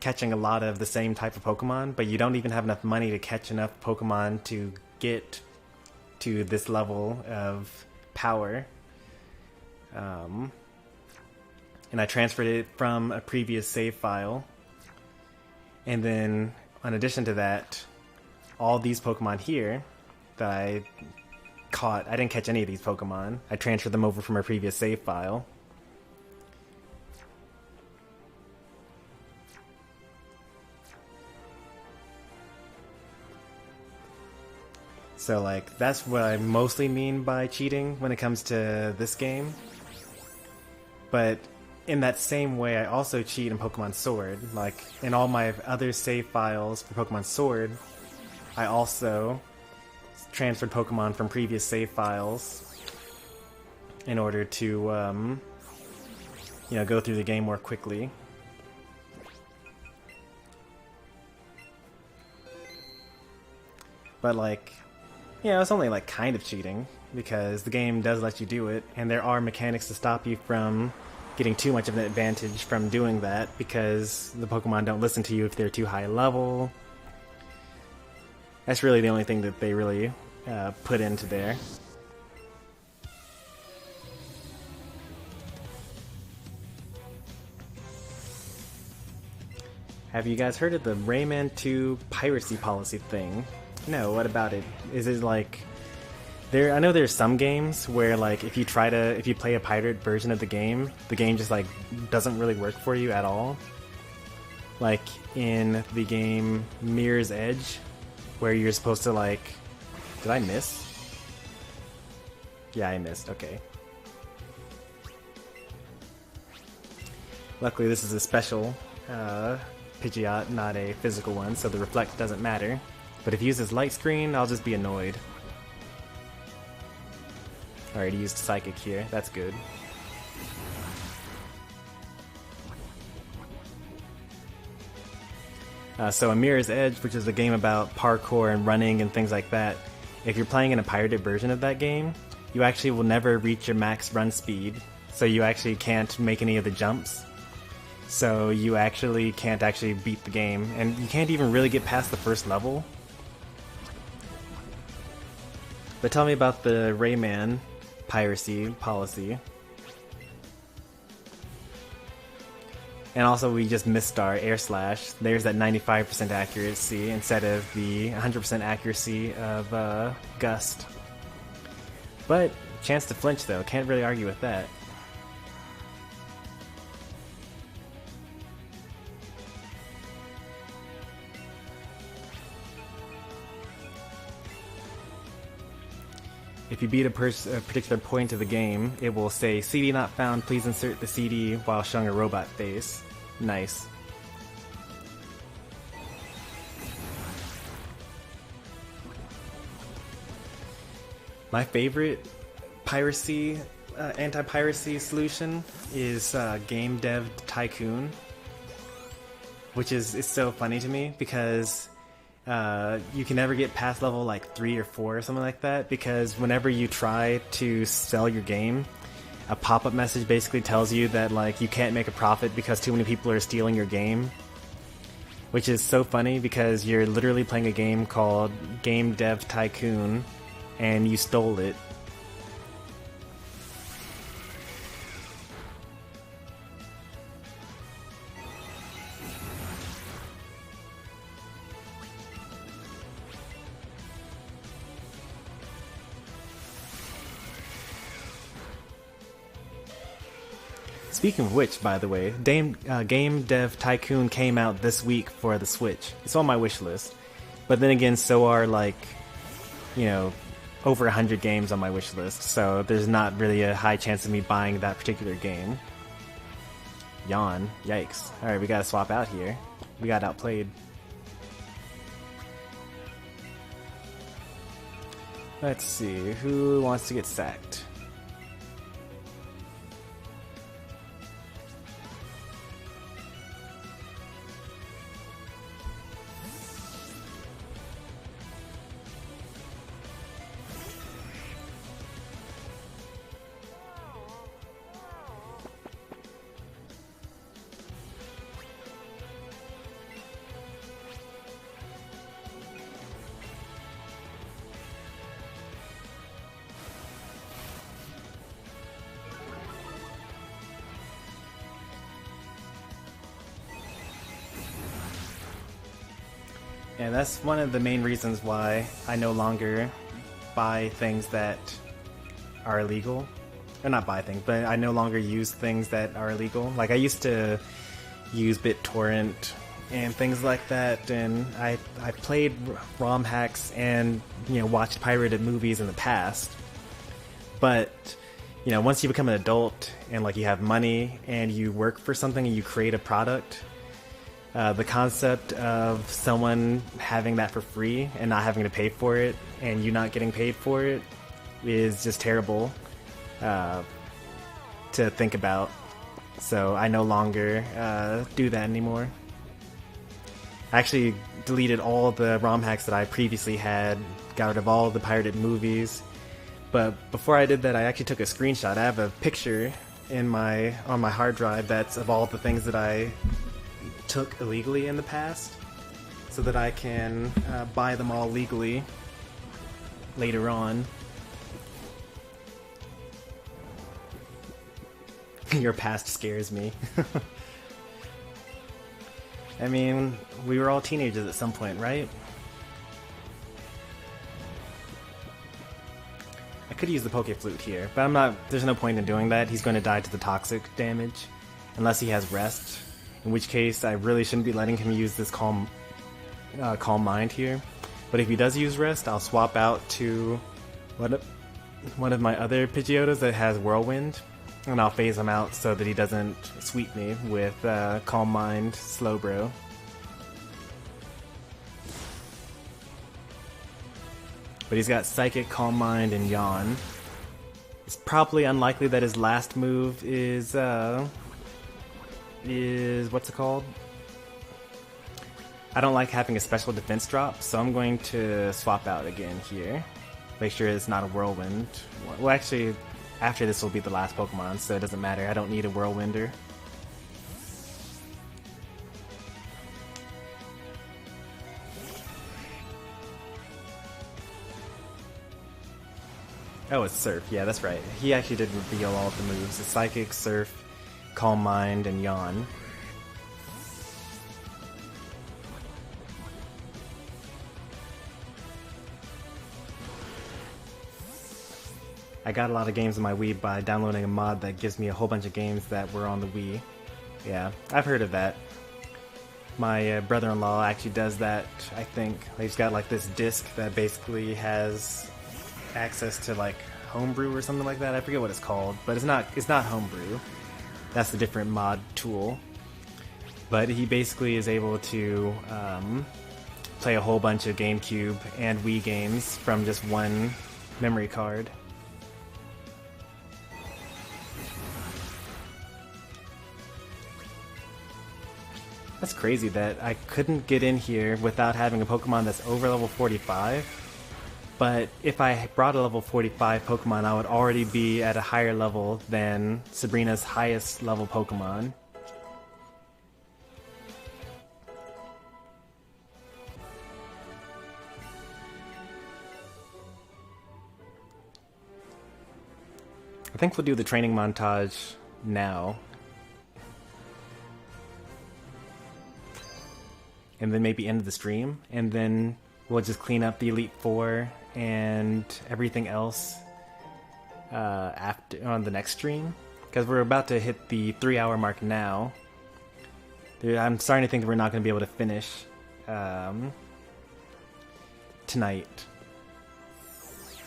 catching a lot of the same type of Pokemon, but you don't even have enough money to catch enough Pokemon to get to this level of power. And I transferred it from a previous save file. And then, in addition to that, all these Pokemon here that I caught, I didn't catch any of these Pokemon. I transferred them over from a previous save file. So, like, that's what I mostly mean by cheating when it comes to this game. But in that same way, I also cheat in Pokemon Sword. Like, in all my other save files for Pokemon Sword, I also transferred Pokemon from previous save files in order to, you know, go through the game more quickly. But, like, yeah, it's only, like, kind of cheating, because the game does let you do it, and there are mechanics to stop you from getting too much of an advantage from doing that, because the Pokemon don't listen to you if they're too high level. That's really the only thing that they really put into there. Have you guys heard of the Rayman 2 piracy policy thing? No, what about it? Is it like... I know there's some games where, like, if you play a pirate version of the game just, like, doesn't really work for you at all. Like, in the game Mirror's Edge, where you're supposed to, like... Did I miss? Yeah, I missed. Okay. Luckily, this is a special Pidgeot, not a physical one, so the reflect doesn't matter. But if he uses light screen, I'll just be annoyed. Alright, he used Psychic here. That's good. So in Mirror's Edge, which is a game about parkour and running and things like that, if you're playing in a pirated version of that game, you actually will never reach your max run speed, so you actually can't make any of the jumps. So you actually can't actually beat the game, and you can't even really get past the first level. But tell me about the Rayman piracy policy. And also, we just missed our Air Slash. There's that 95% accuracy instead of the 100% accuracy of Gust. But, chance to flinch though, can't really argue with that. If you beat a particular point of the game, it will say, CD not found, please insert the CD while showing a robot face. Nice. My favorite piracy, anti-piracy solution is Game Dev Tycoon, which is so funny to me because you can never get past level like 3 or 4 or something like that, because whenever you try to sell your game, a pop-up message basically tells you that like you can't make a profit because too many people are stealing your game. Which is so funny because you're literally playing a game called Game Dev Tycoon and you stole it. Speaking of which, by the way, Game Dev Tycoon came out this week for the Switch. It's on my wish list. But then again, so are, like, you know, over 100 games on my wish list, so there's not really a high chance of me buying that particular game. Yawn. Yikes. Alright, we gotta swap out here. We got outplayed. Let's see, who wants to get sacked? Yeah, that's one of the main reasons why I no longer buy things that are illegal. Or not buy things, but I no longer use things that are illegal. Like, I used to use BitTorrent and things like that, and I played ROM hacks and, you know, watched pirated movies in the past. But you know, once you become an adult and like you have money and you work for something and you create a product, the concept of someone having that for free and not having to pay for it and you not getting paid for it is just terrible to think about. So I no longer do that anymore. I actually deleted all the ROM hacks that I previously had, got rid of all the pirated movies. But before I did that, I actually took a screenshot. I have a picture on my hard drive that's of all the things that I took illegally in the past, so that I can buy them all legally later on. Your past scares me. I mean, we were all teenagers at some point, right? I could use the Poke Flute here, but I'm not. There's no point in doing that. He's going to die to the toxic damage, unless he has rest. In which case, I really shouldn't be letting him use this Calm Mind here. But if he does use rest, I'll swap out to one of my other Pidgeotos that has Whirlwind, and I'll phase him out so that he doesn't sweep me with Calm Mind Slowbro. But he's got Psychic, Calm Mind, and Yawn. It's probably unlikely that his last move is what's it called? I don't like having a special defense drop, so I'm going to swap out again here. Make sure it's not a Whirlwind. Well, actually, after this will be the last Pokemon, so it doesn't matter. I don't need a Whirlwinder. Oh, it's Surf. Yeah, that's right. He actually did reveal all of the moves. It's Psychic, Surf, Calm Mind, and Yawn. I got a lot of games on my Wii by downloading a mod that gives me a whole bunch of games that were on the Wii. Yeah, I've heard of that. My brother-in-law actually does that, I think. He's got like this disc that basically has access to like homebrew or something like that. I forget what it's called, but it's not homebrew. That's the different mod tool. But he basically is able to play a whole bunch of GameCube and Wii games from just one memory card. That's crazy that I couldn't get in here without having a Pokemon that's over level 45. But if I brought a level 45 Pokemon, I would already be at a higher level than Sabrina's highest level Pokemon. I think we'll do the training montage now. And then maybe end the stream, and then we'll just clean up the Elite Four and everything else after on the next stream, because we're about to hit the 3-hour mark now. I'm starting to think that we're not going to be able to finish tonight.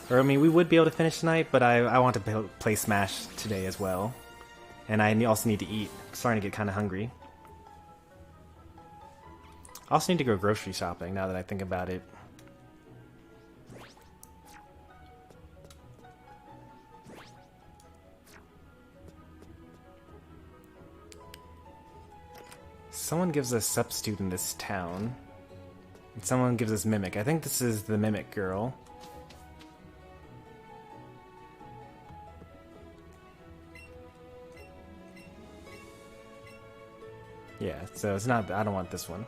Or I mean, we would be able to finish tonight, but I want to play Smash today as well, and I also need to eat. I'm starting to get kind of hungry. I also need to go grocery shopping now that I think about it. Someone gives us Substitute in this town. And someone gives us Mimic. I think this is the Mimic girl. Yeah, so it's not... I don't want this one.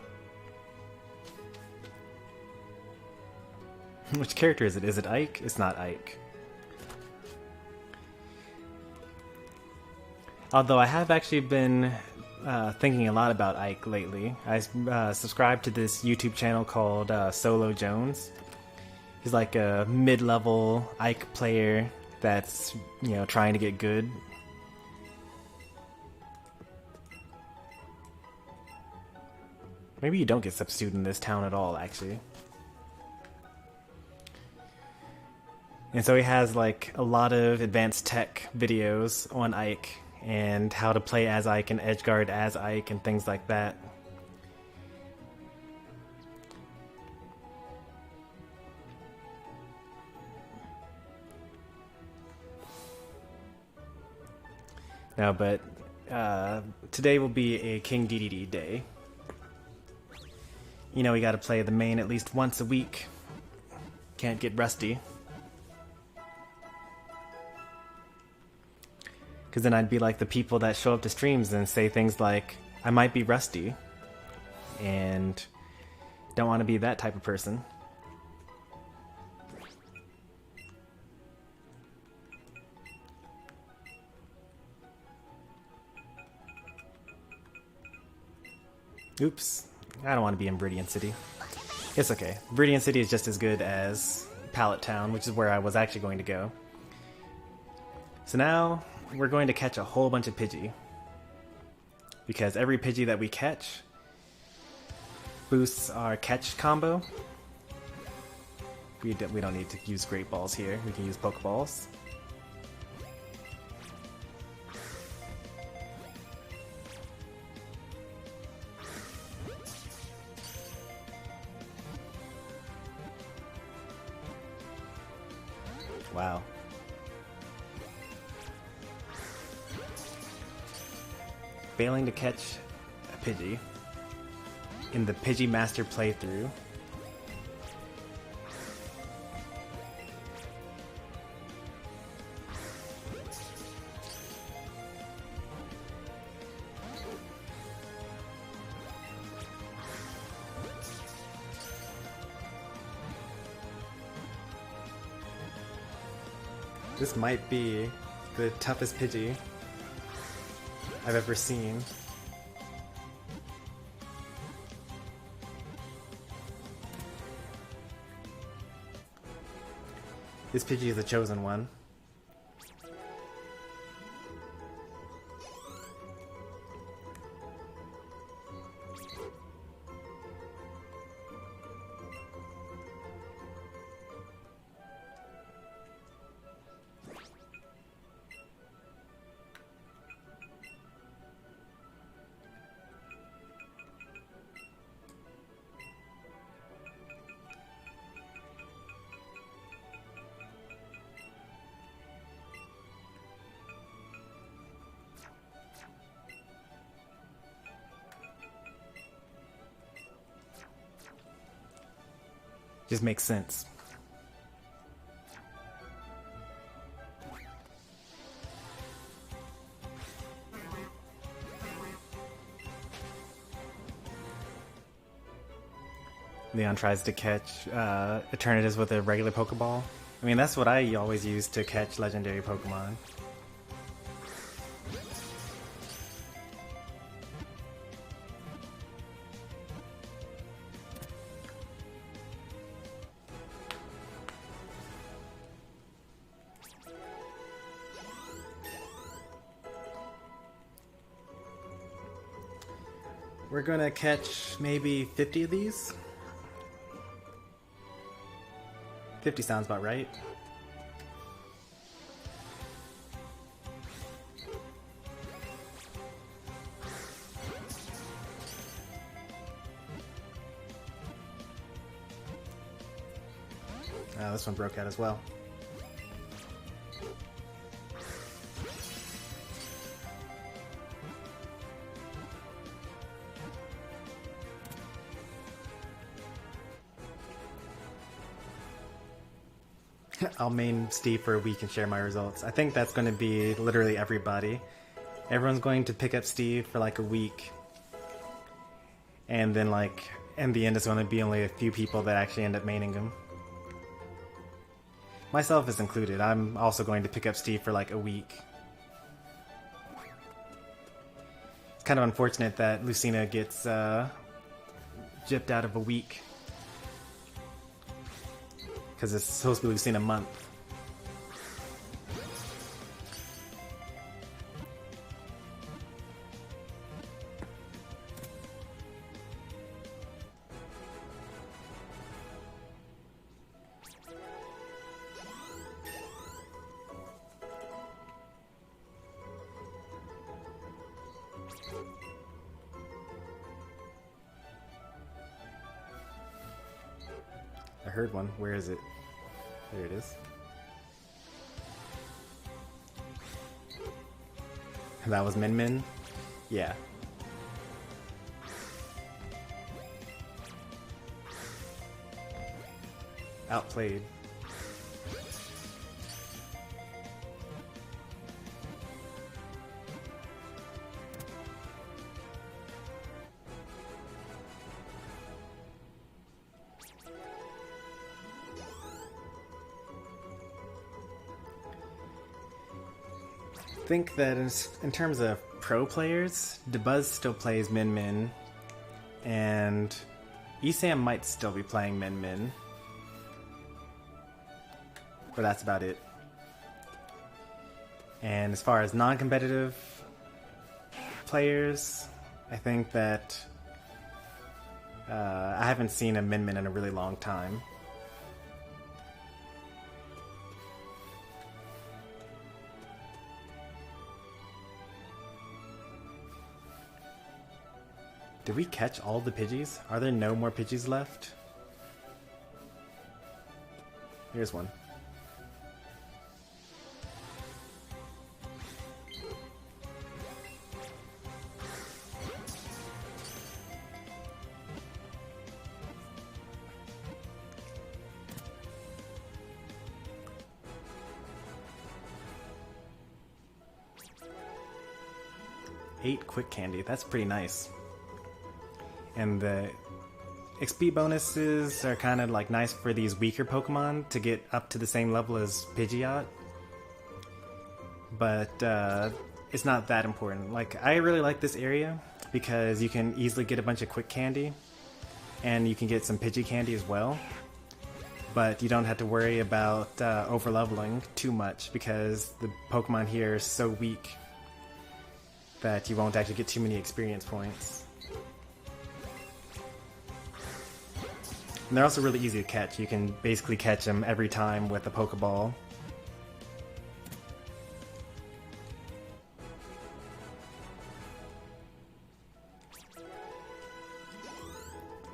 Which character is it? Is it Ike? It's not Ike. Although I have actually been thinking a lot about Ike lately. I subscribed to this YouTube channel called Solo Jones. He's like a mid-level Ike player that's, you know, trying to get good. Maybe you don't get Substitute in this town at all, actually. And so he has like a lot of advanced tech videos on Ike and how to play as Ike and edgeguard as Ike and things like that. No, but today will be a King DDD day. You know, we gotta play the main at least once a week. Can't get rusty. Because then I'd be like the people that show up to streams and say things like, I might be rusty. And don't want to be that type of person. Oops. I don't want to be in Viridian City. It's okay. Viridian City is just as good as Pallet Town, which is where I was actually going to go. So now we're going to catch a whole bunch of Pidgey. Because every Pidgey that we catch boosts our catch combo. We don't need to use Great Balls here. We can use Pokeballs. Wow. Failing to catch a Pidgey in the Pidgey Master playthrough. This might be the toughest Pidgey I've ever seen. This Pidgey is the chosen one. Just makes sense. Leon tries to catch Eternatus with a regular Pokeball. I mean, that's what I always use to catch legendary Pokemon. We're gonna catch maybe 50 of these. 50 sounds about right. This one broke out as well. I'll main Steve for a week and share my results. I think that's going to be literally everybody. Everyone's going to pick up Steve for like a week. And then like, in the end it's going to be only a few people that actually end up maining him. Myself is included. I'm also going to pick up Steve for like a week. It's kind of unfortunate that Lucina gets gypped out of a week. Because it's supposed to be Lucina month. heard one. Where is it? There it is. That was Min Min? Yeah. Outplayed. I think that in terms of pro players, DeBuzz still plays Min Min, and Esam might still be playing Min Min. But that's about it. And as far as non-competitive players, I think that I haven't seen a Min Min in a really long time. Did we catch all the Pidgeys? Are there no more Pidgeys left? Here's one. Eight quick candy, that's pretty nice. And the XP bonuses are kind of like nice for these weaker Pokemon to get up to the same level as Pidgeot. But it's not that important. Like, I really like this area because you can easily get a bunch of quick candy and you can get some Pidgey candy as well. But you don't have to worry about over-leveling too much because the Pokemon here are so weak that you won't actually get too many experience points. And they're also really easy to catch. You can basically catch them every time with a Pokeball.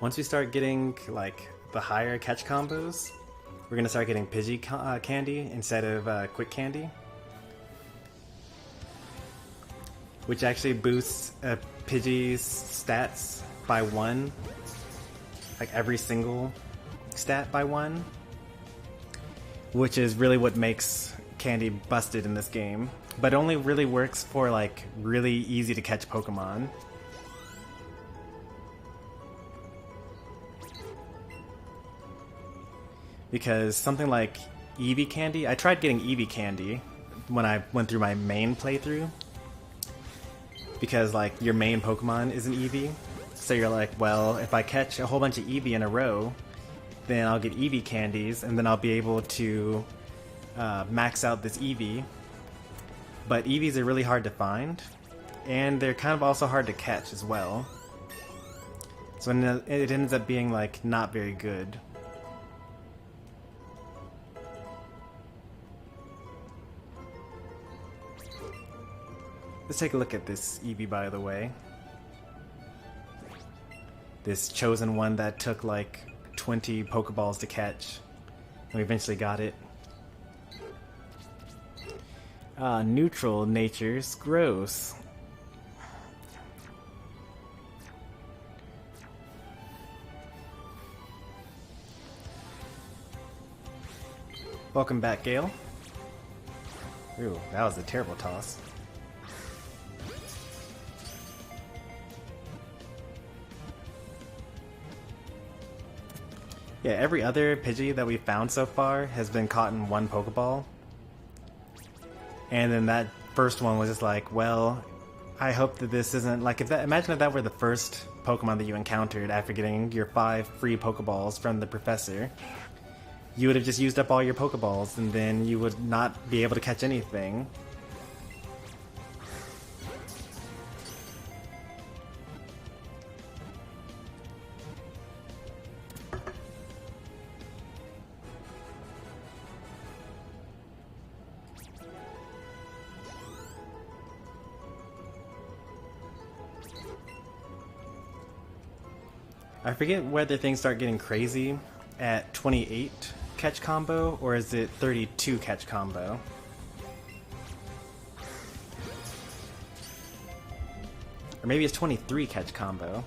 Once we start getting like the higher catch combos, we're gonna start getting Pidgey candy instead of quick candy, which actually boosts Pidgey's stats by 1. Like every single stat by 1, which is really what makes candy busted in this game. But it only really works for like really easy to catch Pokemon. Because something like Eevee candy, I tried getting Eevee candy when I went through my main playthrough. Because like your main Pokemon is an Eevee. So you're like, well, if I catch a whole bunch of Eevee in a row, then I'll get Eevee candies, and then I'll be able to max out this Eevee. But Eevees are really hard to find, and they're kind of also hard to catch as well. So it ends up being like not very good. Let's take a look at this Eevee, by the way. This chosen one that took like 20 Pokeballs to catch. And we eventually got it. Neutral natures, gross. Welcome back, Gale. Ooh, that was a terrible toss. Yeah, every other Pidgey that we've found so far has been caught in one Pokeball. And then that first one was just like, well, I hope that this isn't like, imagine if that were the first Pokemon that you encountered after getting your 5 free Pokeballs from the professor. You would have just used up all your Pokeballs and then you would not be able to catch anything. I forget whether things start getting crazy at 28 catch combo, or is it 32 catch combo? Or maybe it's 23 catch combo.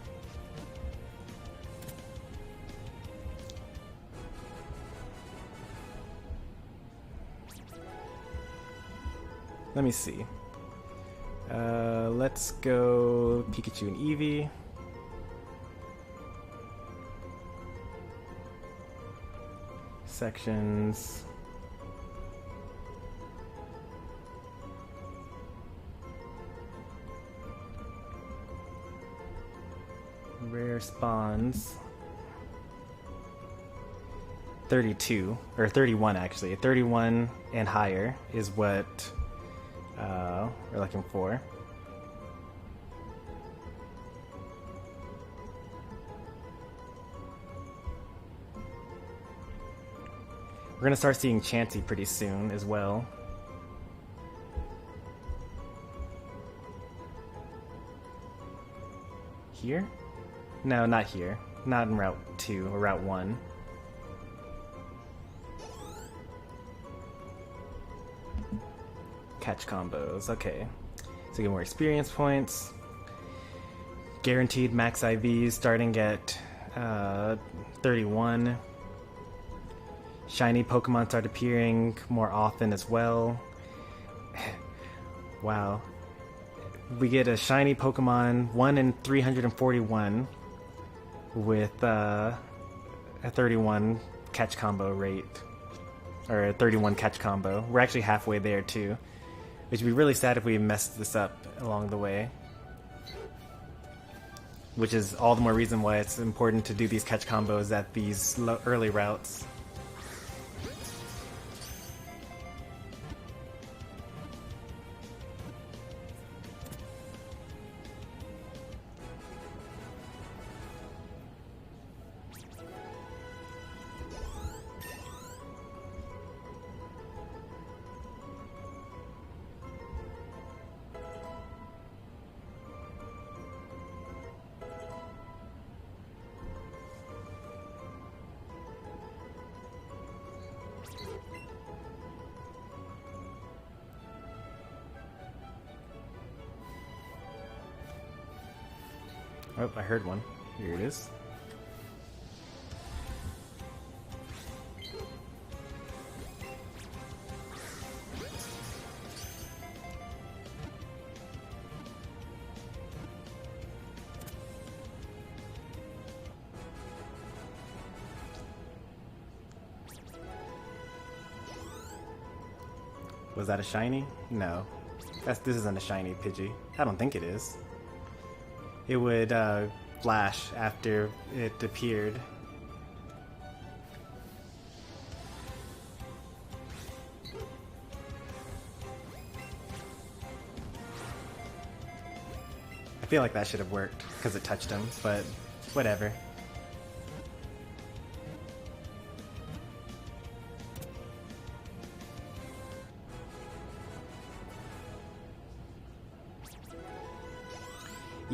Let me see. Let's go Pikachu and Eevee. Sections. Rare spawns. 32, or 31 actually. 31 and higher is what we're looking for. We're gonna start seeing Chansey pretty soon as well. Here? No, not here. Not in Route 2 or Route 1. Catch combos, okay. So get more experience points. Guaranteed max IVs starting at 31. Shiny Pokemon start appearing more often as well. Wow. We get a shiny Pokemon 1 in 341 with a 31 catch combo rate. Or a 31 catch combo. We're actually halfway there too. Which would be really sad if we messed this up along the way. Which is all the more reason why it's important to do these catch combos at these early routes. Oh, I heard one. Here it is. Was that a shiny? No. This isn't a shiny Pidgey. I don't think it is. It would flash after it appeared. I feel like that should have worked because it touched him, but whatever.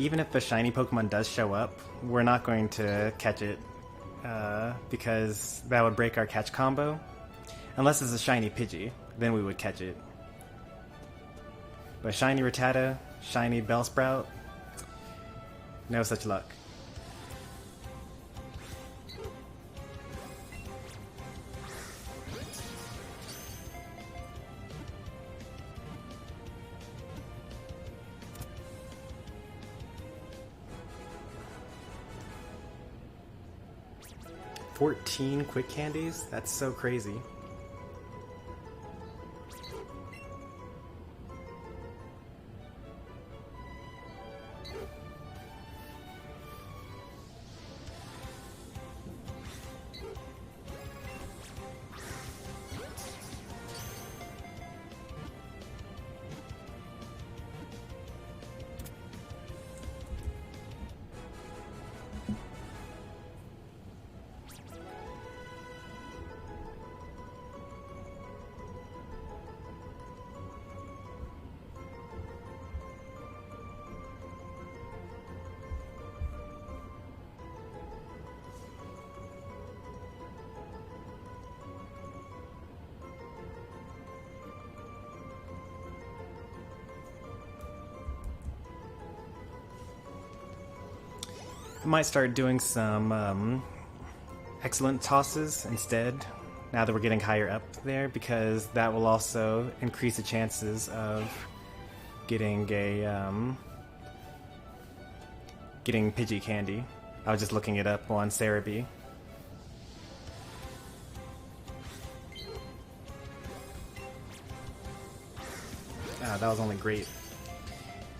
Even if a shiny Pokemon does show up, we're not going to catch it because that would break our catch combo. Unless it's a shiny Pidgey, then we would catch it. But shiny Rattata, shiny Bellsprout, no such luck. $14 quick candies? That's so crazy. I might start doing some excellent tosses instead, now that we're getting higher up there, because that will also increase the chances of getting getting Pidgey candy. I was just looking it up on Cerebi. That was only great.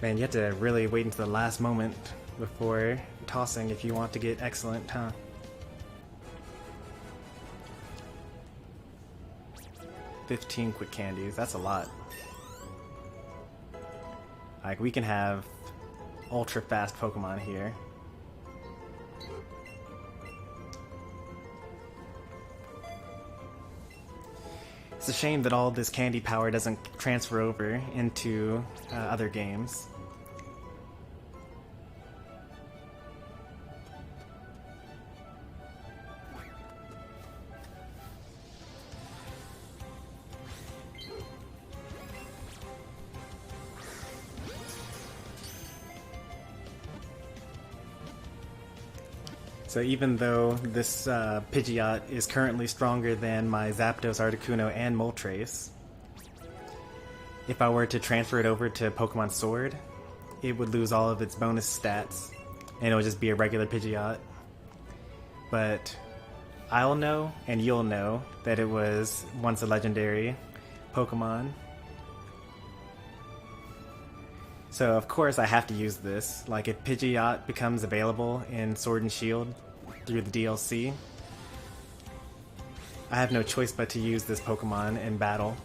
Man, you have to really wait until the last moment before tossing if you want to get excellent, huh? $15 quick candies, that's a lot. Like, we can have ultra fast Pokemon here. It's a shame that all this candy power doesn't transfer over into other games. So even though this Pidgeot is currently stronger than my Zapdos, Articuno, and Moltres, if I were to transfer it over to Pokemon Sword, it would lose all of its bonus stats, and it would just be a regular Pidgeot. But I'll know, and you'll know, that it was once a legendary Pokemon. So of course I have to use this. Like, if Pidgeot becomes available in Sword and Shield through the DLC, I have no choice but to use this Pokemon in battle.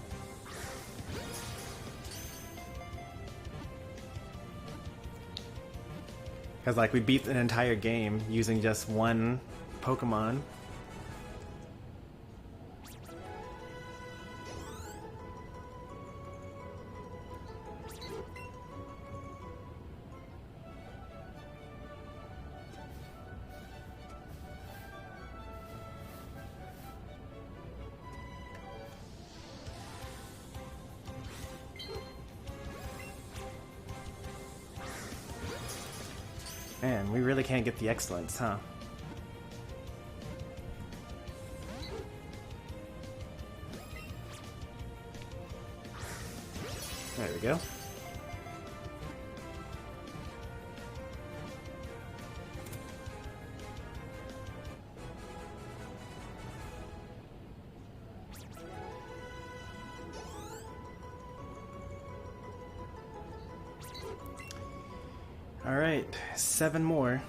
Because, like, we beat an entire game using just one Pokemon. Man, we really can't get the excellence, huh? There we go. Alright, 7 more.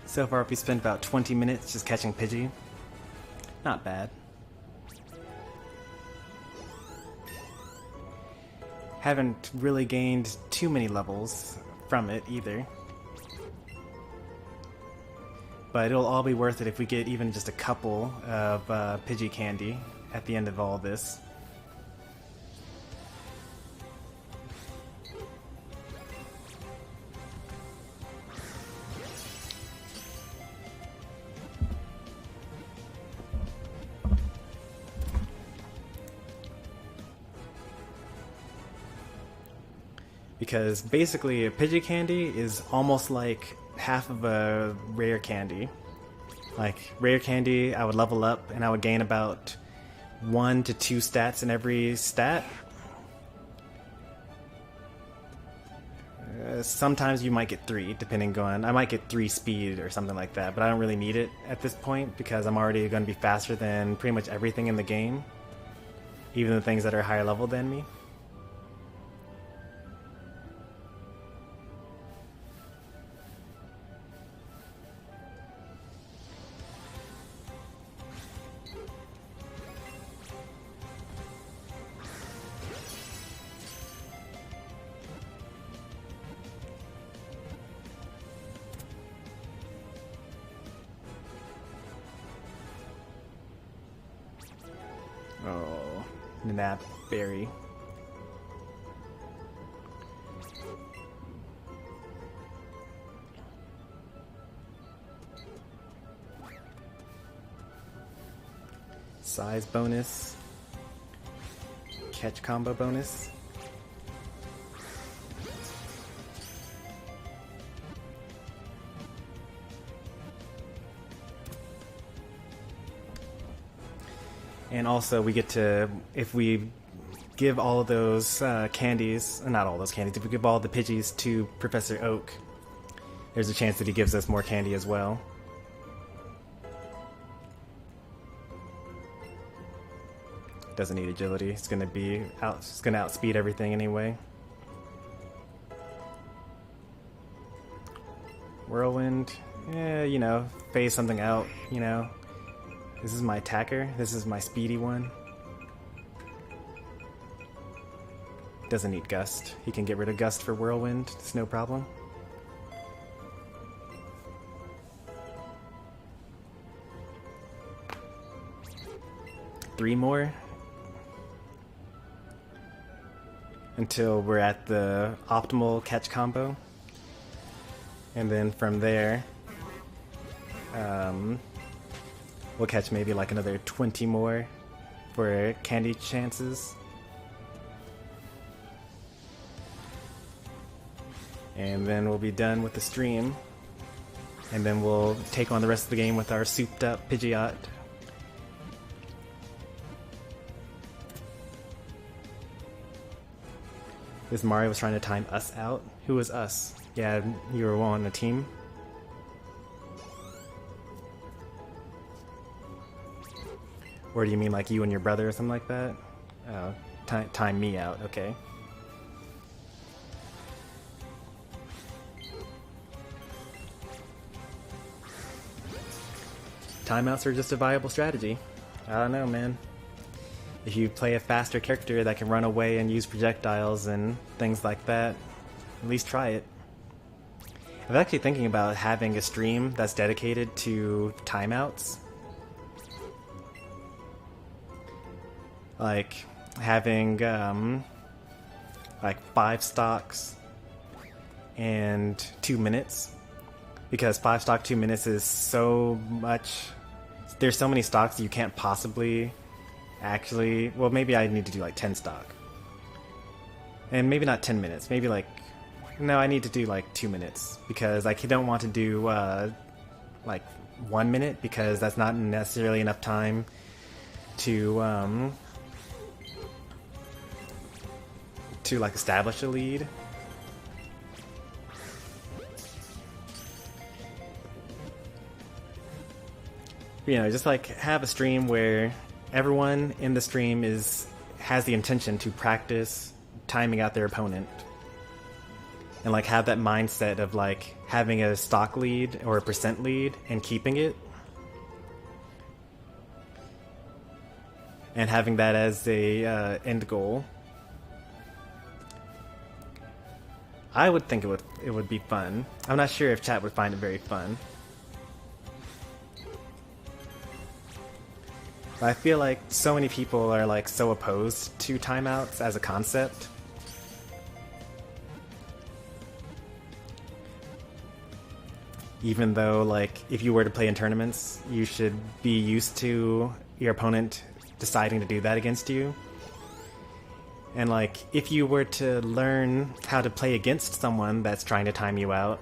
So far we spent about 20 minutes just catching Pidgey. Not bad. Haven't really gained too many levels from it either. But it'll all be worth it if we get even just a couple of Pidgey candy at the end of all this. Because basically a Pidgey candy is almost like half of a rare candy. Like, rare candy, I would level up and I would gain about 1 to 2 stats in every stat. Sometimes you might get 3, depending on... I might get 3 speed or something like that, but I don't really need it at this point because I'm already going to be faster than pretty much everything in the game. Even the things that are higher level than me. Oh, Nap Berry. Size bonus. Catch combo bonus. And also we get to, if we give all of those candies, not all those candies, if we give all the Pidgeys to Professor Oak, there's a chance that he gives us more candy as well. Doesn't need agility. It's gonna outspeed everything anyway. Whirlwind, yeah, you know, phase something out, you know. This is my attacker. This is my speedy one. Doesn't need Gust. He can get rid of Gust for Whirlwind. It's no problem. Three more. Until we're at the optimal catch combo. And then from there, we'll catch maybe like another 20 more for candy chances. And then we'll be done with the stream. And then we'll take on the rest of the game with our souped up Pidgeot. This Mario was trying to time us out. Who was us? Yeah, you were on a team. Or do you mean like you and your brother or something like that? Oh, time me out, okay. Timeouts are just a viable strategy. I don't know, man. If you play a faster character that can run away and use projectiles and things like that, at least try it. I'm actually thinking about having a stream that's dedicated to timeouts. Like having like 5 stocks and 2 minutes. Because 5 stock 2 minutes is so much. There's so many stocks you can't possibly actually, well, maybe I need to do like 10 stock. And maybe not 10 minutes, maybe like, no, I need to do like 2 minutes. Because I don't want to do like 1 minute, because that's not necessarily enough time to like establish a lead. You know, just like have a stream where everyone in the stream has the intention to practice timing out their opponent. And like have that mindset of like having a stock lead or a percent lead and keeping it. And having that as a end goal. I would think it would be fun. I'm not sure if chat would find it very fun. I feel like so many people are like so opposed to timeouts as a concept. Even though like if you were to play in tournaments, you should be used to your opponent deciding to do that against you. And like if you were to learn how to play against someone that's trying to time you out,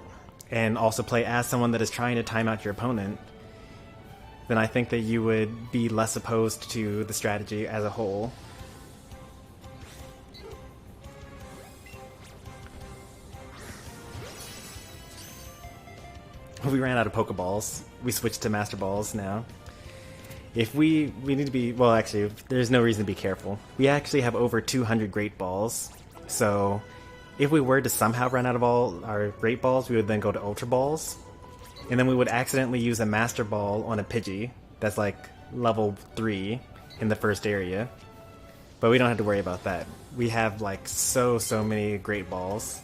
and also play as someone that is trying to time out your opponent, then I think that you would be less opposed to the strategy as a whole. We ran out of Pokeballs. We switched to Master Balls now. If we need to be, well actually, there's no reason to be careful. We actually have over 200 Great Balls. So if we were to somehow run out of all our Great Balls, we would then go to Ultra Balls. And then we would accidentally use a Master Ball on a Pidgey that's like level 3 in the first area. But we don't have to worry about that. We have like so many Great Balls.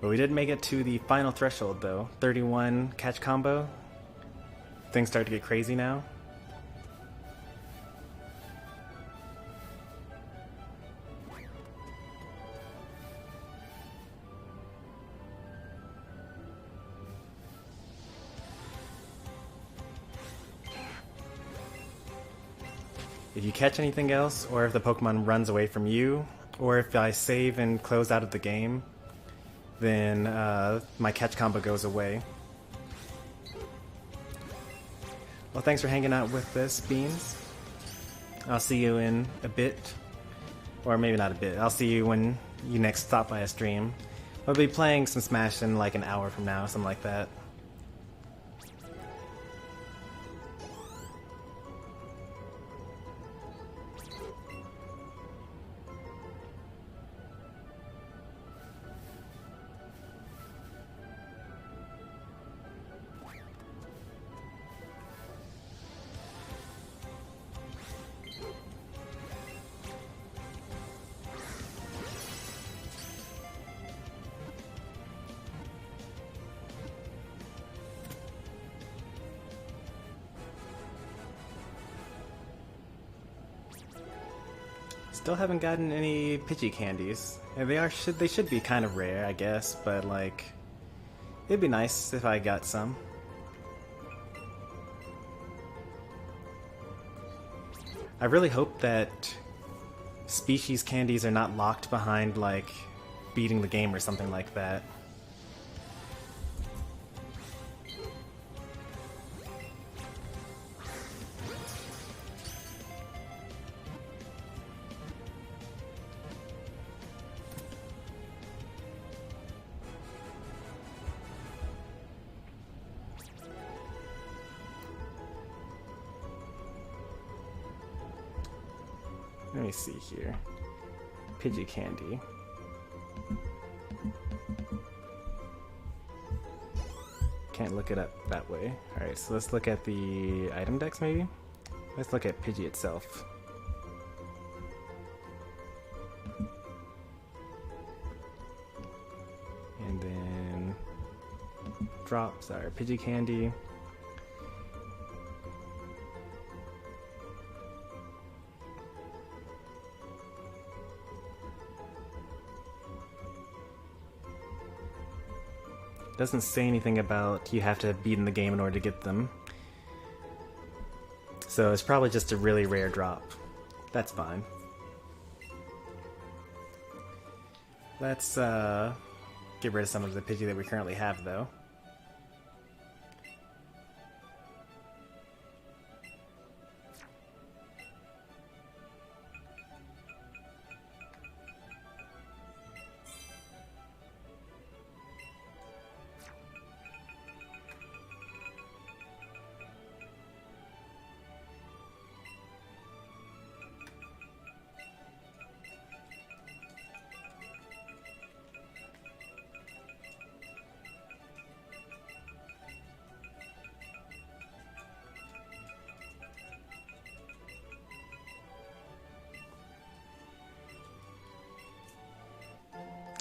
But we did make it to the final threshold though. 31 catch combo. Things start to get crazy now. If you catch anything else, or if the Pokemon runs away from you, or if I save and close out of the game, then my catch combo goes away. Well, thanks for hanging out with us, Beans. I'll see you in a bit. Or maybe not a bit. I'll see you when you next stop by a stream. We'll be playing some Smash in like an hour from now, something like that. Still haven't gotten any Pidgey candies. And they should be kind of rare, I guess, but like it'd be nice if I got some. I really hope that species candies are not locked behind like beating the game or something like that. Let me see here. Pidgey candy. Can't look it up that way. Alright, so let's look at the item decks maybe? Let's look at Pidgey itself. And then drops are Pidgey candy. Doesn't say anything about you have to beat in the game in order to get them. So it's probably just a really rare drop. That's fine. Let's get rid of some of the Pidgey that we currently have though.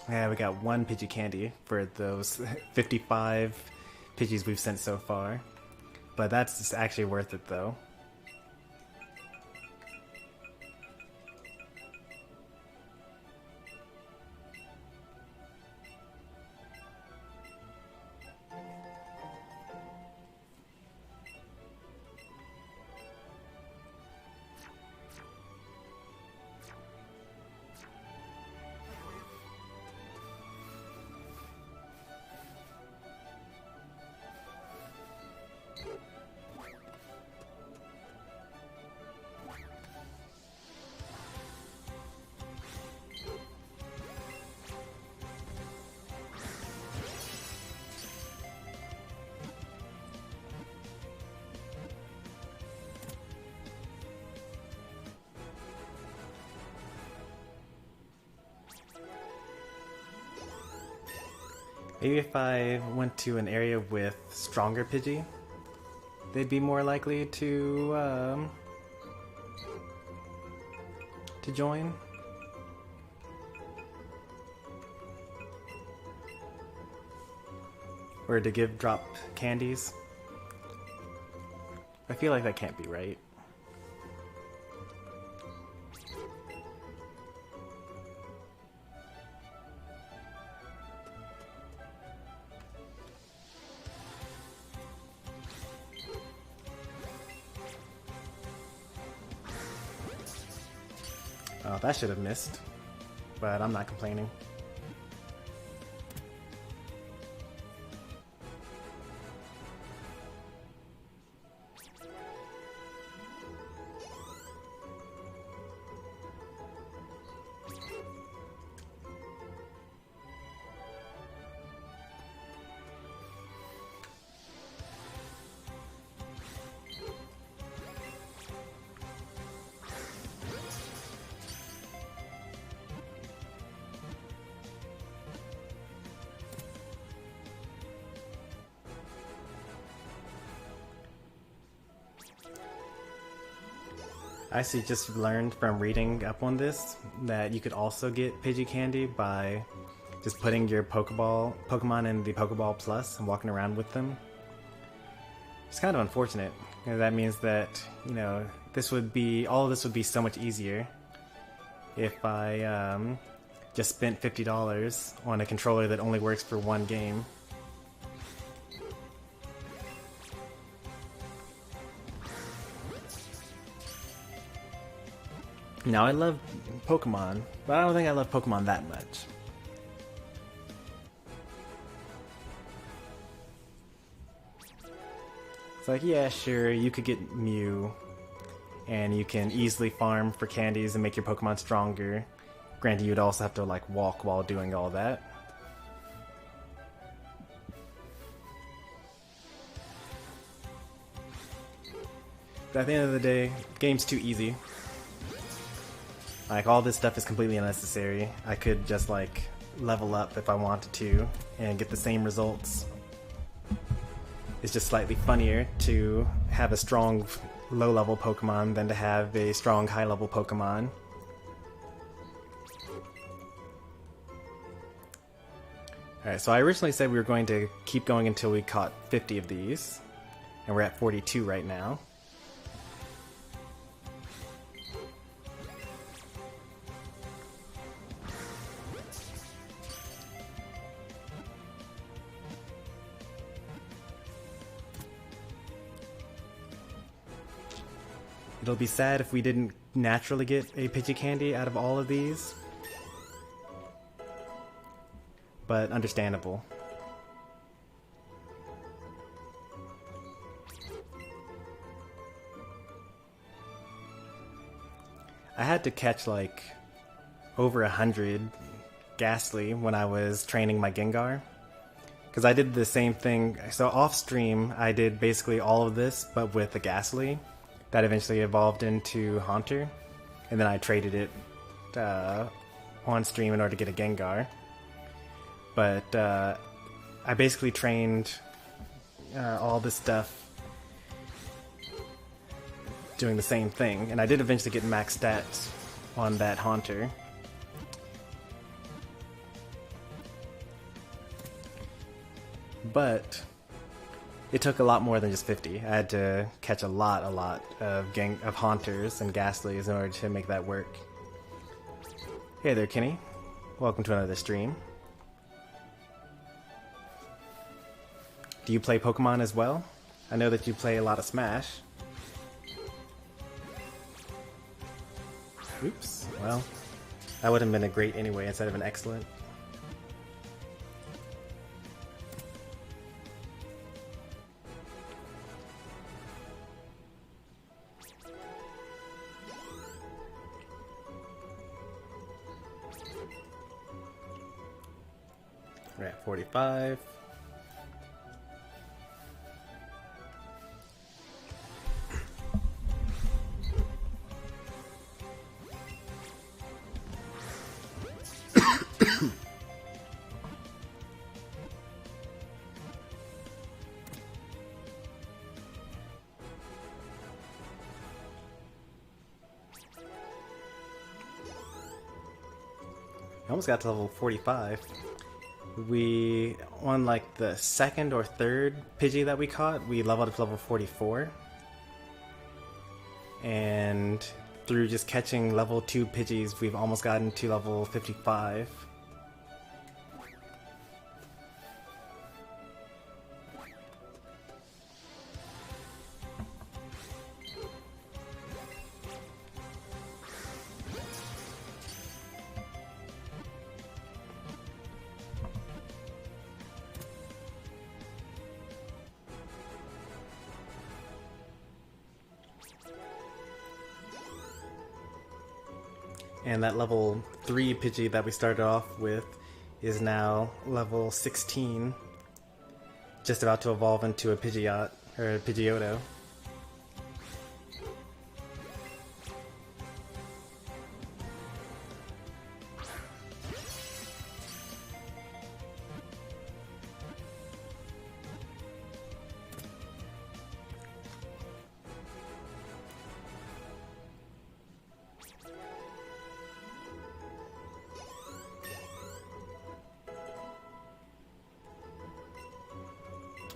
Yeah, we got one Pidgey candy for those 55 Pidgeys we've sent so far. But that's actually worth it though. Maybe if I went to an area with stronger Pidgey, they'd be more likely to join. or to give drop candies. I feel like that can't be right. Oh, that should have missed, but I'm not complaining. I actually just learned from reading up on this that you could also get Pidgey candy by just putting your Pokemon in the Pokeball Plus and walking around with them. It's kind of unfortunate. You know, that means that, you know, all of this would be so much easier if I just spent $50 on a controller that only works for one game. Now, I love Pokemon, but I don't think I love Pokemon that much. It's like, yeah, sure, you could get Mew, and you can easily farm for candies and make your Pokemon stronger. Granted, you'd also have to, like, walk while doing all that. But at the end of the day, the game's too easy. Like, all this stuff is completely unnecessary. I could just, like, level up if I wanted to and get the same results. It's just slightly funnier to have a strong low-level Pokemon than to have a strong high-level Pokemon. Alright, so I originally said we were going to keep going until we caught 50 of these, and we're at 42 right now. It'll be sad if we didn't naturally get a Pidgey candy out of all of these, but understandable. I had to catch like over 100 Ghastly when I was training my Gengar, because I did the same thing. So off stream I did basically all of this but with the Ghastly. That eventually evolved into Haunter, and then I traded it on stream in order to get a Gengar. But I basically trained all this stuff doing the same thing, and I did eventually get max stats on that Haunter. But it took a lot more than just 50. I had to catch a lot of Haunters and Ghastlies in order to make that work. Hey there, Kenny. Welcome to another stream. Do you play Pokemon as well? I know that you play a lot of Smash. Oops. Well, that would have been a great anyway instead of an excellent. We're at 45. I almost got to level 45. we, on like the second or third Pidgey that we caught, we leveled up to level 44. And through just catching level 2 Pidgeys, we've almost gotten to level 55. And that level 3 Pidgey that we started off with is now level 16. Just about to evolve into a Pidgeot, or a Pidgeotto.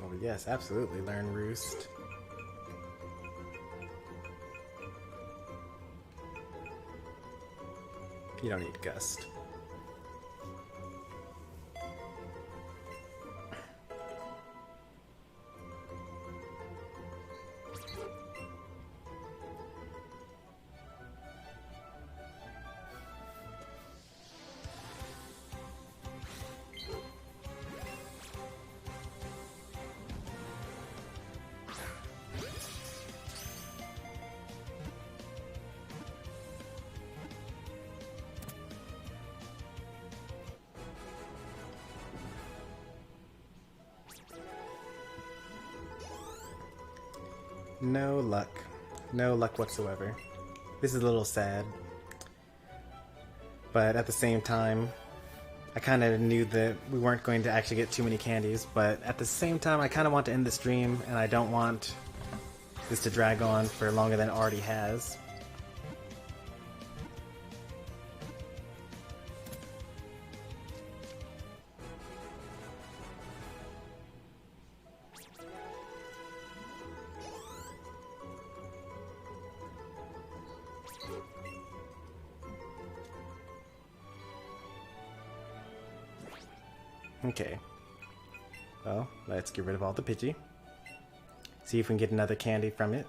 Oh yes, absolutely, learn Roost. You don't need Gust. No luck. No luck whatsoever. This is a little sad. But at the same time, I kind of knew that we weren't going to actually get too many candies, but at the same time I kind of want to end the stream, and I don't want this to drag on for longer than it already has. Okay. Well, let's get rid of all the Pidgey. See if we can get another candy from it.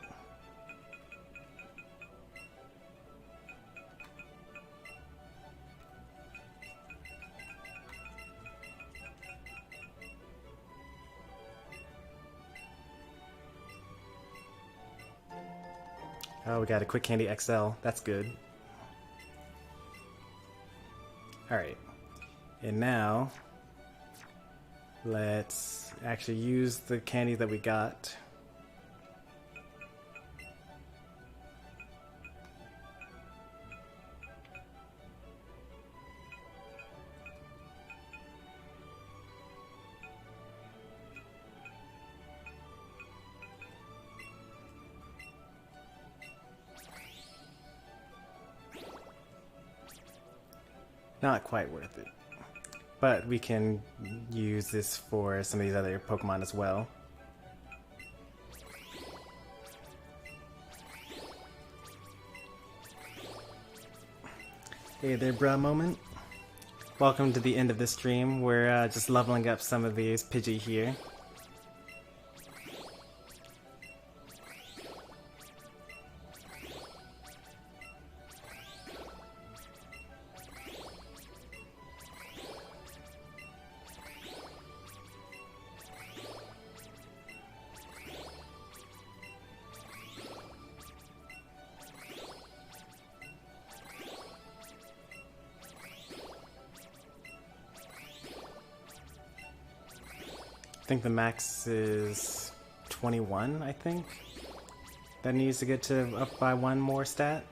Oh, we got a Quick Candy XL. That's good. Alright. And now let's actually use the candy that we got. Not quite worth it. But we can use this for some of these other Pokemon as well. Hey there, bruh moment. Welcome to the end of this stream. We're just leveling up some of these Pidgey here. I think the max is 21, I think. That needs to get to up by one more stat.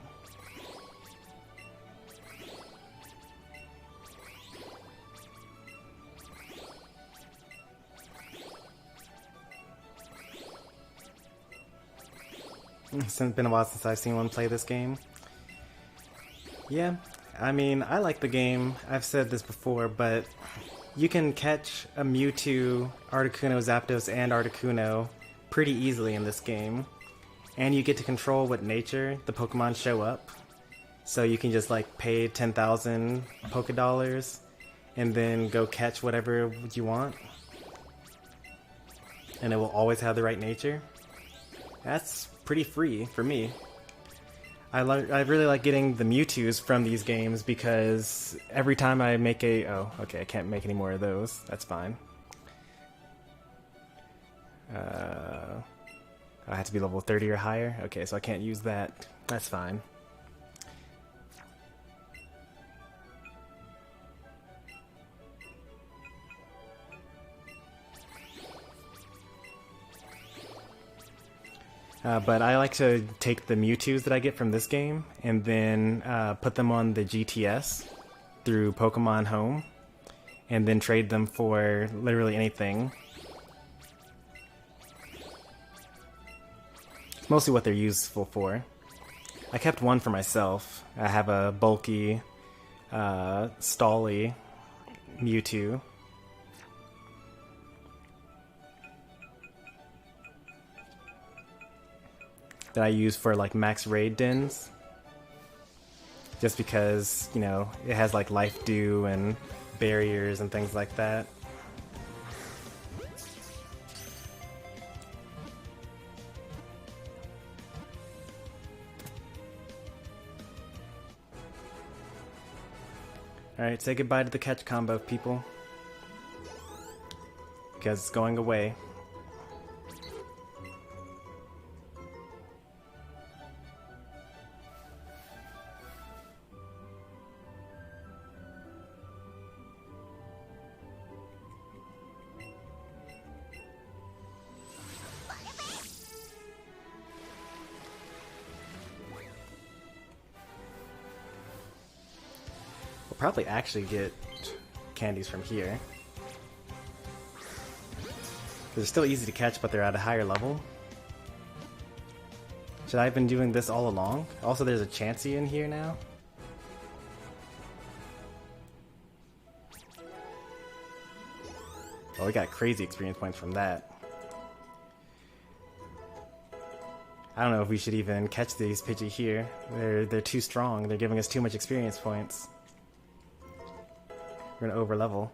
It's been a while since I've seen one play this game. Yeah, I mean, I like the game. I've said this before, but you can catch a Mewtwo, Articuno, Zapdos, and Articuno pretty easily in this game. And you get to control what nature the Pokemon show up. So you can just like pay 10,000 Pokédollars and then go catch whatever you want. And it will always have the right nature. That's pretty free for me. I really like getting the Mewtwo's from these games because every time I make a... Oh, okay, I can't make any more of those. That's fine. I have to be level 30 or higher? Okay, so I can't use that. That's fine. But I like to take the Mewtwo's that I get from this game and then put them on the GTS through Pokemon Home and then trade them for literally anything. It's mostly what they're useful for. I kept one for myself. I have a bulky, Stally Mewtwo. That I use for like max raid dens, just because, you know, it has like life dew and barriers and things like that. Alright, say goodbye to the catch combo, people, because it's going away. Probably actually get candies from here. They're still easy to catch, but they're at a higher level. Should I have been doing this all along? Also, there's a Chansey in here now. Oh, we got crazy experience points from that. I don't know if we should even catch these Pidgey here. They're too strong. They're giving us too much experience points. We're gonna over level.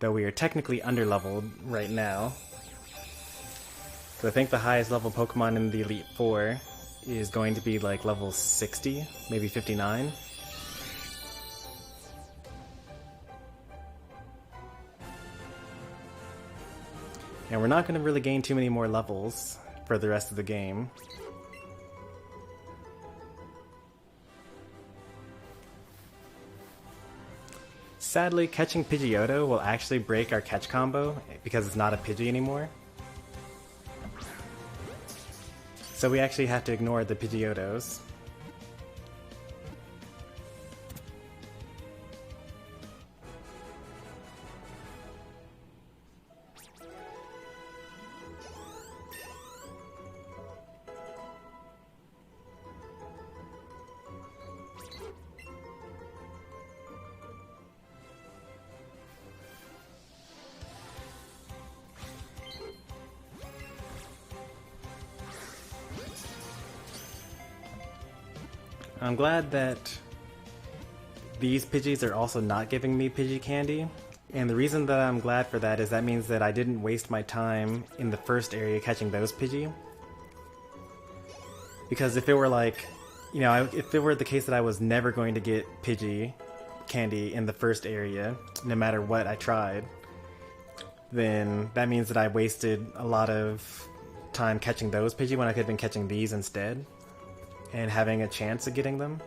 Though we are technically under leveled right now. So I think the highest level Pokemon in the Elite Four is going to be like level 60, maybe 59. And we're not going to really gain too many more levels for the rest of the game. Sadly, catching Pidgeotto will actually break our catch combo because it's not a Pidgey anymore. So we actually have to ignore the Pidgeottos. I'm glad that these Pidgeys are also not giving me Pidgey candy, and the reason that I'm glad for that is that means that I didn't waste my time in the first area catching those Pidgey. Because if it were like, you know, if it were the case that I was never going to get Pidgey candy in the first area, no matter what I tried, then that means that I wasted a lot of time catching those Pidgey when I could have been catching these instead. And having a chance of getting them.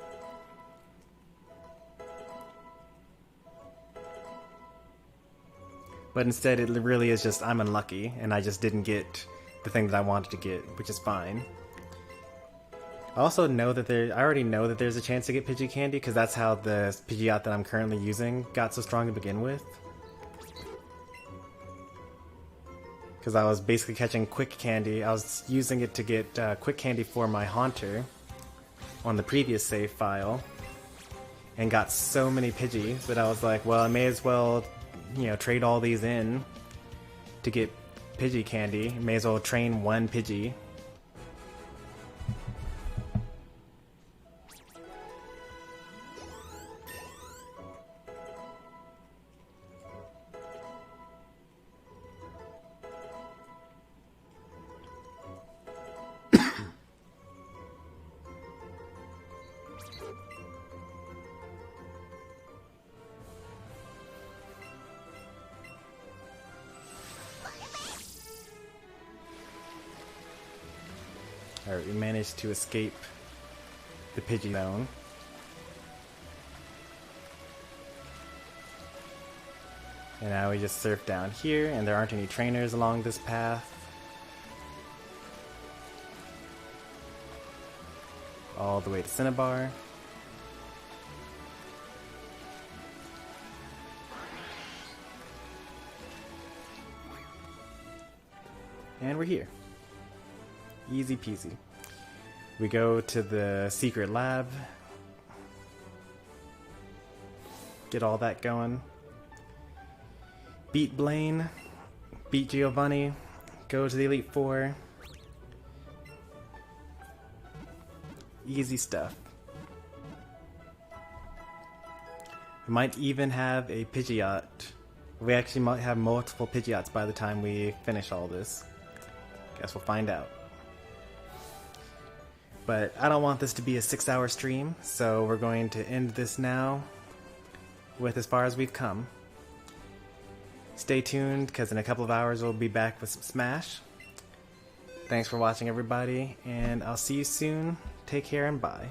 But instead it really is just I'm unlucky and I just didn't get the thing that I wanted to get, which is fine. I also know that I already know that there's a chance to get Pidgey candy because that's how the Pidgeot that I'm currently using got so strong to begin with. Because I was basically catching quick candy. I was using it to get quick candy for my Haunter. on the previous save file and got so many Pidgeys that I was like, well, I may as well, trade all these in to get Pidgey candy. May as well train one Pidgey. Alright, we managed to escape the Pidgey zone. And now we just surf down here, and there aren't any trainers along this path. All the way to Cinnabar. And we're here. Easy peasy. We go to the secret lab. Get all that going. Beat Blaine. Beat Giovanni. Go to the Elite Four. Easy stuff. We might even have a Pidgeot. We actually might have multiple Pidgeots by the time we finish all this. Guess we'll find out. But I don't want this to be a 6-hour stream, so we're going to end this now with as far as we've come. Stay tuned, because in a couple of hours we'll be back with some Smash. Thanks for watching, everybody, and I'll see you soon. Take care and bye.